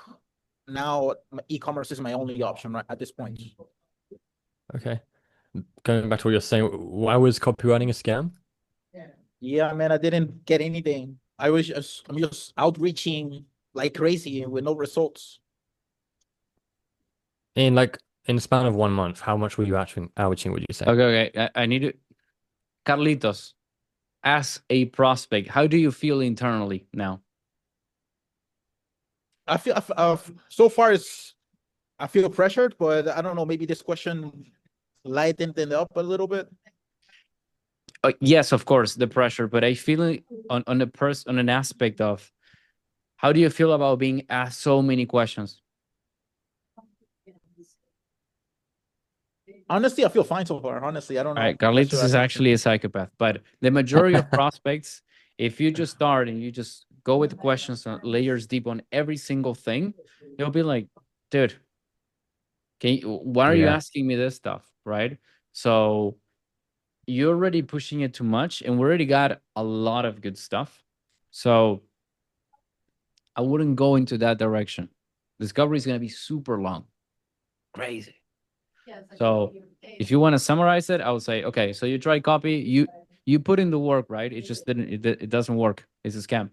now e-commerce is my only option right at this point. Okay. Going back to what you're saying, why was copywriting a scam? Yeah, man, I didn't get anything. I'm just outreaching like crazy with no results. In the span of 1 month, how much were you actually outreaching, would you say? Okay. I need to. Carlitos, as a prospect, how do you feel internally now? I feel so far I feel pressured, but I don't know. Maybe this question lightened it up a little bit. Yes, of course, the pressure, but I feel it on on an aspect of how do you feel about being asked so many questions? Honestly, I feel fine so far. Honestly, I don't All right, know. I'm not Carlitos sure. I is don't actually a psychopath, but the majority of prospects, if you just start and you just go with questions on layers deep on every single thing, they'll be like, dude, why are you Yeah. asking me this stuff? Right? So you're already pushing it too much, and we already got a lot of good stuff. So I wouldn't go into that direction. Discovery is going to be super long, crazy. So if you want to summarize it, I would say, okay, so you try copy, you put in the work, right? It just didn't, it doesn't work. It's a scam.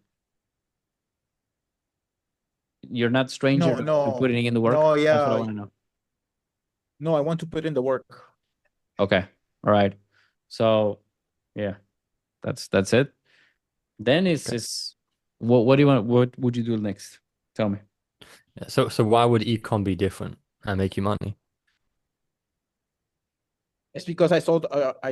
You're not stranger to putting in the work. no. That's what I Yeah, want to know. no. I want to put in the work. Okay, all right. So yeah, that's it. Then Okay. is what do you want? What would you do next? Tell me. Yeah, so why would ecom be different and make you money? It's because I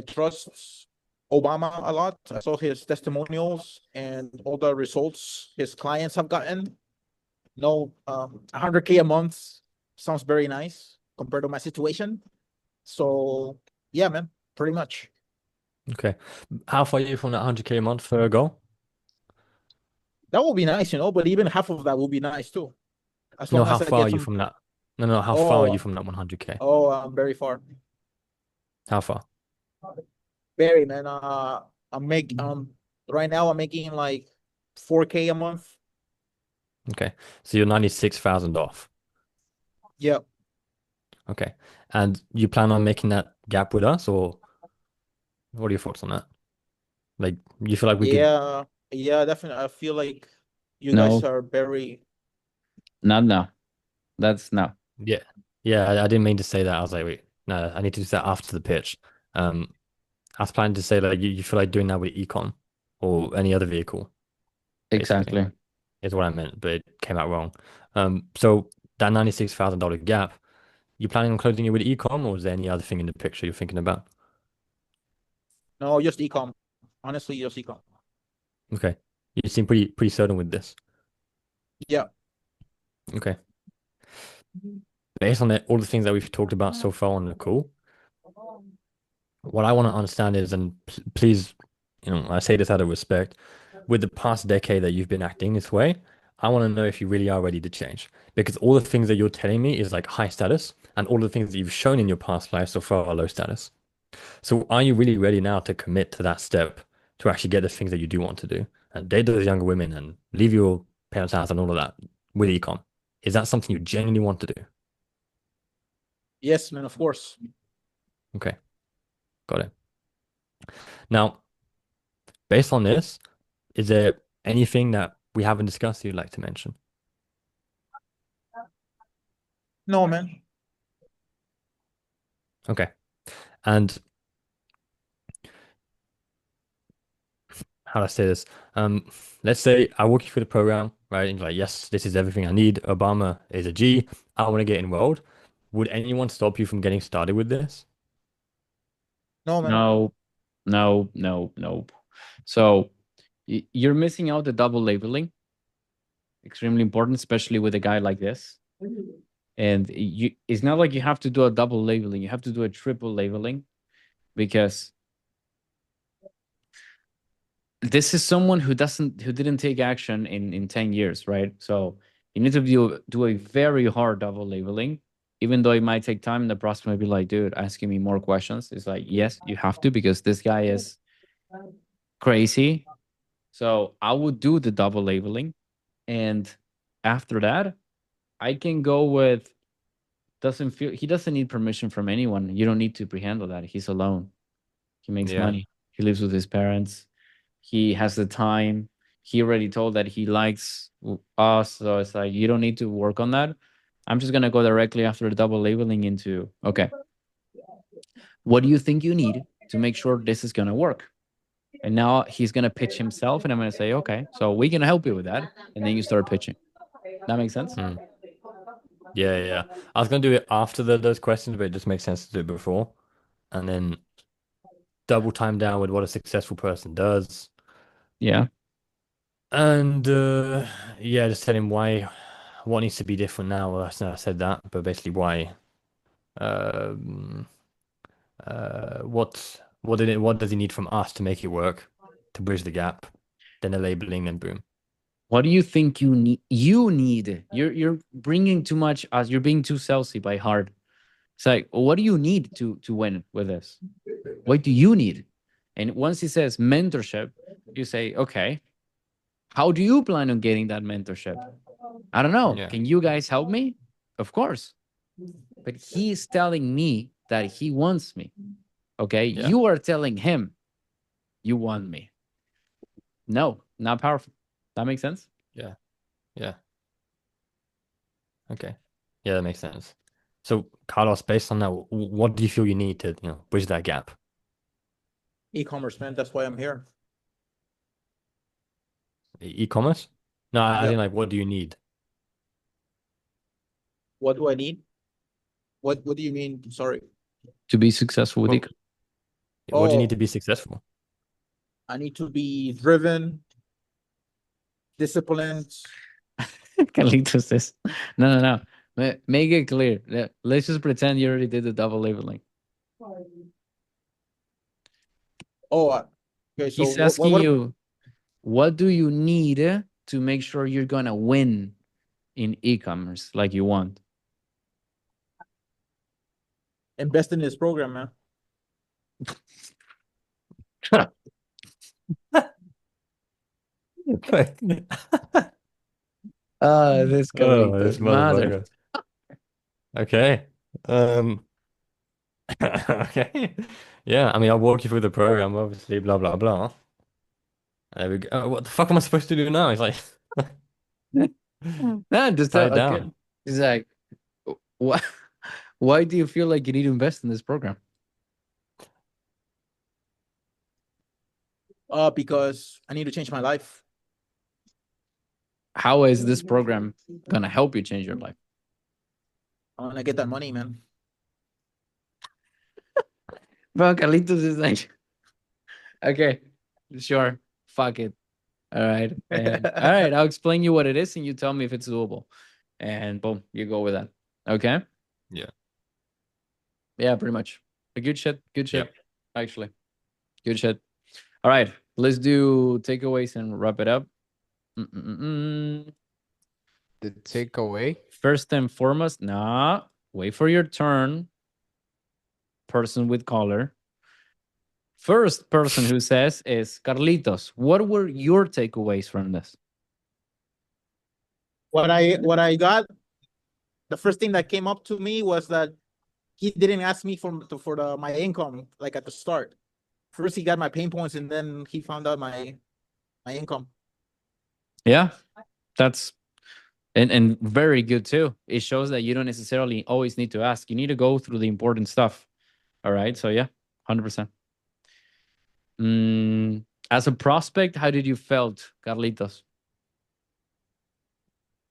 trust Obama a lot. I saw his testimonials and all the results his clients have gotten. No, 100K a month sounds very nice compared to my situation. So yeah, man, pretty much. Okay. How far are you from that 100K a month for a goal? That would be nice, but even half of that would be nice too. As No, long how as I far are get you some. from that? No, how far are you Oh, from that 100K? I'm very far. How far? Very, man. Right now I'm making like 4K a month. Okay. So you're 96,000 off. Yeah. Okay. And you plan on making that gap with us, or what are your thoughts on that? Like, you feel like we could, Yeah, definitely. I feel like you guys No, are very. not now. That's no. yeah. Yeah, I didn't mean to say that. I was like, wait, no, I need to do that after the pitch. I was planning to say like you feel like doing that with econ or any other vehicle, basically, Exactly. is what I meant, but it came out wrong. So that $96,000 gap, you planning on closing it with ecom, or is there any other thing in the picture you're thinking about? No, just ecom. Honestly, just ecom. Okay. You seem pretty certain with this. Yeah. Okay. Based on all the things that we've talked about so far on the call, what I want to understand is, and please, I say this out of respect, with the past decade that you've been acting this way, I want to know if you really are ready to change. Because all the things that you're telling me is like high status, and all the things that you've shown in your past life so far are low status. So are you really ready now to commit to that step to actually get the things that you do want to do and date those younger women and leave your parents' house and all of that with econ? Is that something you genuinely want to do? Yes, man, of course. Okay, got it. Now, based on this, is there anything that we haven't discussed you'd like to mention? No, man. Okay. And how do I say this? Let's say I walk you through the program, right? And you're like, yes, this is everything I need. Obama is a G. I want to get enrolled. Would anyone stop you from getting started with this? No, man. No, no. So you're missing out the double labeling. Extremely important, especially with a guy like this. And it's not like you have to do a double labeling. You have to do a triple labeling because this is someone who didn't take action in 10 years, right? So you need to do a very hard double labeling, even though it might take time. The prospect might be like, dude, asking me more questions. It's like, yes, you have to, because this guy is crazy. So I would do the double labeling. And after that, I can go with he doesn't need permission from anyone. You don't need to pre-handle that. He's alone. He makes Yeah. money. He lives with his parents. He has the time. He already told that he likes us. So it's like, you don't need to work on that. I'm just going to go directly after the double labeling into, okay, what do you think you need to make sure this is going to work? And now he's going to pitch himself, and I'm going to say, okay, so we can help you with that. And then you start pitching. That makes sense? Yeah. I was gonna do it after those questions, but it just makes sense to do it before, and then double time down with what a successful person does. Yeah. And yeah, just tell him what needs to be different now. Well, I said that, but basically why. Um, what does he need from us to make it work, to bridge the gap? Then the labeling, then boom. What do you think you need? You're bringing too much as you're being too salesy by heart. It's like, what do you need to win with this? What do you need? And once he says mentorship, you say, okay, how do you plan on getting that mentorship? I don't know. Yeah. Can you guys help me? Of course. But he's telling me that he wants me. Okay. Yeah. You are telling him you want me. No, not powerful. That makes sense? Yeah. Okay. Yeah, that makes sense. So, Carlos, based on that, what do you feel you need to, bridge that gap? E-commerce, man. That's why I'm here. E-commerce? No, I Yep. think like, what do you need? What do I need? What do you mean? Sorry. To be successful with Well, e-commerce. What do you need Oh. to be successful? I need to be driven, disciplined. Carlitos says, no. Make it clear. Let's just pretend you already did the double labeling. Oh, okay. So He's asking you, what do you need to make sure you're gonna win in e-commerce like you want? invest in this program, man. This This Carlitos, mother. motherfucker. Okay. Okay. Yeah, I mean, I'll walk you through the program, obviously, blah, blah, blah. There we go. What the fuck am I supposed to do now? He's like, No, just tie it okay. down. He's like, what? Why do you feel like you need to invest in this program? Because I need to change my life. How is this program gonna help you change your life? I want to get that money, man. Bro, Carlitos is like, okay, sure, fuck it. All right. And all right, I'll explain you what it is and you tell me if it's doable. And boom, you go with that. Okay? Yeah. Yeah, pretty much. Good shit. Good shit. Yep. Actually. Good shit. All right. Let's do takeaways and wrap it up. The takeaway. First and foremost, wait for your turn. Person with collar. First person who says is Carlitos. What were your takeaways from this? What I got, the first thing that came up to me was that he didn't ask me for my income like at the start. First he got my pain points and then he found out my income. Yeah, that's and very good too. It shows that you don't necessarily always need to ask. You need to go through the important stuff. All right. So yeah, 100%. As a prospect, how did you felt, Carlitos?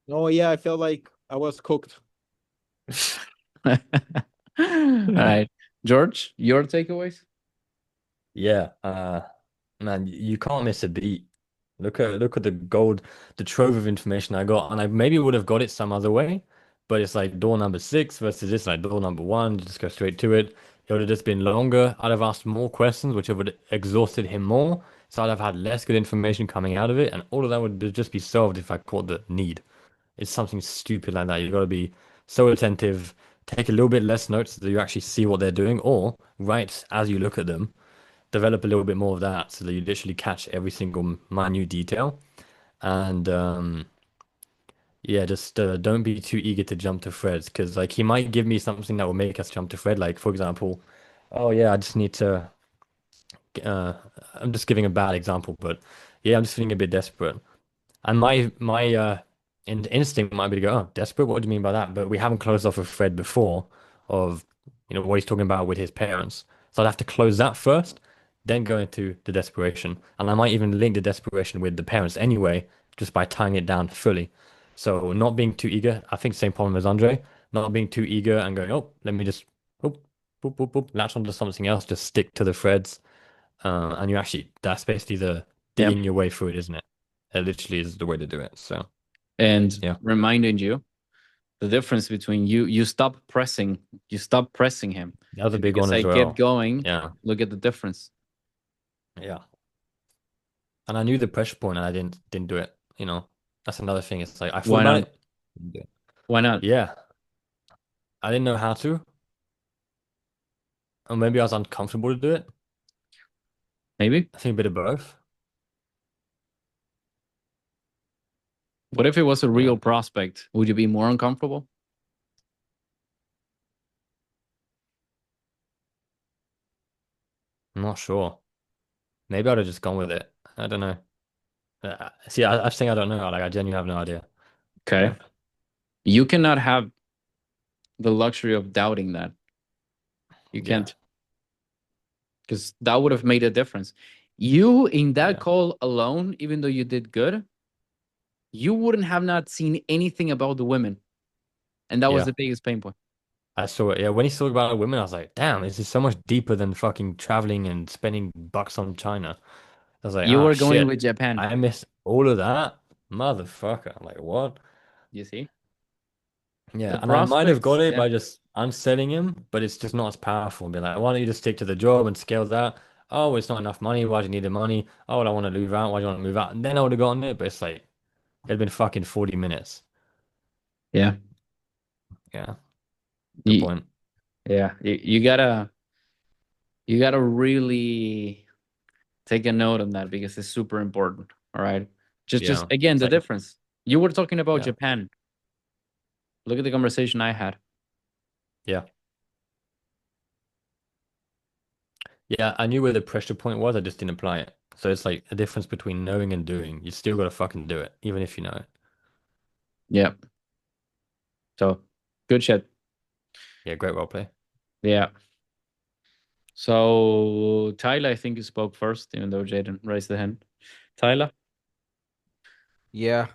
Oh yeah, I felt like I was cooked. All right. George, your takeaways? Yeah. Man, you can't miss a beat. Look at the trove of information I got, and I maybe would have got it some other way, but it's like door number 6 versus this like door number 1. You just go straight to it. It would have just been longer. I'd have asked more questions, which would have exhausted him more. So I'd have had less good information coming out of it, and all of that would just be solved if I caught the need. It's something stupid like that. You've got to be so attentive, take a little bit less notes so that you actually see what they're doing, or write as you look at them, develop a little bit more of that so that you literally catch every single minute detail. And yeah, just don't be too eager to jump to Fred's because like he might give me something that will make us jump to Fred. Like for example, oh yeah, I just need to. Uh, I'm just giving a bad example, but yeah, I'm just feeling a bit desperate. And my instinct might be to go, oh, desperate? What do you mean by that? But we haven't closed off a thread before of, what he's talking about with his parents. So I'd have to close that first, then go into the desperation. And I might even link the desperation with the parents anyway, just by tying it down fully. So not being too eager. I think same problem as Andre. Not being too eager and going, oh, let me just, boop, boop, boop, boop, latch onto something else. Just stick to the threads. And that's basically the digging your way through it, isn't it? It literally is the way to do it. So, And yeah. reminding you the difference between you stop pressing him. That was a And big because one I as well. get going, Yeah. look at the difference. Yeah. And I knew the pressure point and I didn't do it. That's another thing. It's like I thought Why about not? it. Didn't do it. Why not? Yeah. I didn't know how to. Or maybe I was uncomfortable to do it. Maybe. I think a bit of both. What if it was a real Yeah. prospect? Would you be more uncomfortable? I'm not sure. Maybe I'd have just gone with it. I don't know. See, I think I don't know. Like I genuinely have no idea. Okay. Yeah. You cannot have the luxury of doubting that. You Yeah. can't. Because that would have made a difference. You in that Yeah. call alone, even though you did good, you wouldn't have not seen anything about the women. And that was Yeah. the biggest pain point. I saw it. Yeah, when he talked about women, I was like, damn, this is so much deeper than fucking traveling and spending bucks on China. I was like, You ah, were going shit. with Japan. I missed all of that. Motherfucker. I'm like, what? You see? Yeah, The and I might have got prospects, it yeah. by just unselling him, but it's just not as powerful. Be like, why don't you just stick to the job and scale that? Oh, it's not enough money. Why do you need the money? Oh, I don't want to move out. Why do you want to move out? And then I would have gotten it, but it's like, it'd been fucking 40 minutes. Yeah. Yeah. Good You, point. yeah. You gotta really take a note on that because it's super important. All right. Just Yeah. again, It's the like, difference. You were talking about yeah. Japan. Look at the conversation I had. Yeah. Yeah, I knew where the pressure point was, I just didn't apply it. So it's like a difference between knowing and doing. You still gotta fucking do it, even if you know it. Yeah. So good shit. Yeah, great role play. Yeah. So Tyler, I think you spoke first, even though Jaden raised the hand. Tyler? Yeah.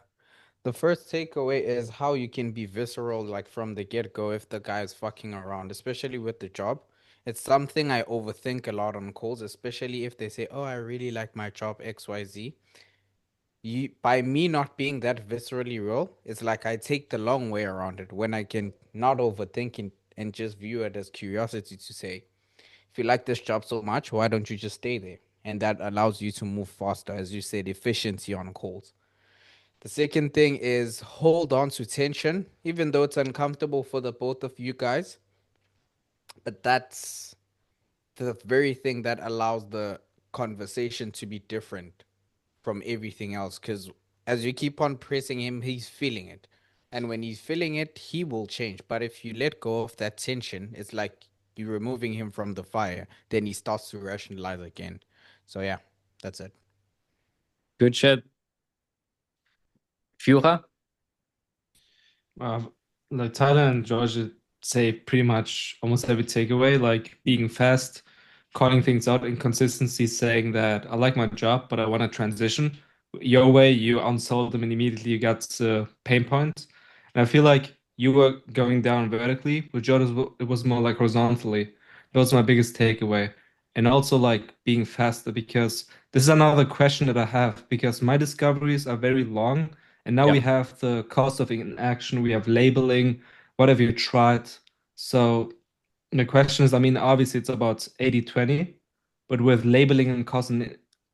The first takeaway is how you can be visceral, like from the get-go, if the guy is fucking around, especially with the job. It's something I overthink a lot on calls, especially if they say, "Oh, I really like my job, XYZ." By me not being that viscerally real, it's like I take the long way around it when I can not overthink it and just view it as curiosity to say, if you like this job so much, why don't you just stay there? And that allows you to move faster, as you said, efficiency on calls. The second thing is hold on to tension, even though it's uncomfortable for the both of you guys. But that's the very thing that allows the conversation to be different from everything else. Because as you keep on pressing him, he's feeling it. And when he's feeling it, he will change. But if you let go of that tension, it's like you're removing him from the fire. Then he starts to rationalize again. So, yeah, that's it. Good shit. Führer? Uh, like Tyler and George say pretty much almost every takeaway, like being fast, calling things out, inconsistency, saying that I like my job, but I want to transition. Your way, you unsold them and immediately you got the pain point. And I feel like you were going down vertically, with George, it was more like horizontally. That was my biggest takeaway. And also like being faster, because this is another question that I have, because my discoveries are very long. And now we have the cost of inaction, we have labeling, what have you tried? So the question is, I mean, obviously it's about 80-20, but with labeling and cost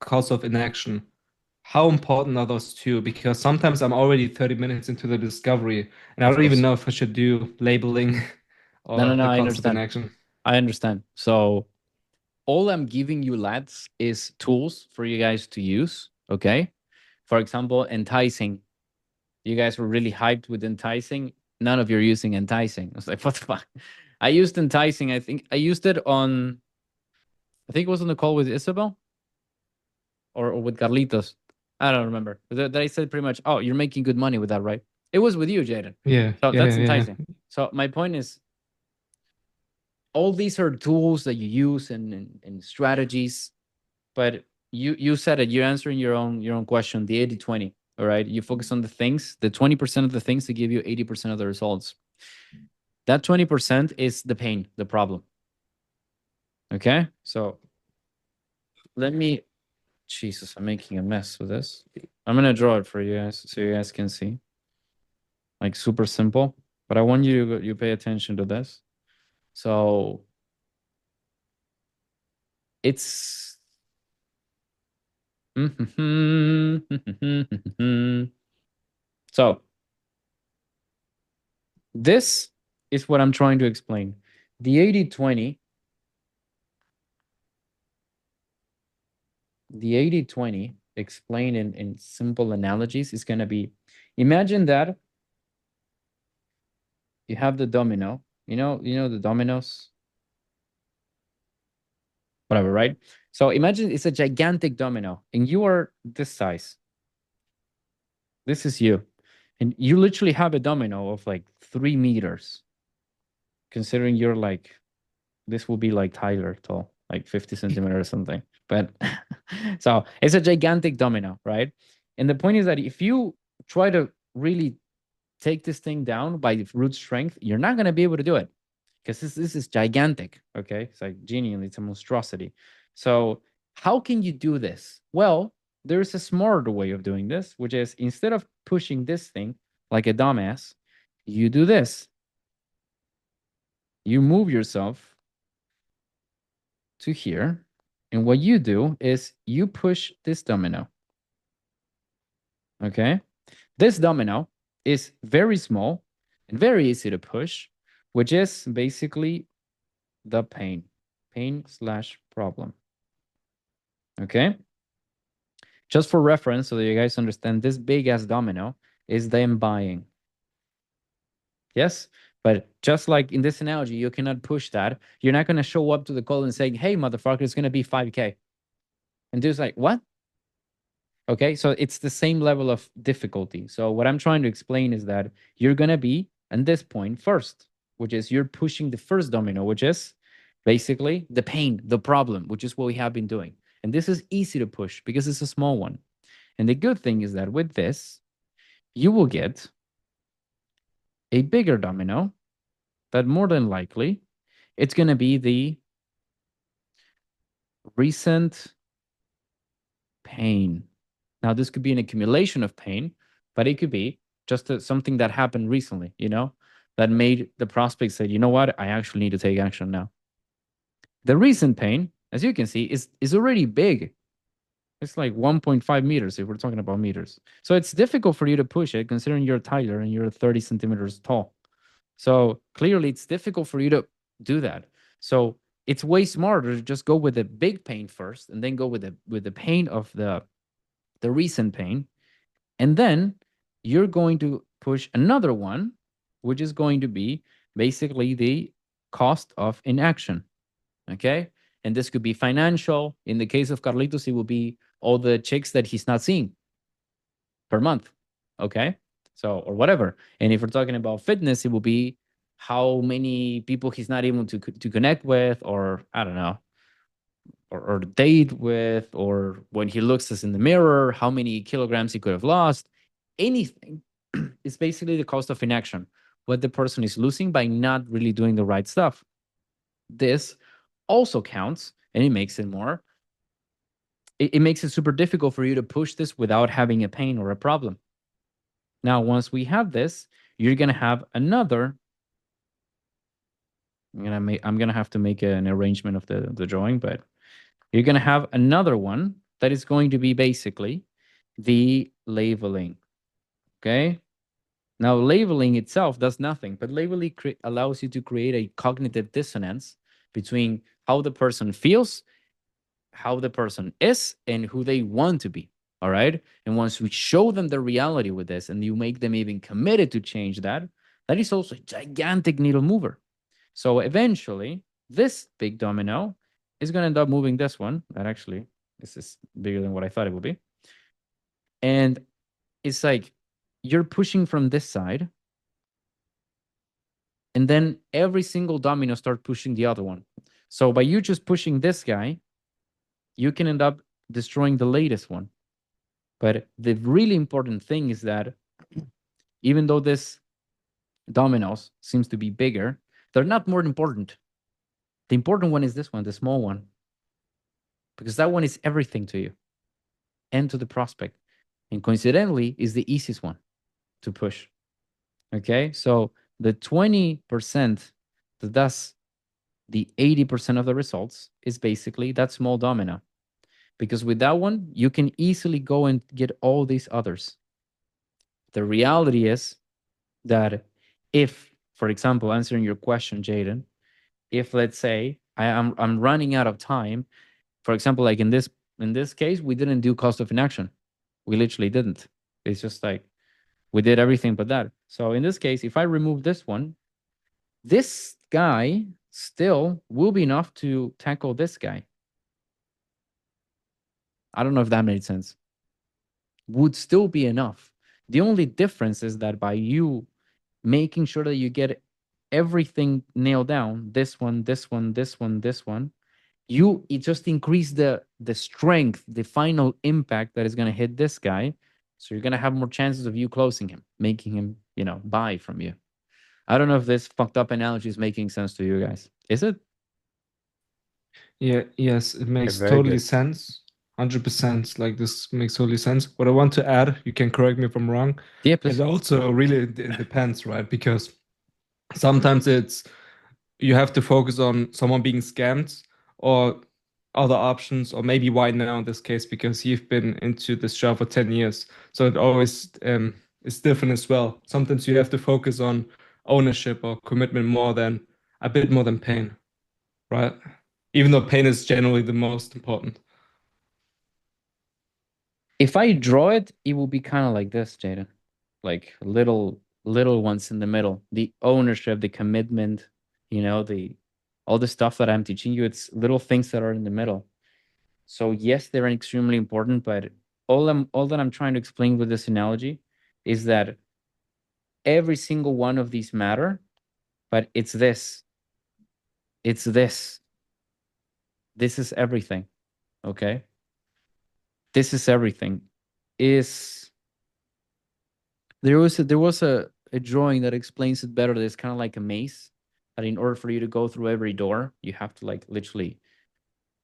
cost of inaction. How important are those two? Because sometimes I'm already 30 minutes into the discovery and I Of don't even course. know if I should do labeling No, or no, no, the I cost of understand. inaction. I understand. So all I'm giving you, lads, is tools for you guys to use. Okay. For example, enticing. You guys were really hyped with enticing. None of you are using enticing. I was like, what the fuck? I used enticing. I think I used it on, I think it was on the call with Isabel or with Carlitos. I don't remember. That I said pretty much, oh, you're making good money with that, right? It was with you, Jaden. Yeah, So yeah, that's yeah, yeah. enticing. So my point is, all these are tools that you use and strategies, but you said it. You're answering your own question. The 80-20. All right. You focus on the things, the 20% of the things that give you 80% of the results. That 20% is the pain, the problem. Okay. So let me. Jesus, I'm making a mess with this. I'm gonna draw it for you guys so you guys can see. Like super simple, but I want you pay attention to this. So it's so this is what I'm trying to explain. The 80-20, the 80-20 explained in simple analogies is gonna be, imagine that you have the domino, you know the dominoes, whatever, right? So imagine it's a gigantic domino and you are this size. This is you. And you literally have a domino of like 3 meters. Considering you're like, this will be like Tyler tall, like 50 centimeters or something. But so it's a gigantic domino, right? And the point is that if you try to really take this thing down by root strength, you're not going to be able to do it because this is gigantic. Okay. It's like genuinely, it's a monstrosity. So how can you do this? Well, there's a smarter way of doing this, which is instead of pushing this thing like a dumbass, you do this. You move yourself to here. And what you do is you push this domino. Okay. This domino is very small and very easy to push, which is basically the pain/problem. Okay. Just for reference, so that you guys understand, this big ass domino is them buying. Yes. But just like in this analogy, you cannot push that. You're not going to show up to the call and say, hey, motherfucker, it's going to be 5K. And dude's like, what? Okay, so it's the same level of difficulty. So what I'm trying to explain is that you're going to be at this point first, which is you're pushing the first domino, which is basically the pain, the problem, which is what we have been doing. And this is easy to push because it's a small one. And the good thing is that with this, you will get a bigger domino that more than likely it's going to be the recent pain. Now, this could be an accumulation of pain, but it could be just something that happened recently, that made the prospect say, you know what, I actually need to take action now. The recent pain, as you can see, is already big. It's like 1.5 meters if we're talking about meters. So it's difficult for you to push it considering you're Tyler and you're 30 centimeters tall. So clearly it's difficult for you to do that. So it's way smarter to just go with the big pain first and then go with the pain of the recent pain. And then you're going to push another one, which is going to be basically the cost of inaction. Okay. And this could be financial. In the case of Carlitos, it will be all the chicks that he's not seeing per month. Okay. So, or whatever. And if we're talking about fitness, it will be how many people he's not able to connect with, or I don't know, or date with, or when he looks us in the mirror, how many kilograms he could have lost. Anything is basically the cost of inaction, what the person is losing by not really doing the right stuff. This also counts, and it makes it more, it makes it super difficult for you to push this without having a pain or a problem. Now, once we have this, you're going to have another. I'm gonna have to make an arrangement of the drawing, but you're gonna have another one that is going to be basically the labeling. Okay. Now, labeling itself does nothing, but labeling allows you to create a cognitive dissonance between how the person feels, how the person is, and who they want to be. All right. And once we show them the reality with this and you make them even committed to change that, that is also a gigantic needle mover. So eventually, this big domino is going to end up moving this one. That actually, this is bigger than what I thought it would be. And it's like you're pushing from this side, and then every single domino starts pushing the other one. So by you just pushing this guy, you can end up destroying the latest one. But the really important thing is that even though this dominoes seems to be bigger, they're not more important. The important one is this one, the small one, because that one is everything to you and to the prospect. And coincidentally, is the easiest one to push. Okay, so the 20% that does the 80% of the results is basically that small domino. Because with that one, you can easily go and get all these others. The reality is that if, for example, answering your question, Jaden, if let's say I'm running out of time, for example, like in this case, we didn't do cost of inaction. We literally didn't. It's just like we did everything but that. So in this case, if I remove this one, this guy still will be enough to tackle this guy. I don't know if that made sense. Would still be enough. The only difference is that by you making sure that you get everything nailed down, this one, this one, this one, this one, it just increase the strength, the final impact that is going to hit this guy. So you're going to have more chances of you closing him, making him, buy from you. I don't know if this fucked up analogy is making sense to you guys. Is it? Yeah, yes, it makes very totally good. sense. 100%. Like this makes totally sense. What I want to add, you can correct me if I'm wrong. Yeah, please. It also really it depends, right? Because sometimes you have to focus on someone being scammed or other options, or maybe why now in this case, because you've been into this job for 10 years. So it always is different as well. Sometimes you have to focus on ownership or commitment a bit more than pain, right? Even though pain is generally the most important. If I draw it, it will be kind of like this, Jaden. Like little ones in the middle. The ownership, the commitment, all the stuff that I'm teaching you, it's little things that are in the middle. So yes, they're extremely important, but all that I'm trying to explain with this analogy is that every single one of these matter, but it's this. It's this. This is everything. Okay? This is everything. There was a drawing that explains it better. It's kind of like a maze, that in order for you to go through every door, you have to like literally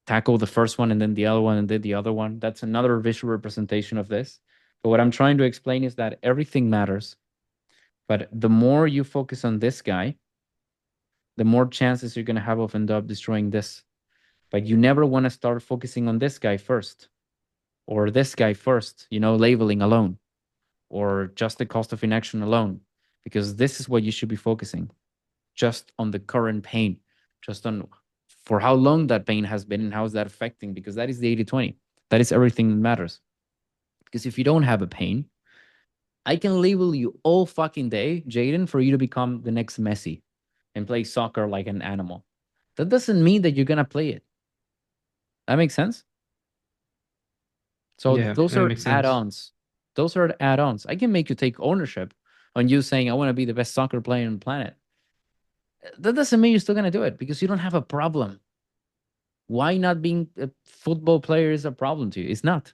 tackle the first one and then the other one and then the other one. That's another visual representation of this. But what I'm trying to explain is that everything matters. But the more you focus on this guy, the more chances you're going to have of end up destroying this. But you never want to start focusing on this guy first, or this guy first, labeling alone, or just the cost of inaction alone, because this is what you should be focusing, just on the current pain, just on for how long that pain has been and how is that affecting, because that is the 80-20. That is everything that matters. Because if you don't have a pain, I can label you all fucking day, Jaden, for you to become the next Messi and play soccer like an animal. That doesn't mean that you're going to play it. That makes sense? So Yeah, those that are makes sense. add-ons. Those are add-ons. I can make you take ownership on you saying, I want to be the best soccer player on the planet. That doesn't mean you're still going to do it because you don't have a problem. Why not being a football player is a problem to you? It's not.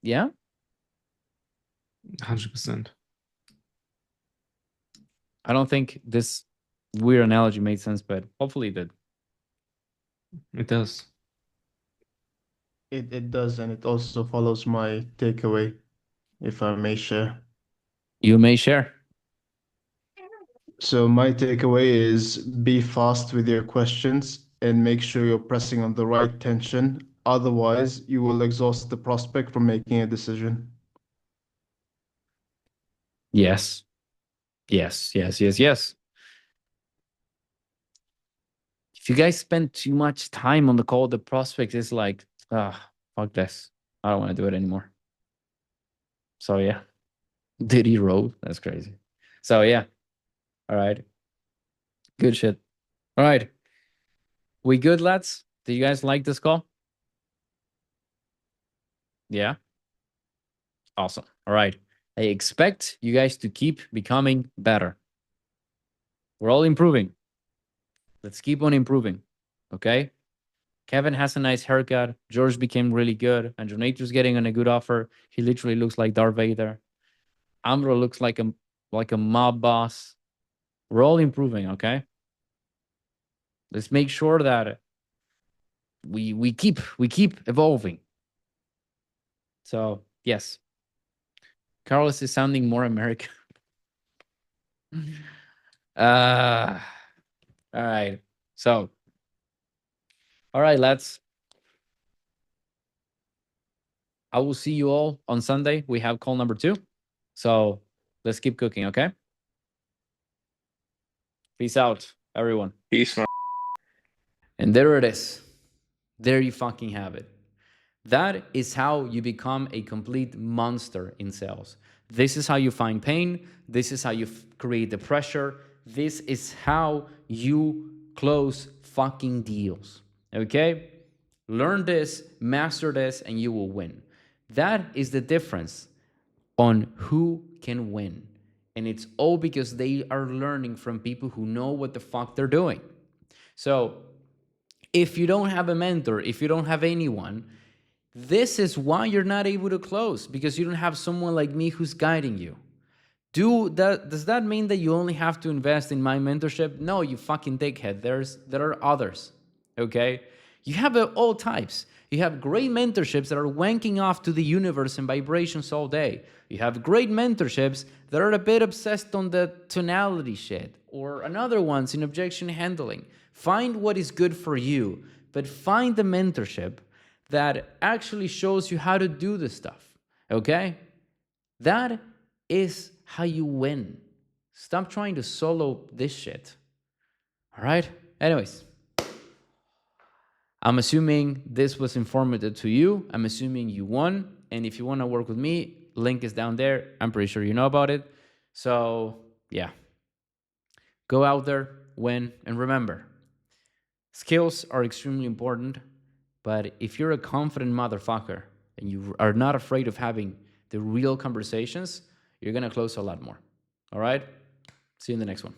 Yeah? 100%. I don't think this weird analogy made sense, but hopefully it did. It does. It does, and it also follows my takeaway, if I may share. You may share. So my takeaway is be fast with your questions and make sure you're pressing on the right tension Otherwise, you will exhaust the prospect from making a decision. Yes. Yes. If you guys spend too much time on the call, the prospect is like, fuck this. I don't want to do it anymore. So yeah. Did he roll? That's crazy. So yeah. All right. Good shit. All right. We good, lads? Do you guys like this call? Yeah. Awesome. All right. I expect you guys to keep becoming better. We're all improving. Let's keep on improving. Okay. Kevin has a nice haircut. George became really good. Andronato's getting on a good offer. He literally looks like Darth Vader. Amro looks like a mob boss. We're all improving, okay? Let's make sure that we keep evolving. So yes. Carlos is sounding more American. All right. So all right, lads. I will see you all on Sunday. We have call number 2. So let's keep cooking, okay? Peace out, everyone. Peace, man. And there it is. There you fucking have it. That is how you become a complete monster in sales. This is how you find pain. This is how you create the pressure. This is how you close fucking deals. Okay? Learn this, master this, and you will win. That is the difference on who can win. And it's all because they are learning from people who know what the fuck they're doing. So if you don't have a mentor, if you don't have anyone, this is why you're not able to close, because you don't have someone like me who's guiding you. Does that mean that you only have to invest in my mentorship? No, you fucking dickhead. There are others. Okay? You have all types. You have great mentorships that are wanking off to the universe and vibrations all day. You have great mentorships that are a bit obsessed on the tonality shit, or another ones in objection handling. Find what is good for you, but find the mentorship that actually shows you how to do the stuff. Okay? That is how you win. Stop trying to solo this shit. All right? Anyways, I'm assuming this was informative to you. I'm assuming you won. And if you want to work with me, link is down there. I'm pretty sure you know about it. So, yeah. Go out there, win, and remember, skills are extremely important. But if you're a confident motherfucker and you are not afraid of having the real conversations, you're going to close a lot more. All right? See you in the next one.